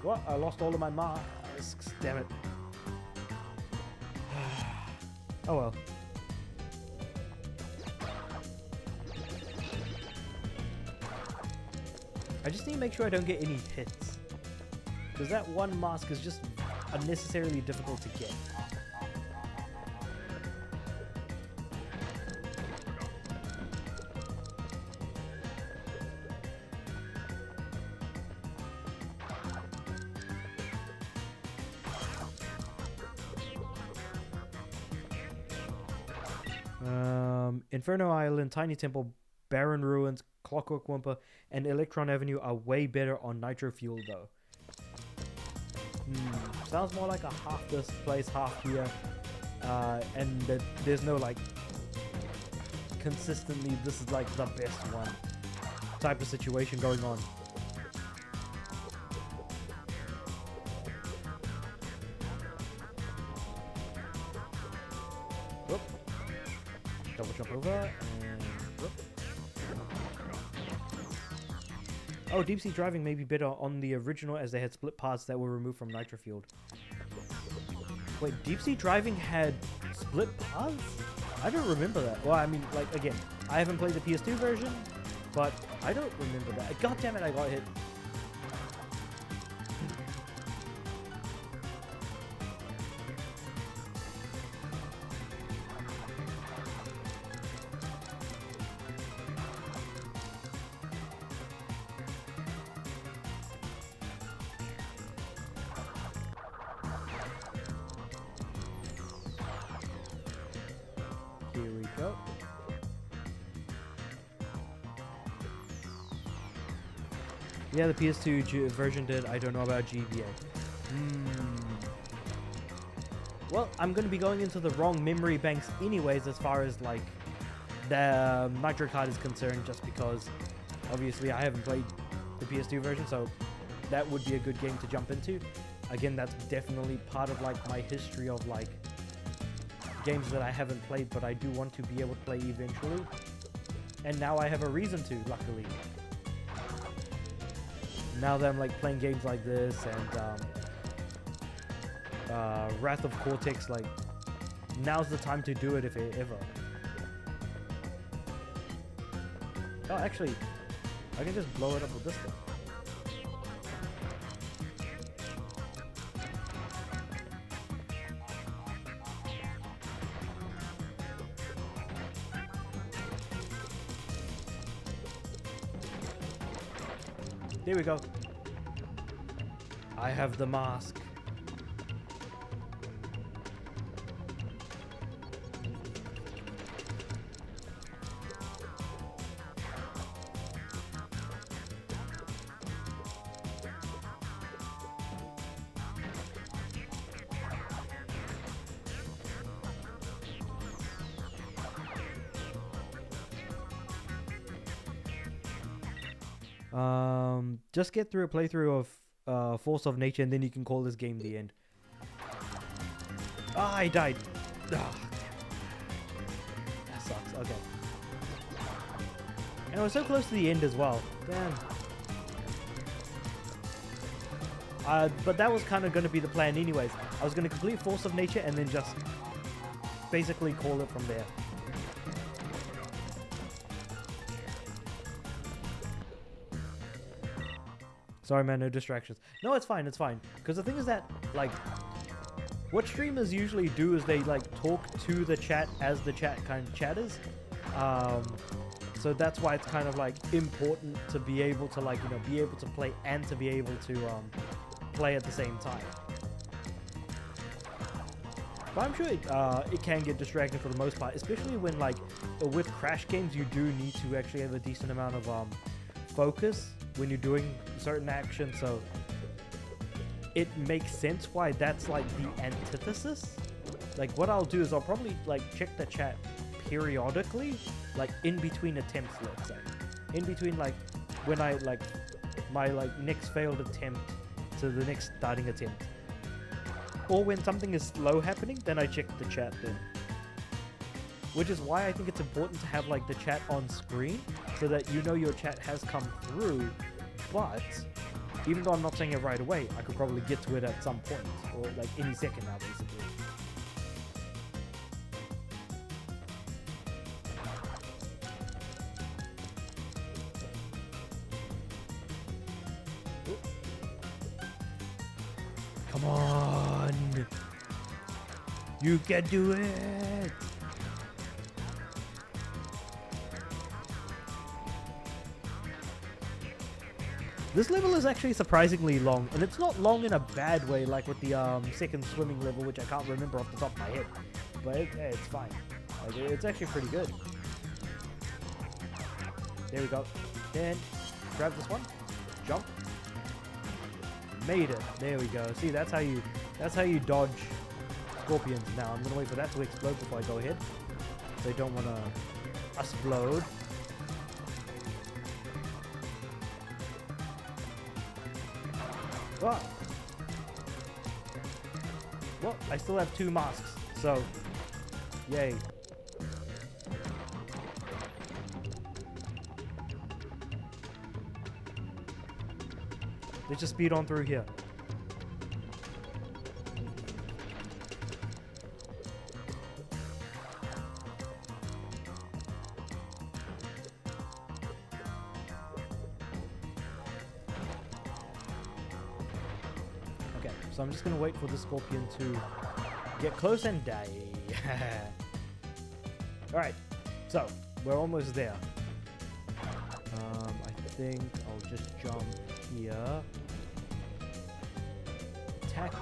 What? I lost all of my masks, damn it. Oh well. I just need to make sure I don't get any hits. Because that one mask is just unnecessarily difficult to get. Inferno Island, Tiny Temple, Barren Ruins, Clockwork Wumpa, and Electron Avenue are way better on Nitro Fuel though. Sounds more like a half this place, half here, and that there's no like consistently this is like the best one type of situation going on. Whoop. Double jump over and whoop. Oh, deep sea driving may be better on the original as they had split parts that were removed from Nitro Fueled. Wait, deep sea driving had split paths? I don't remember that. Well, I mean, like, again, I haven't played the PS2 version, but I don't remember that. God damn it, I got hit. Here we go. Yeah, the PS2 version did. I don't know about GBA. Well, I'm going to be going into the wrong memory banks anyways as far as like the Nitro card is concerned, just because obviously I haven't played the PS2 version, so that would be a good game to jump into. Again, that's definitely part of like my history of like games that I haven't played, but I do want to be able to play eventually. And now I have a reason to, luckily. Now that I'm like playing games like this and Wrath of Cortex, like now's the time to do it if ever. Oh, actually, I can just blow it up with this thing. There we go. I have the mask. Just get through a playthrough of Force of Nature and then you can call this game the end. Ah, I died. Ah. That sucks. Okay. And I was so close to the end as well. Damn. But that was kind of going to be the plan anyways. I was going to complete Force of Nature and then just basically call it from there. Sorry, man, no distractions. No, it's fine, it's fine. Because the thing is that, like, what streamers usually do is they, like, talk to the chat as the chat kind of chatters. So that's why it's kind of, like, important to be able to, like, you know, be able to play and to be able to play at the same time. But I'm sure it can get distracting for the most part, especially when, like, with crash games, you do need to actually have a decent amount of focus when you're doing certain actions, so it makes sense why that's like the antithesis. Like what I'll do is I'll probably like check the chat periodically, like in between attempts, let's say. In between like when I like my like next failed attempt to the next starting attempt. Or when something is slow happening, then I check the chat then. Which is why I think it's important to have like the chat on screen so that you know your chat has come through, but even though I'm not saying it right away, I could probably get to it at some point, or like any second now basically. Come on! You can do it! This level is actually surprisingly long, and it's not long in a bad way like with the second swimming level, which I can't remember off the top of my head. But it's fine. Like, it's actually pretty good. There we go. Then grab this one, jump, made it. There we go. See, that's how you dodge scorpions. Now I'm gonna wait for that to explode before I go ahead. They don't want to explode. Ah. Well, I still have 2 masks, so yay. Let's just speed on through here. So I'm just gonna wait for the scorpion to get close and die. Alright, so we're almost there. I think I'll just jump here. Attack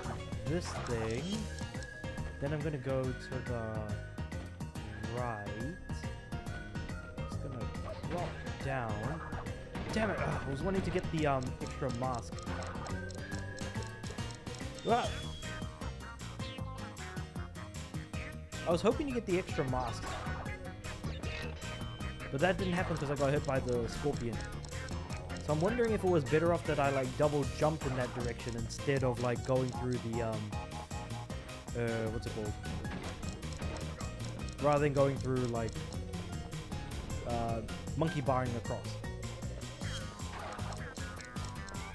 this thing. Then I'm gonna go to the right. Just gonna drop down. Damn it! I was wanting to get the extra mask. Ah. I was hoping to get the extra mask, but that didn't happen because I got hit by the scorpion. So I'm wondering if it was better off that I like double jumped in that direction instead of like going through the what's it called? Rather than going through like monkey barring across.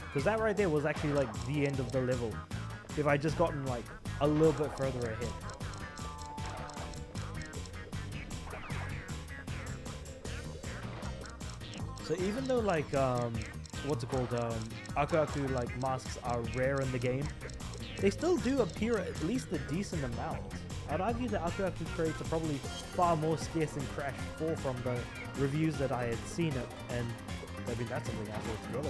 Because that right there was actually like the end of the level. If I just gotten like a little bit further ahead. So even though like what's it called, Aku Aku like masks are rare in the game, they still do appear at least a decent amount. I'd argue that Aku Aku crates are probably far more scarce than Crash 4 from the reviews that I had seen it, and I mean that's something else altogether.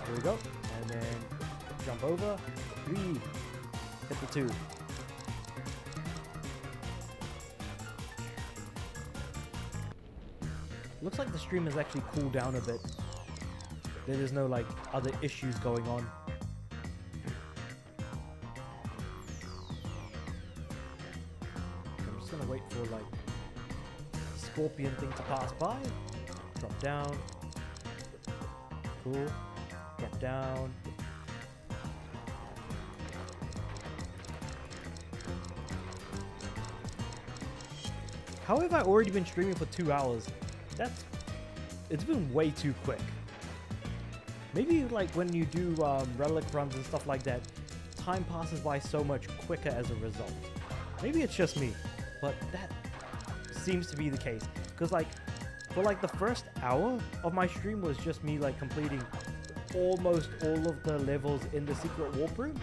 Here we go, and then jump over, hit the 2. Looks like the stream has actually cooled down a bit. There's no like other issues going on. I'm just gonna wait for like scorpion thing to pass by. Drop down. Cool. Drop down. How have I already been streaming for 2 hours? It's been way too quick. Maybe like when you do relic runs and stuff like that, time passes by so much quicker as a result. Maybe it's just me, but that seems to be the case. Because like, for like the first hour of my stream was just me like completing almost all of the levels in the secret warp room.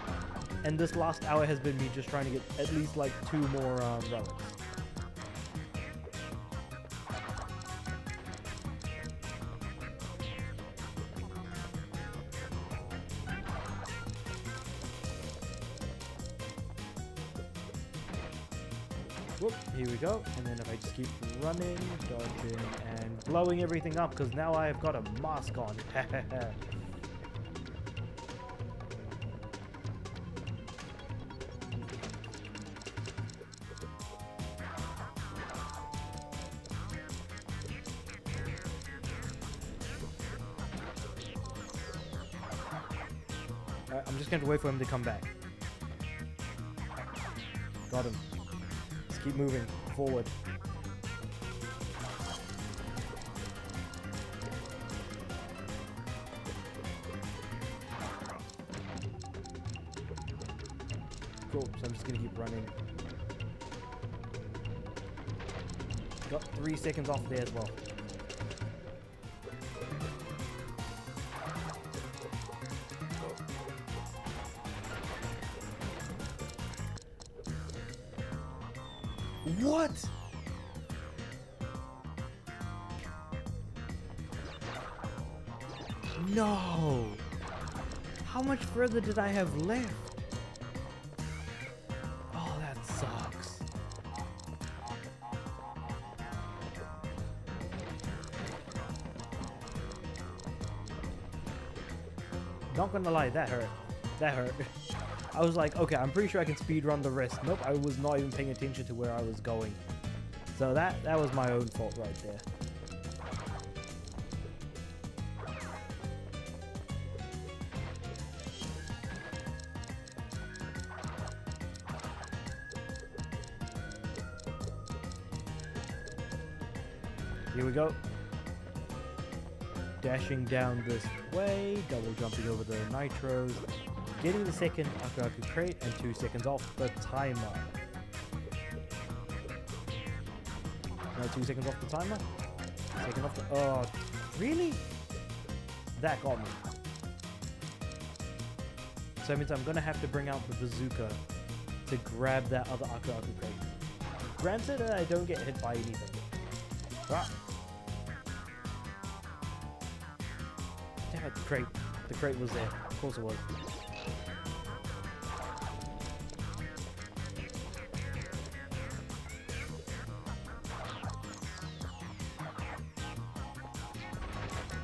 And this last hour has been me just trying to get at least like 2 more relics. Whoop, here we go. And then if I just keep running, dodging, and blowing everything up, because now I have got a mask on. Alright, I'm just going to wait for him to come back. Got him. Keep moving forward. Cool, so I'm just gonna keep running. Got 3 seconds off there as well. What? No. How much further did I have left? Oh, that sucks. Not gonna lie, that hurt. That hurt. I was like, okay, I'm pretty sure I can speedrun the rest. Nope, I was not even paying attention to where I was going. So that was my own fault right there. Here we go. Dashing down this way, double jumping over the nitros. Getting the second Aku Aku crate and 2 seconds off the timer. No, 2 seconds off the timer. Second off the. Oh, really? That got me. So that means I'm gonna have to bring out the bazooka to grab that other Aku Aku crate. Granted, I don't get hit by anything. Ah. Damn it, the crate. The crate was there. Of course it was.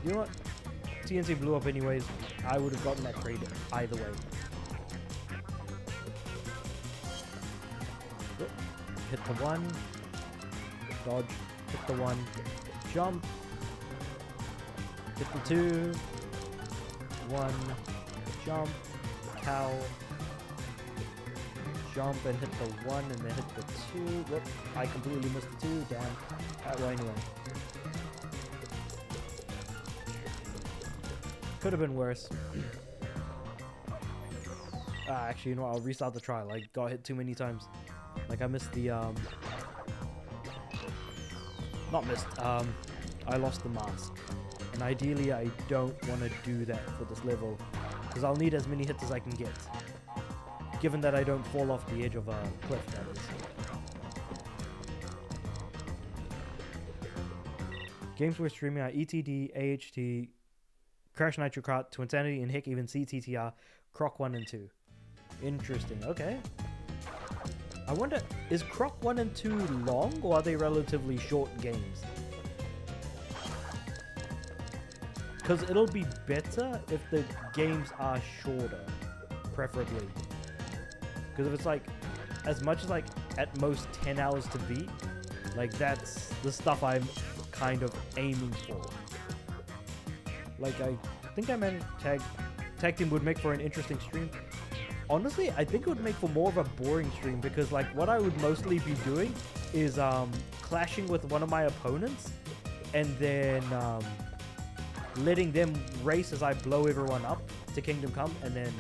You know what? TNT blew up anyways. I would have gotten that crate either way. Whoop. Hit the 1. Dodge. Hit the 1. Jump. Hit the 2. 1. Jump. Cow. Jump and hit the 1 and then hit the 2. Whoop. I completely missed the 2. Damn. Well, anyway. Could have been worse. Actually, you know what? I'll restart the trial. I got hit too many times. Like, I missed the, Not missed, I lost the mask. And ideally, I don't want to do that for this level. Because I'll need as many hits as I can get. Given that I don't fall off the edge of a cliff, that is. Games we're streaming are ETD, AHT, Crash Nitro Kart, Twinsanity, and heck, even CTTR, Croc 1 and 2. Interesting, okay. I wonder, is Croc 1 and 2 long, or are they relatively short games? Because it'll be better if the games are shorter, preferably. Because if it's like, as much as like, at most 10 hours to beat, like that's the stuff I'm kind of aiming for. Like, I think I managed tag team would make for an interesting stream. Honestly, I think it would make for more of a boring stream because like what I would mostly be doing is clashing with one of my opponents and then letting them race as I blow everyone up to Kingdom Come, and then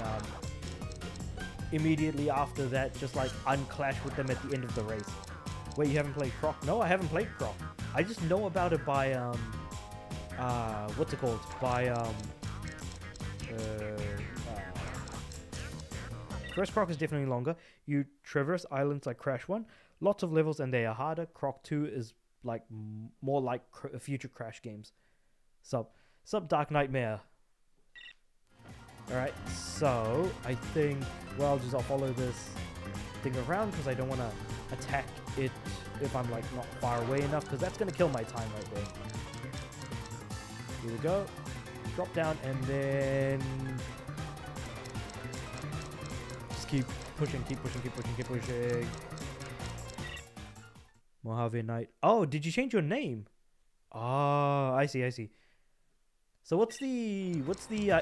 immediately after that just like unclash with them at the end of the race. Wait, you haven't played Croc? No, I haven't played Croc. I just know about it by what's it called? By First Croc is definitely longer. You traverse islands like Crash 1. Lots of levels and they are harder. Croc 2 is like more like future Crash games. Sup Dark Nightmare. Alright, so I think, well, I'll follow this thing around because I don't want to attack it if I'm like not far away enough, because that's going to kill my time right there. Here we go. Drop down and then keep pushing, keep pushing, keep pushing, keep pushing. Mojave Knight. Oh, did you change your name? Oh, I see, I see. So what's the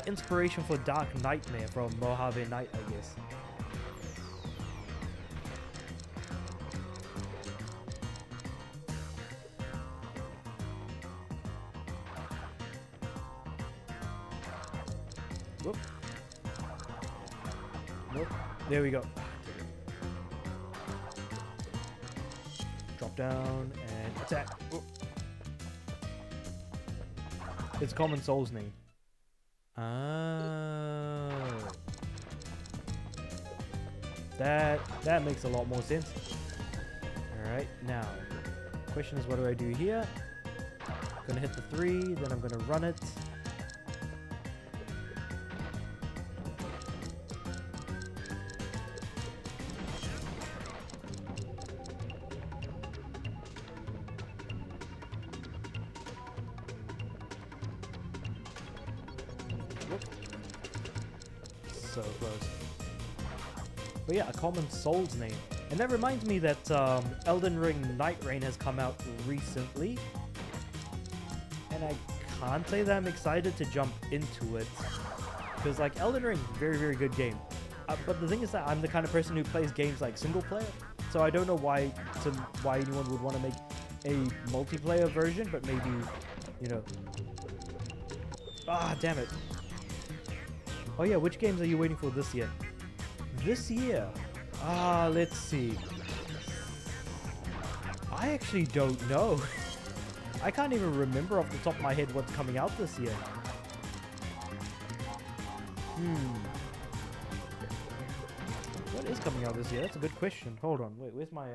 inspiration for Dark Nightmare from Mojave Knight, I guess? Whoop. Nope. There we go. Drop down and attack. Whoop. It's Common Soul's name. Oh. That makes a lot more sense. Alright, now. Question is, what do I do here? I'm gonna hit the 3, then I'm gonna run it. So close. But yeah, a Common Soul's name. And that reminds me that Elden Ring Night Rain has come out recently. And I can't say that I'm excited to jump into it. Because like Elden Ring, very, very good game. But the thing is that I'm the kind of person who plays games like single player. So I don't know why anyone would want to make a multiplayer version, but maybe, you know. Ah, damn it. Oh yeah, which games are you waiting for this year? This year? Let's see. I actually don't know. I can't even remember off the top of my head what's coming out this year. What is coming out this year? That's a good question. Hold on, wait, where's my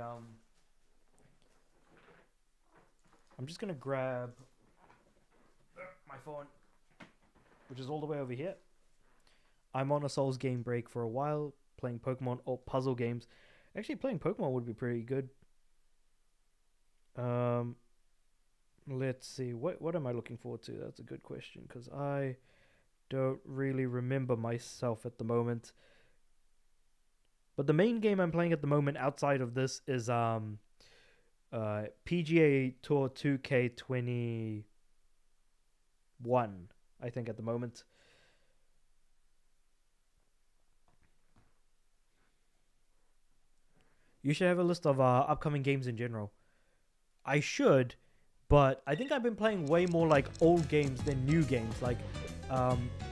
I'm just gonna grab my phone, which is all the way over here. I'm on a Souls game break for a while, playing Pokemon or puzzle games. Actually, playing Pokemon would be pretty good. Let's see. What am I looking forward to? That's a good question, because I don't really remember myself at the moment. But the main game I'm playing at the moment outside of this is PGA Tour 2K21, I think, at the moment. You should have a list of upcoming games in general. I should, but I think I've been playing way more like old games than new games. Like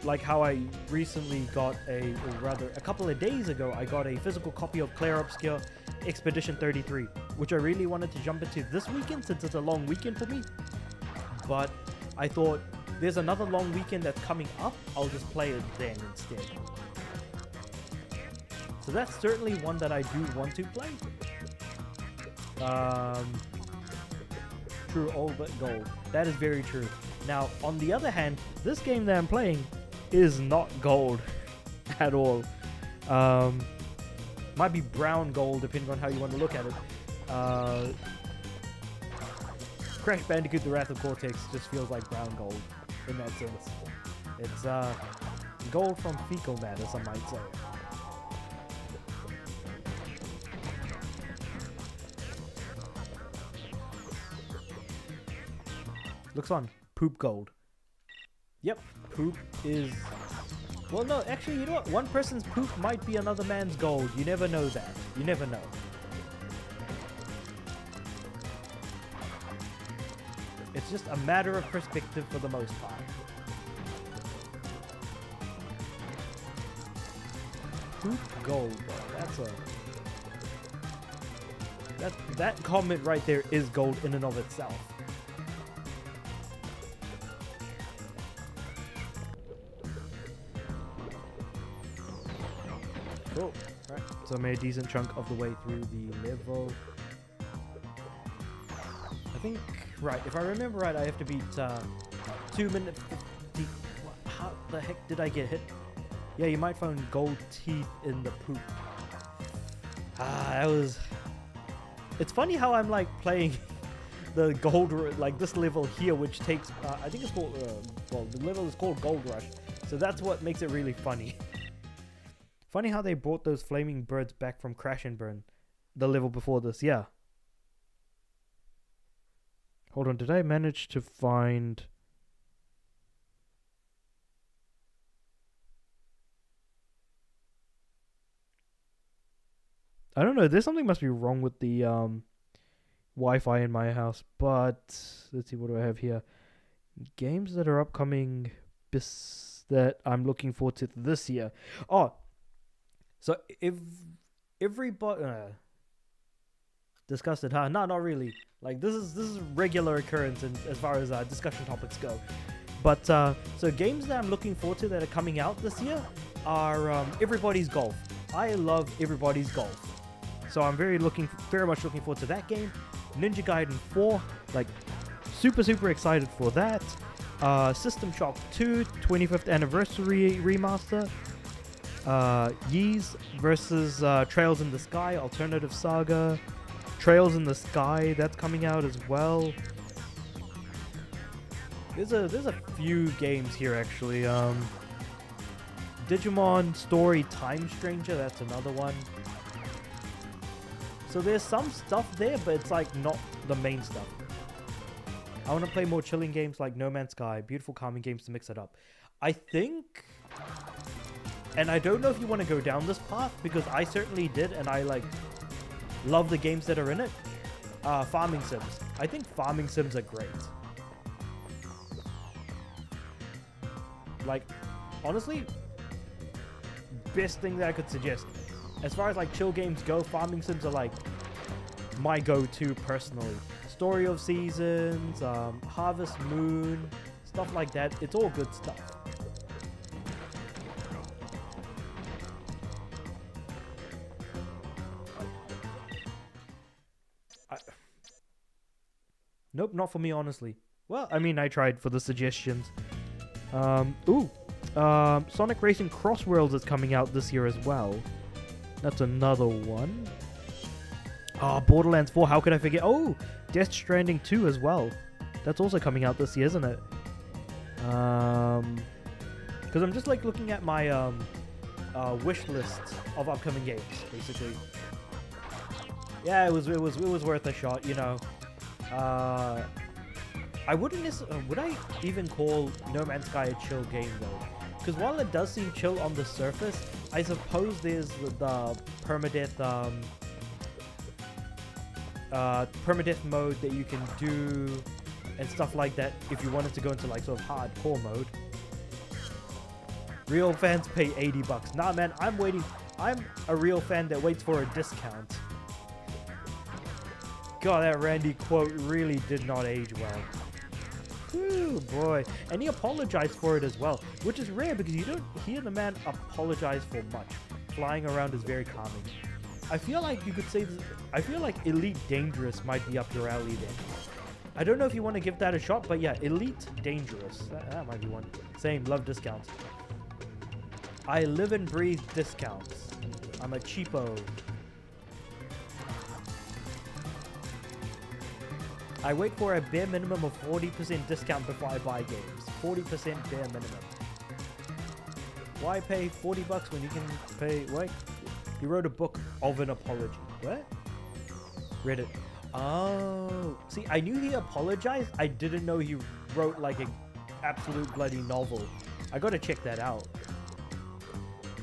Like how I recently got or rather a couple of days ago, I got a physical copy of Clair Obscure Expedition 33, which I really wanted to jump into this weekend since it's a long weekend for me. But I thought there's another long weekend that's coming up, I'll just play it then instead. So that's certainly one that I do want to play. True, all but gold. That is very true. Now, on the other hand, this game that I'm playing is not gold at all. Might be brown gold, depending on how you want to look at it. Crash Bandicoot: The Wrath of Cortex just feels like brown gold in that sense. It's gold from fecal matter, some might say. Looks fun. Poop gold. Yep, poop is... Well, no, actually, you know what? One person's poop might be another man's gold. You never know that. You never know. It's just a matter of perspective for the most part. Poop gold, though. That's a... That comment right there is gold in and of itself. Cool. Right. So I made a decent chunk of the way through the level. I think, right, if I remember right, I have to beat 2 minutes 50. How the heck did I get hit? Yeah, you might find gold teeth in the poop. That was... It's funny how I'm like playing the gold, like this level here, which takes, I think it's called, well, the level is called Gold Rush. So that's what makes it really funny. Funny how they brought those flaming birds back from Crash and Burn, the level before this, yeah. Hold on, did I manage to find... I don't know, there's something must be wrong with the Wi-Fi in my house, but let's see, what do I have here? Games that are upcoming that I'm looking forward to this year. Oh, so if everybody discussed it, huh? No, not really. Like this is regular occurrence as far as discussion topics go. But so games that I'm looking forward to that are coming out this year are Everybody's Golf. I love Everybody's Golf, so I'm very much looking forward to that game. Ninja Gaiden 4, like super excited for that. System Shock 2 25th anniversary remaster. Ys versus Trails in the Sky Alternative Saga. Trails in the Sky, that's coming out as well. There's a few games here actually. Digimon Story Time Stranger, that's another one. So there's some stuff there, but it's like not the main stuff. I want to play more chilling games like No Man's Sky, beautiful calming games to mix it up. I think, and I don't know if you want to go down this path, because I certainly did, and I like love the games that are in it. Farming sims. I think farming sims are great. Like, honestly, best thing that I could suggest. As far as like chill games go, farming sims are like my go-to personally. Story of Seasons, Harvest Moon, stuff like that. It's all good stuff. Nope, not for me, honestly. Well, I mean, I tried for the suggestions. Sonic Racing Cross Worlds is coming out this year as well. That's another one. Borderlands 4, how could I forget? Oh, Death Stranding 2 as well. That's also coming out this year, isn't it? Because I'm just like looking at my wish list of upcoming games, basically. Yeah, it was worth a shot, you know. I wouldn't necessarily, would I even call No Man's Sky a chill game though? Because while it does seem chill on the surface, I suppose there's the permadeath permadeath mode that you can do and stuff like that if you wanted to go into like sort of hardcore mode. Real fans pay 80 bucks. Nah, man, I'm waiting. I'm a real fan that waits for a discount. God, that Randy quote really did not age well. Whew, boy. And he apologized for it as well, which is rare because you don't hear the man apologize for much. Flying around is very calming. I feel like you could say this, I feel like Elite Dangerous might be up your alley then. I don't know if you want to give that a shot, but yeah, Elite Dangerous. That might be one. Same, love discounts. I live and breathe discounts. I'm a cheapo. I wait for a bare minimum of 40% discount before I buy games. 40% bare minimum. Why pay 40 bucks when you can pay... Wait. He wrote a book of an apology. What? Read it. Oh. See, I knew he apologized. I didn't know he wrote like an absolute bloody novel. I gotta check that out.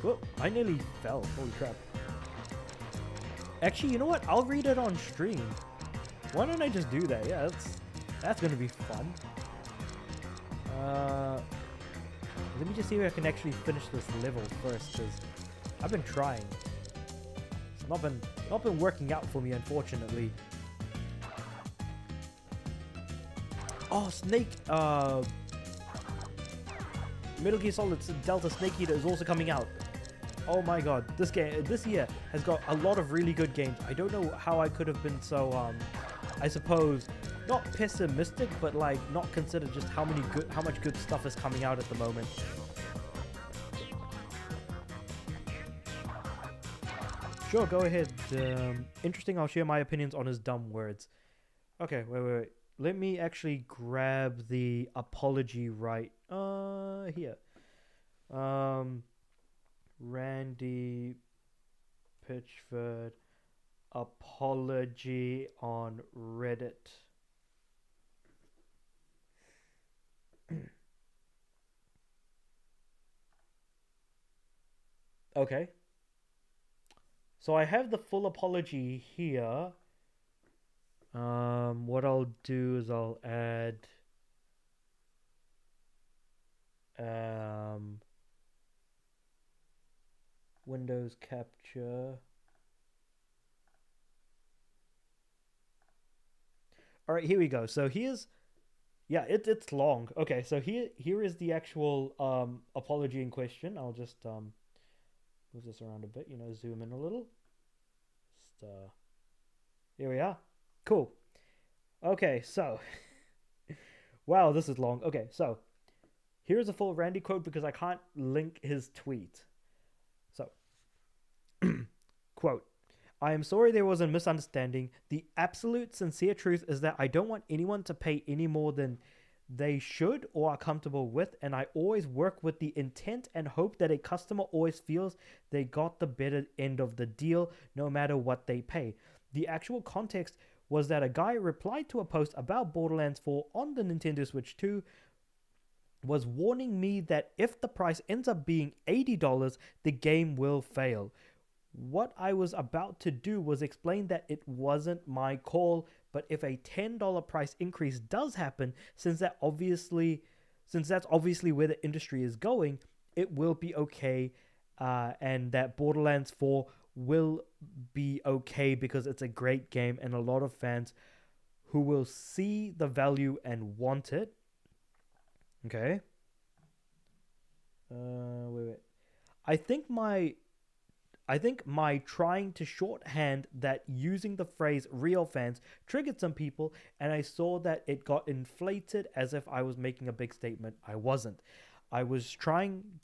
Whoop. I nearly fell. Holy crap. Actually, you know what? I'll read it on stream. Why don't I just do that? Yeah, that's gonna be fun. Let me just see if I can actually finish this level first, because I've been trying. It's not been working out for me, unfortunately. Oh, Snake. Metal Gear Solid Delta Snake Eater is also coming out. Oh my god, this year has got a lot of really good games. I don't know how I could have been so I suppose not pessimistic, but like not consider just how much good stuff is coming out at the moment. Sure, go ahead. Interesting, I'll share my opinions on his dumb words. Okay, wait. Let me actually grab the apology right here. Randy Pitchford apology on Reddit. Okay. So I have the full apology here. What I'll do is I'll add Windows capture. All right, here we go. So here's, yeah, it's long. Okay, so here is the actual apology in question. I'll just move this around a bit, zoom in a little. Just, here we are. Cool. Okay, so wow, this is long. Okay, so here's a full Randy quote because I can't link his tweet. So, quote, I am sorry there was a misunderstanding. The absolute sincere truth is that I don't want anyone to pay any more than they should or are comfortable with, and I always work with the intent and hope that a customer always feels they got the better end of the deal no matter what they pay. The actual context was that a guy replied to a post about Borderlands 4 on the Nintendo Switch 2, was warning me that if the price ends up being $80, the game will fail. What I was about to do was explain that it wasn't my call, but if a $10 price increase does happen, since that's obviously where the industry is going, it will be okay, and that Borderlands 4 will be okay because it's a great game and a lot of fans who will see the value and want it. Okay. Wait. I think my trying to shorthand that using the phrase real fans triggered some people, and I saw that it got inflated as if I was making a big statement. I wasn't. I was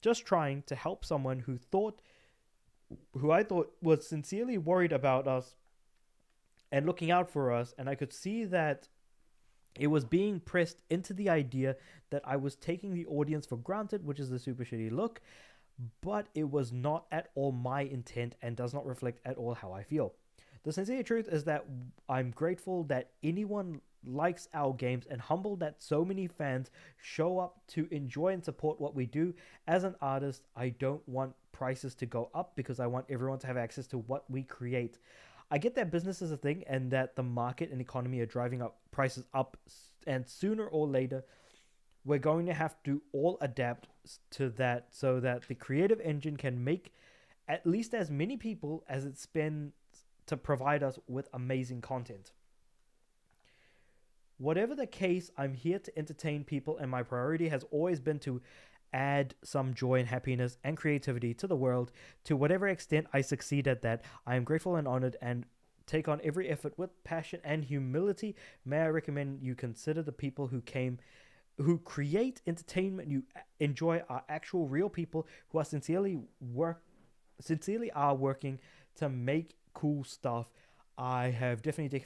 just trying to help someone who I thought was sincerely worried about us and looking out for us, and I could see that it was being pressed into the idea that I was taking the audience for granted, which is the super shitty look, but it was not at all my intent and does not reflect at all how I feel. The sincere truth is that I'm grateful that anyone likes our games and humbled that so many fans show up to enjoy and support what we do. As an artist, I don't want prices to go up because I want everyone to have access to what we create. I get that business is a thing and that the market and economy are driving up prices up, and sooner or later we're going to have to all adapt to that so that the creative engine can make at least as many people as it spends to provide us with amazing content. Whatever the case, I'm here to entertain people, and my priority has always been to add some joy and happiness and creativity to the world. To whatever extent I succeed at that, I am grateful and honored and take on every effort with passion and humility. May I recommend you consider the people who create entertainment you enjoy are actual real people who are sincerely are working to make cool stuff. I have definitely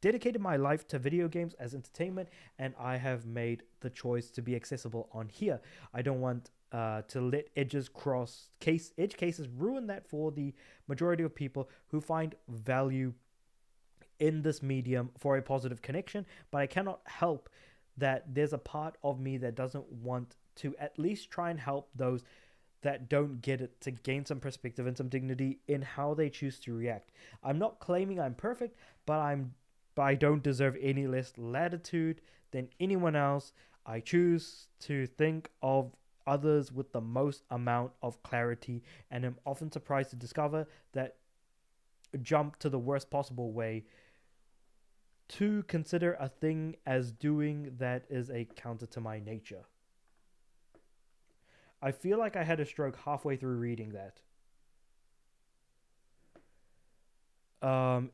dedicated my life to video games as entertainment, and I have made the choice to be accessible on here. I don't want to let edge cases ruin that for the majority of people who find value in this medium for a positive connection, but I cannot help that there's a part of me that doesn't want to at least try and help those that don't get it to gain some perspective and some dignity in how they choose to react. I'm not claiming I'm perfect, but I don't deserve any less latitude than anyone else. I choose to think of others with the most amount of clarity, and am often surprised to discover that jump to the worst possible way to consider a thing as doing that is a counter to my nature. I feel like I had a stroke halfway through reading that.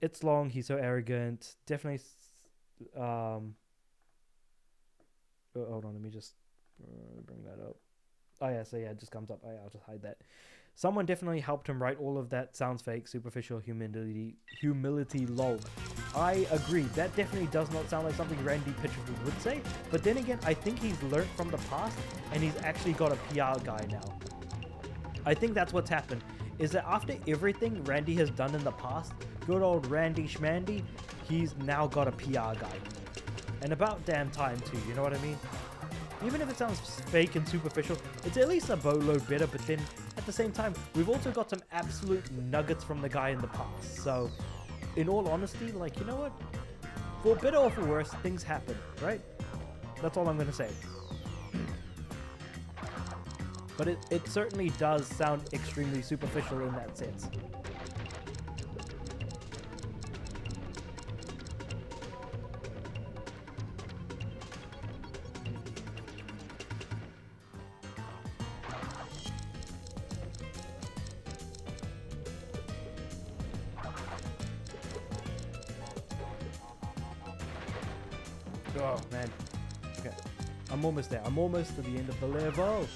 It's long. He's so arrogant. Definitely. Hold on. Let me just bring that up. Oh yeah. So yeah, it just comes up. I'll just hide that. Someone definitely helped him write all of that. Sounds fake. Superficial humility. Lol. I agree. That definitely does not sound like something Randy Pitchford would say. But then again, I think he's learned from the past, and he's actually got a PR guy now. I think that's what's happened. Is that after everything Randy has done in the past, good old Randy Schmandy, he's now got a PR guy. And about damn time too, you know what I mean? Even if it sounds fake and superficial, it's at least a boatload better, but then at the same time, we've also got some absolute nuggets from the guy in the past. So, in all honesty, like, you know what? For better or for worse, things happen, right? That's all I'm going to say. But it certainly does sound extremely superficial in that sense. Oh, man. Okay. I'm almost there. I'm almost to the end of the level.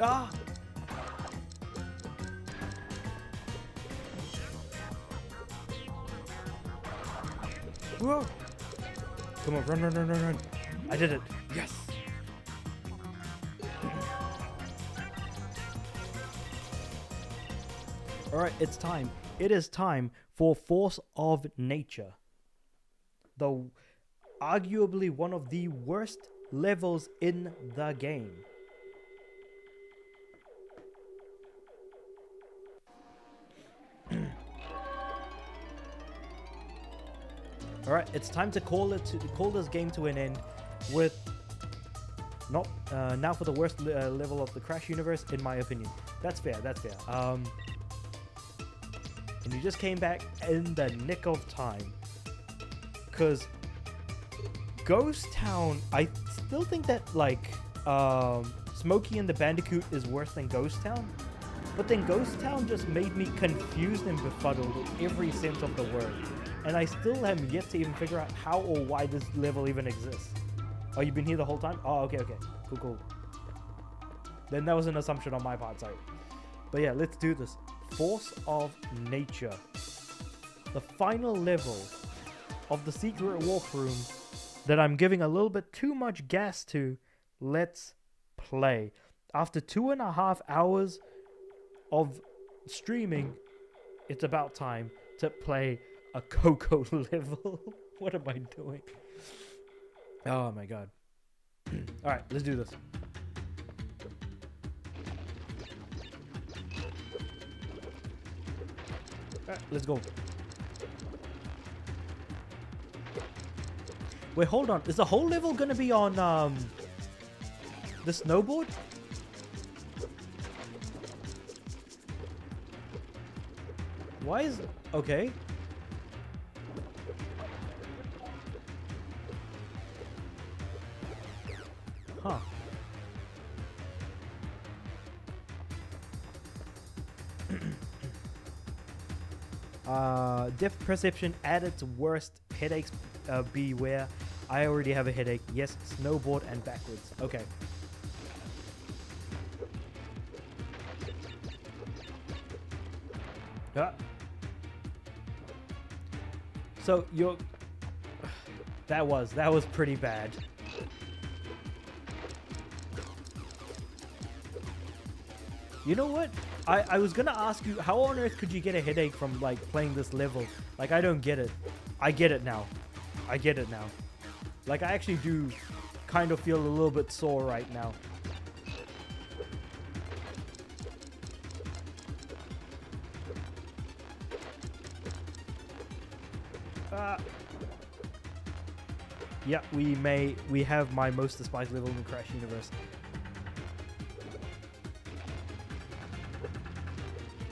Ah! Whoa! Come on, run. I did it. Yes! Alright, it's time. It is time for Force of Nature. Though arguably one of the worst levels in the game. Alright, it's time to call this game to an end with now for the worst level of the Crash universe, in my opinion. That's fair. And you just came back in the nick of time. Because Ghost Town, I still think that, like, Smokey and the Bandicoot is worse than Ghost Town. But then Ghost Town just made me confused and befuddled in every sense of the word. And I still am yet to even figure out how or why this level even exists. Oh, you've been here the whole time? Oh, okay. Cool. Then that was an assumption on my part, sorry. But yeah, let's do this. Force of Nature. The final level of the secret warp room that I'm giving a little bit too much gas to. Let's play. After 2.5 hours of streaming, it's about time to play a Coco level. What am I doing? Oh my god. Alright, let's do this. Alright, let's go. Wait, hold on. Is the whole level gonna be on the snowboard? Why is... Okay. Huh. Depth perception at its worst. Headaches beware. I already have a headache. Yes, snowboard and backwards. Okay. So you're... That was pretty bad. You know what? I was gonna ask you, how on earth could you get a headache from like playing this level? Like, I don't get it. I get it now. I get it now. Like, I actually do kind of feel a little bit sore right now. Yeah, we have my most despised level in the Crash universe.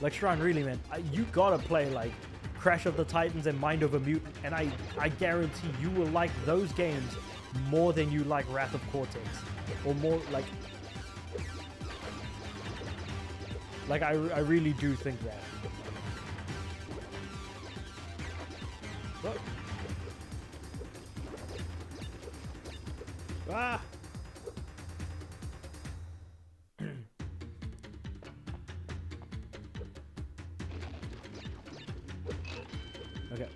Like, Shrine, really, man, you gotta play like Crash of the Titans and Mind Over Mutant, and I guarantee you will like those games more than you like Wrath of Cortex, or more like I really do think that. Oh. Ah. Okay.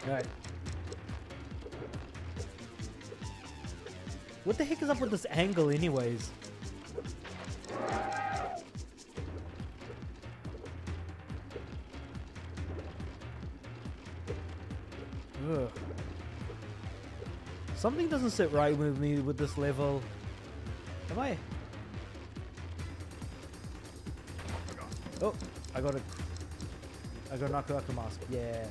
Alright. What the heck is up with this angle anyways? Ugh. Something doesn't sit right with me with this level. Am I? Oh, I got knocked out the mask. Yeah.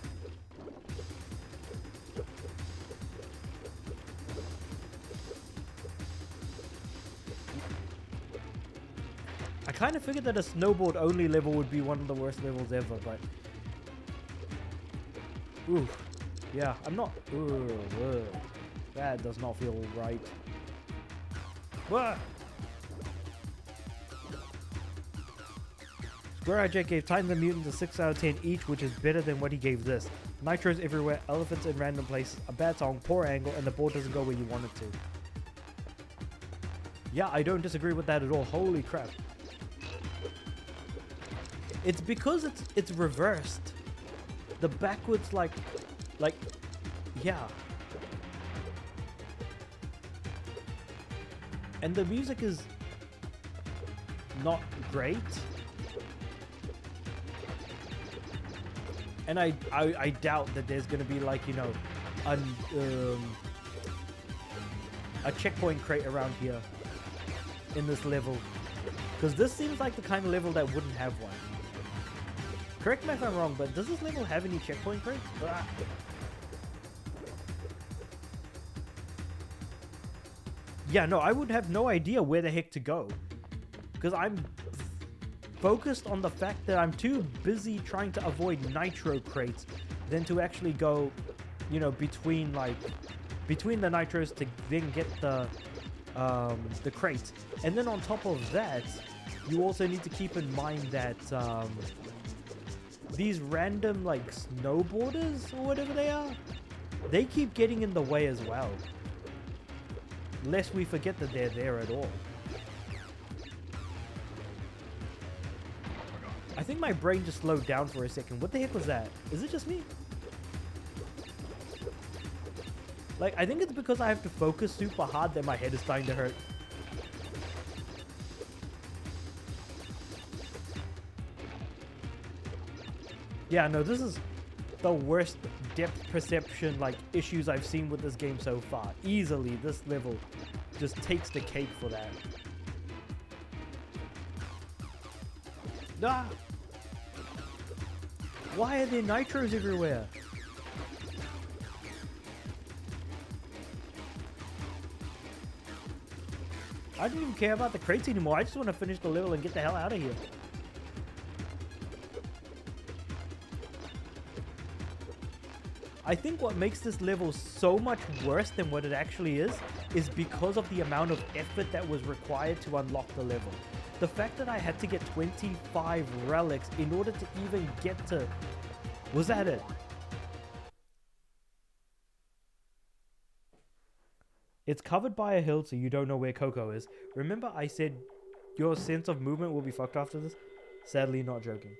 I kind of figured that a snowboard only level would be one of the worst levels ever, but ooh, yeah, I'm not. That does not feel right. What? Square Eye gave Titan the Mutant a 6 out of 10 each, which is better than what he gave this. Nitros everywhere, elephants in random places, a bad song, poor angle, and the board doesn't go where you want it to. Yeah, I don't disagree with that at all. Holy crap. It's because it's reversed. The backwards, like, yeah. And the music is not great. And I doubt that there's gonna be like, you know, a checkpoint crate around here in this level, because this seems like the kind of level that wouldn't have one. Correct me if I'm wrong, but does this level have any checkpoint crates? Ah. Yeah, no, I would have no idea where the heck to go, because I'm focused on the fact that I'm too busy trying to avoid nitro crates than to actually go, you know, between the nitros to then get the crates. And then on top of that, you also need to keep in mind that these random like snowboarders or whatever they are, they keep getting in the way as well, lest we forget that they're there at all. I think my brain just slowed down for a second. What the heck was that? Is it just me? Like, I think it's because I have to focus super hard that my head is starting to hurt. Yeah, no, this is the worst depth perception, like, issues I've seen with this game so far. Easily, this level just takes the cake for that. Ah! Why are there nitros everywhere? I don't even care about the crates anymore. I just want to finish the level and get the hell out of here. I think what makes this level so much worse than what it actually is because of the amount of effort that was required to unlock the level. The fact that I had to get 25 relics in order to even get to... Was that it? It's covered by a hill, so you don't know where Coco is. Remember I said your sense of movement will be fucked after this? Sadly, not joking.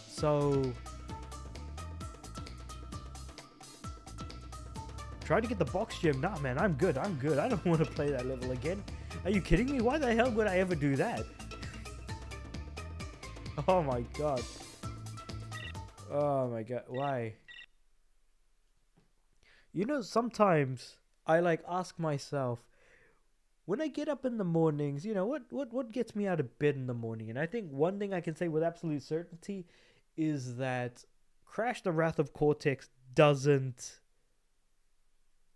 So... Try to get the box gem. Nah, man, I'm good. I'm good. I don't want to play that level again. Are you kidding me? Why the hell would I ever do that? Oh my god. Oh my god. Why? You know, sometimes I like ask myself, when I get up in the mornings, you know, what gets me out of bed in the morning? And I think one thing I can say with absolute certainty is that Crash the Wrath of Cortex doesn't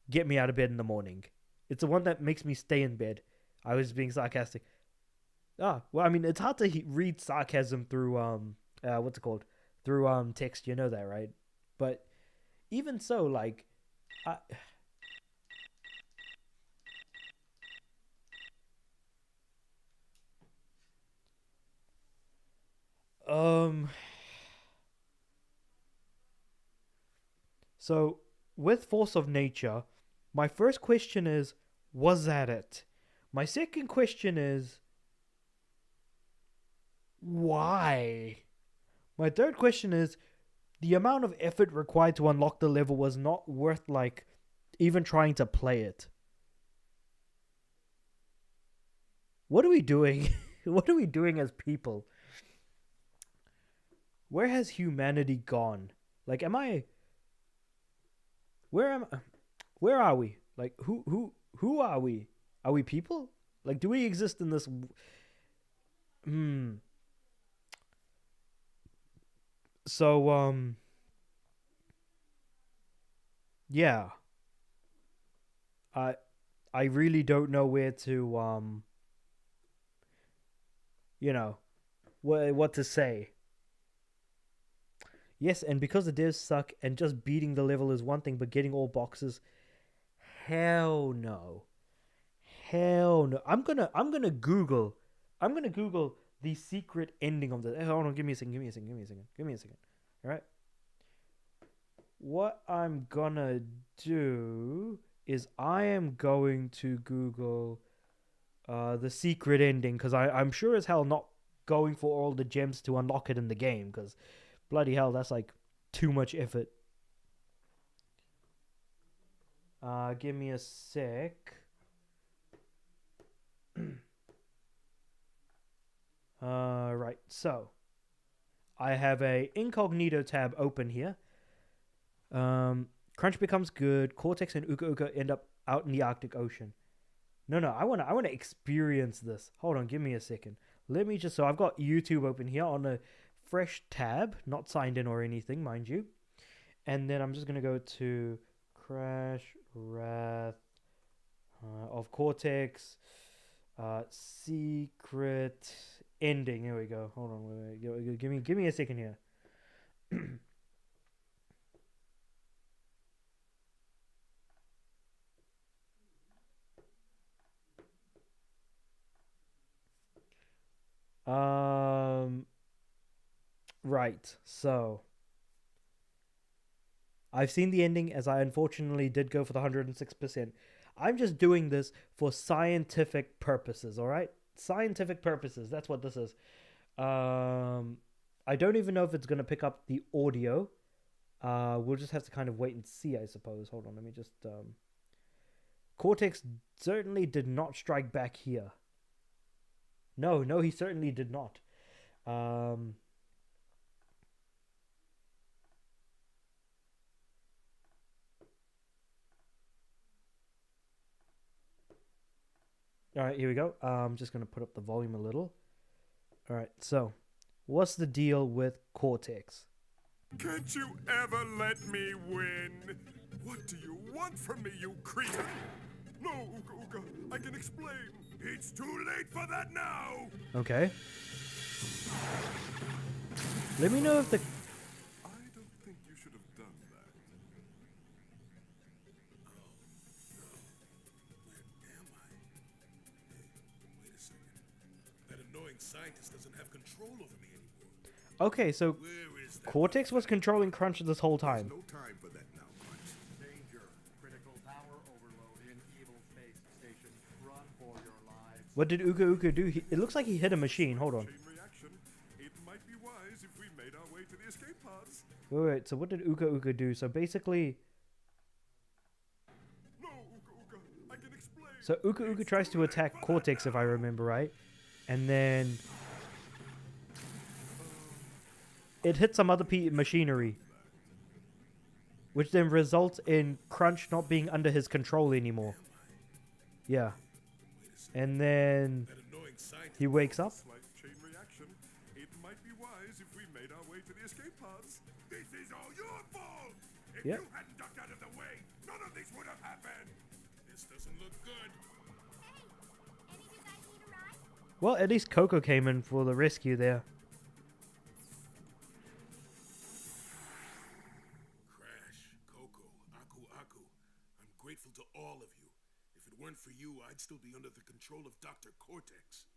get me out of bed in the morning. It's the one that makes me stay in bed. I was being sarcastic. Well, I mean, it's hard to read sarcasm through, what's it called? Through, text, you know that, right? But even so, like, so, with Force of Nature, my first question is, was that it? My second question is, why? My third question is, the amount of effort required to unlock the level was not worth, like, even trying to play it. What are we doing? What are we doing as people? Where has humanity gone? Like, where are we? Like, who are we? Are we people? Like, do we exist in this? So, yeah. I really don't know where to, you know, what to say. Yes, and because the devs suck and just beating the level is one thing, but getting all boxes, hell no. Hell no. I'm gonna Google the secret ending of the... Hold on, give me a second. All right. What I'm gonna do is I am going to Google the secret ending, because I'm sure as hell not going for all the gems to unlock it in the game, because bloody hell, that's like too much effort. Give me a sec. Right, so I have a incognito tab open here. Crunch becomes good. Cortex and Uka Uka end up out in the Arctic Ocean. No, I wanna experience this. Hold on, give me a second. Let me just... So I've got YouTube open here on a fresh tab, not signed in or anything, mind you. And then I'm just gonna go to Crash Wrath of Cortex, secret ending. Here we go. Hold on, wait. Give me a second here. Right. So I've seen the ending, as I unfortunately did go for the 106%. I'm just doing this for scientific purposes, all right? Scientific purposes. That's what this is. I don't even know if it's going to pick up the audio. We'll just have to kind of wait and see, I suppose. Hold on, let me just... Cortex certainly did not strike back here. No, he certainly did not. All right, here we go. I'm just gonna put up the volume a little. All right, so what's the deal with Cortex? Can't you ever let me win? What do you want from me, you creature? No, Uka Uka, I can explain. It's too late for that now! Okay. Let me know if the... I don't think you should have done that. Where am I? Hey, wait a second. That annoying scientist doesn't have control over me anymore. Okay, so Where is that? Cortex was controlling Crunch this whole time. No time for that now, Crunch. Danger. Critical power overload in Evil Space Station. Run for your lives. What did Uka Uka do? It looks like he hit a machine. Hold on. Chain reaction. It might be wise if we made our way to the escape pods. Wait, so what did Uka Uka do? So basically... No, Uka Uka, I can explain. So Uka Uka tries to attack Cortex, if I remember right. And then... it hits some other machinery. Which then results in Crunch not being under his control anymore. Yeah. And then... That annoying scientist. he wakes up. Slight chain reaction. It might be wise if we made our way to the escape pods. This is all your fault! If Yep. you hadn't ducked out of the way, none of this would have happened! This doesn't look good. Hey, any of you guys need a ride? Well, at least Coco came in for the rescue there. Crash, Coco, Aku Aku. I'm grateful to all of you. If it weren't for you, I'd still be under the control of Dr. Cortex.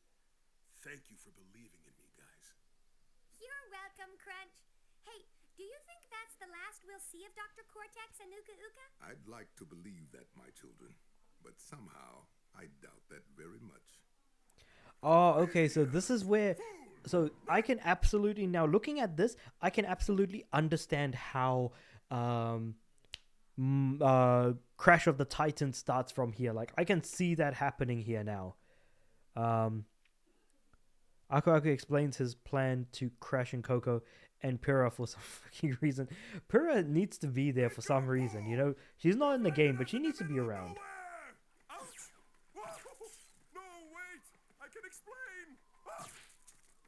Thank you for believing in me, guys. You're welcome, Crunch. Hey, do you think that's the last we'll see of Dr. Cortex and Uka Uka? I'd like to believe that, my children, but somehow I doubt that very much. Oh, okay, so this is where... so I can absolutely... now, looking at this, I can absolutely understand how... Crash of the Titans starts from here. Like, I can see that happening here now. Aku Aku explains his plan to Crash and Coco and Pyrrha for some fucking reason. Pyrrha needs to be there for some reason, you know? She's not in the game, but she needs to be around. Nowhere! Ouch! Whoa! No, wait! I can explain! Ah!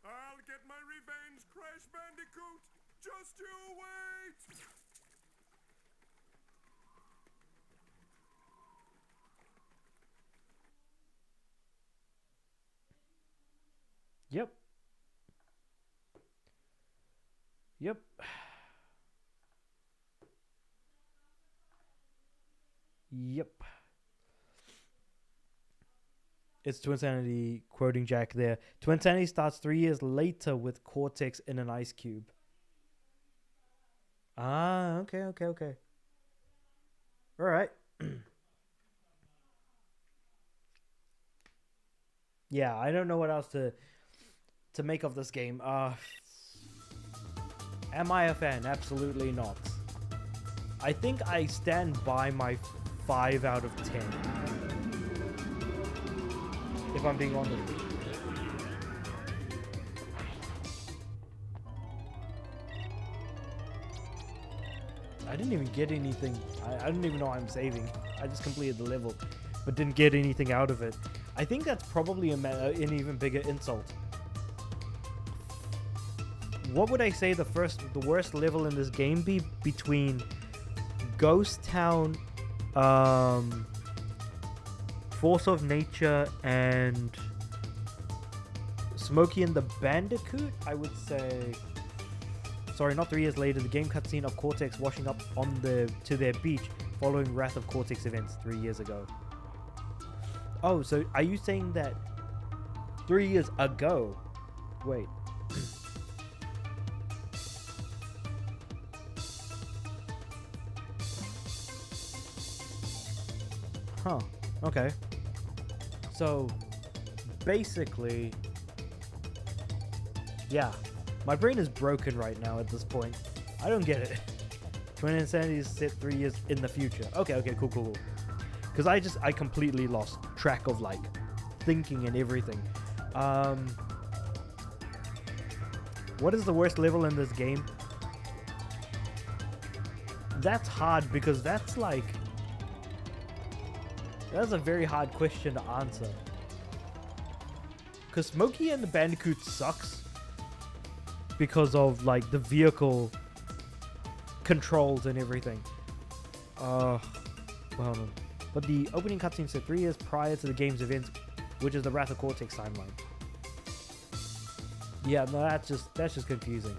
I'll get my revenge, Crash Bandicoot! Just you wait! Yep. Yep. Yep. It's Twinsanity quoting Jack there. Twinsanity starts 3 years later with Cortex in an ice cube. Ah, okay. All right. Yeah, I don't know what else to make of this game. Am I a fan? Absolutely not. I think I stand by my 5 out of 10. If I'm being honest. I didn't even get anything. I didn't even know I'm saving. I just completed the level, but didn't get anything out of it. I think that's probably an even bigger insult. What would I say the worst level in this game be between Ghost Town, Force of Nature, and Smokey and the Bandicoot? I would say... sorry, not 3 years later, the game cutscene of Cortex washing up to their beach following Wrath of Cortex events 3 years ago. Oh, so are you saying that 3 years ago? Wait. Huh. Okay. So, basically... yeah. My brain is broken right now at this point. I don't get it. Twin Insanity is set 3 years in the future. Okay, cool. Because I completely lost track of, like, thinking and everything. What is the worst level in this game? That's hard because that's, like... that's a very hard question to answer. because Smokey and the Bandicoot sucks because of like the vehicle controls and everything. Well, hold on. But the opening cutscene said 3 years prior to the game's events, which is the Wrath of Cortex timeline. Yeah, no, that's just confusing.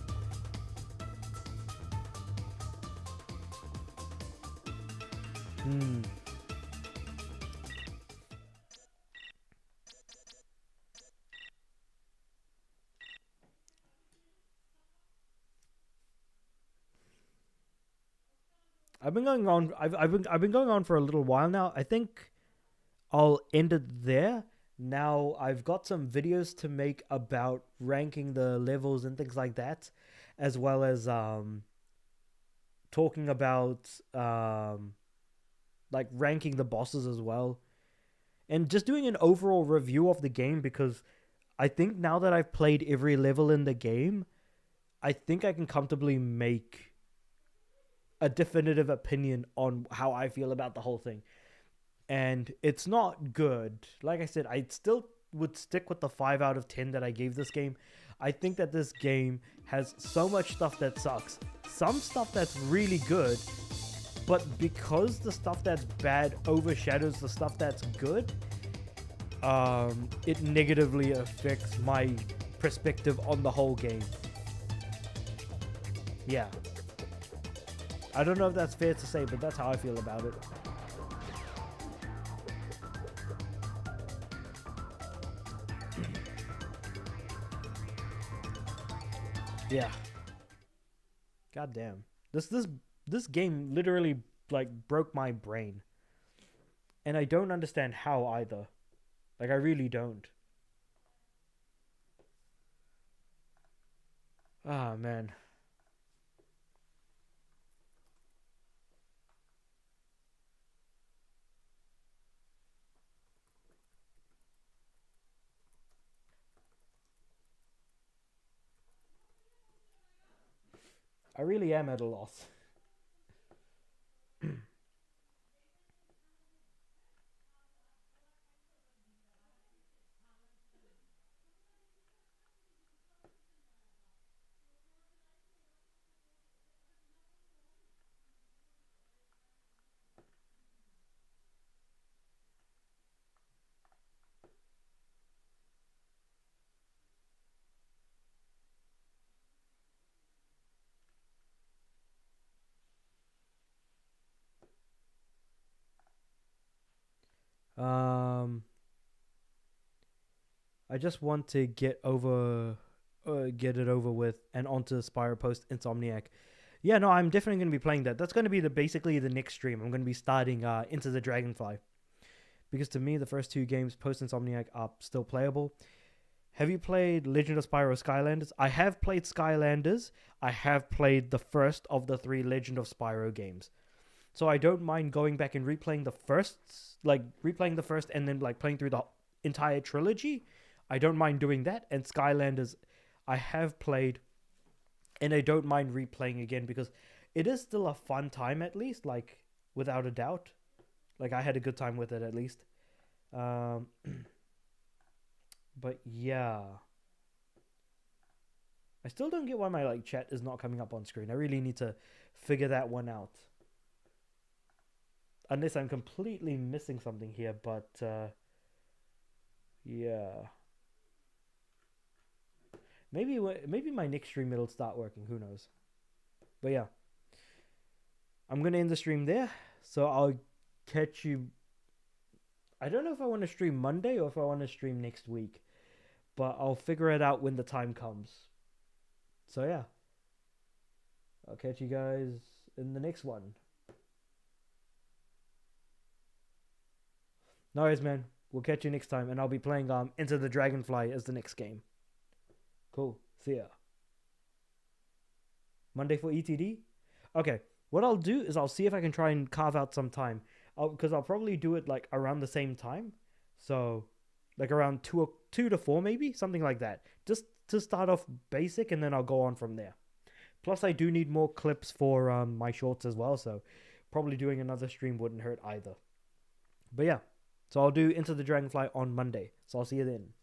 I've been going on. I've been going on for a little while now. I think I'll end it there. Now I've got some videos to make about ranking the levels and things like that, as well as talking about like ranking the bosses as well, and just doing an overall review of the game, because I think now that I've played every level in the game, I think I can comfortably make a definitive opinion on how I feel about the whole thing. And it's not good. Like I said, I still would stick with the 5 out of 10 that I gave this game. I think that this game has so much stuff that sucks. Some stuff that's really good, but because the stuff that's bad overshadows the stuff that's good, it negatively affects my perspective on the whole game. Yeah. I don't know if that's fair to say, but that's how I feel about it. Yeah. God damn. This game literally like broke my brain. And I don't understand how either. Like I really don't. Ah, man. I really am at a loss. I just want to get it over with and onto Spyro post Insomniac. Yeah, no, I'm definitely going to be playing that. That's going to be basically the next stream. I'm going to be starting Into the Dragonfly, because to me the first 2 games post Insomniac are still playable. Have you played Legend of Spyro Skylanders? I have played Skylanders. I have played the first of the 3 Legend of Spyro games. So I don't mind going back and replaying the first and then like playing through the entire trilogy. I don't mind doing that. And Skylanders I have played, and I don't mind replaying again, because it is still a fun time, at least, like without a doubt. Like I had a good time with it at least. But yeah. I still don't get why my like chat is not coming up on screen. I really need to figure that one out. Unless I'm completely missing something here, but yeah. Maybe my next stream it'll start working, who knows. But yeah. I'm going to end the stream there, so I'll catch you. I don't know if I want to stream Monday or if I want to stream next week, but I'll figure it out when the time comes. So yeah. I'll catch you guys in the next one. No worries, man. We'll catch you next time, and I'll be playing Into the Dragonfly as the next game. Cool. See ya. Monday for ETD? Okay. What I'll do is I'll see if I can try and carve out some time. Because I'll probably do it like around the same time. So, like around 2 to 4 maybe? Something like that. Just to start off basic, and then I'll go on from there. Plus, I do need more clips for my shorts as well. So, probably doing another stream wouldn't hurt either. But yeah. So I'll do Into the Dragonfly on Monday. So I'll see you then.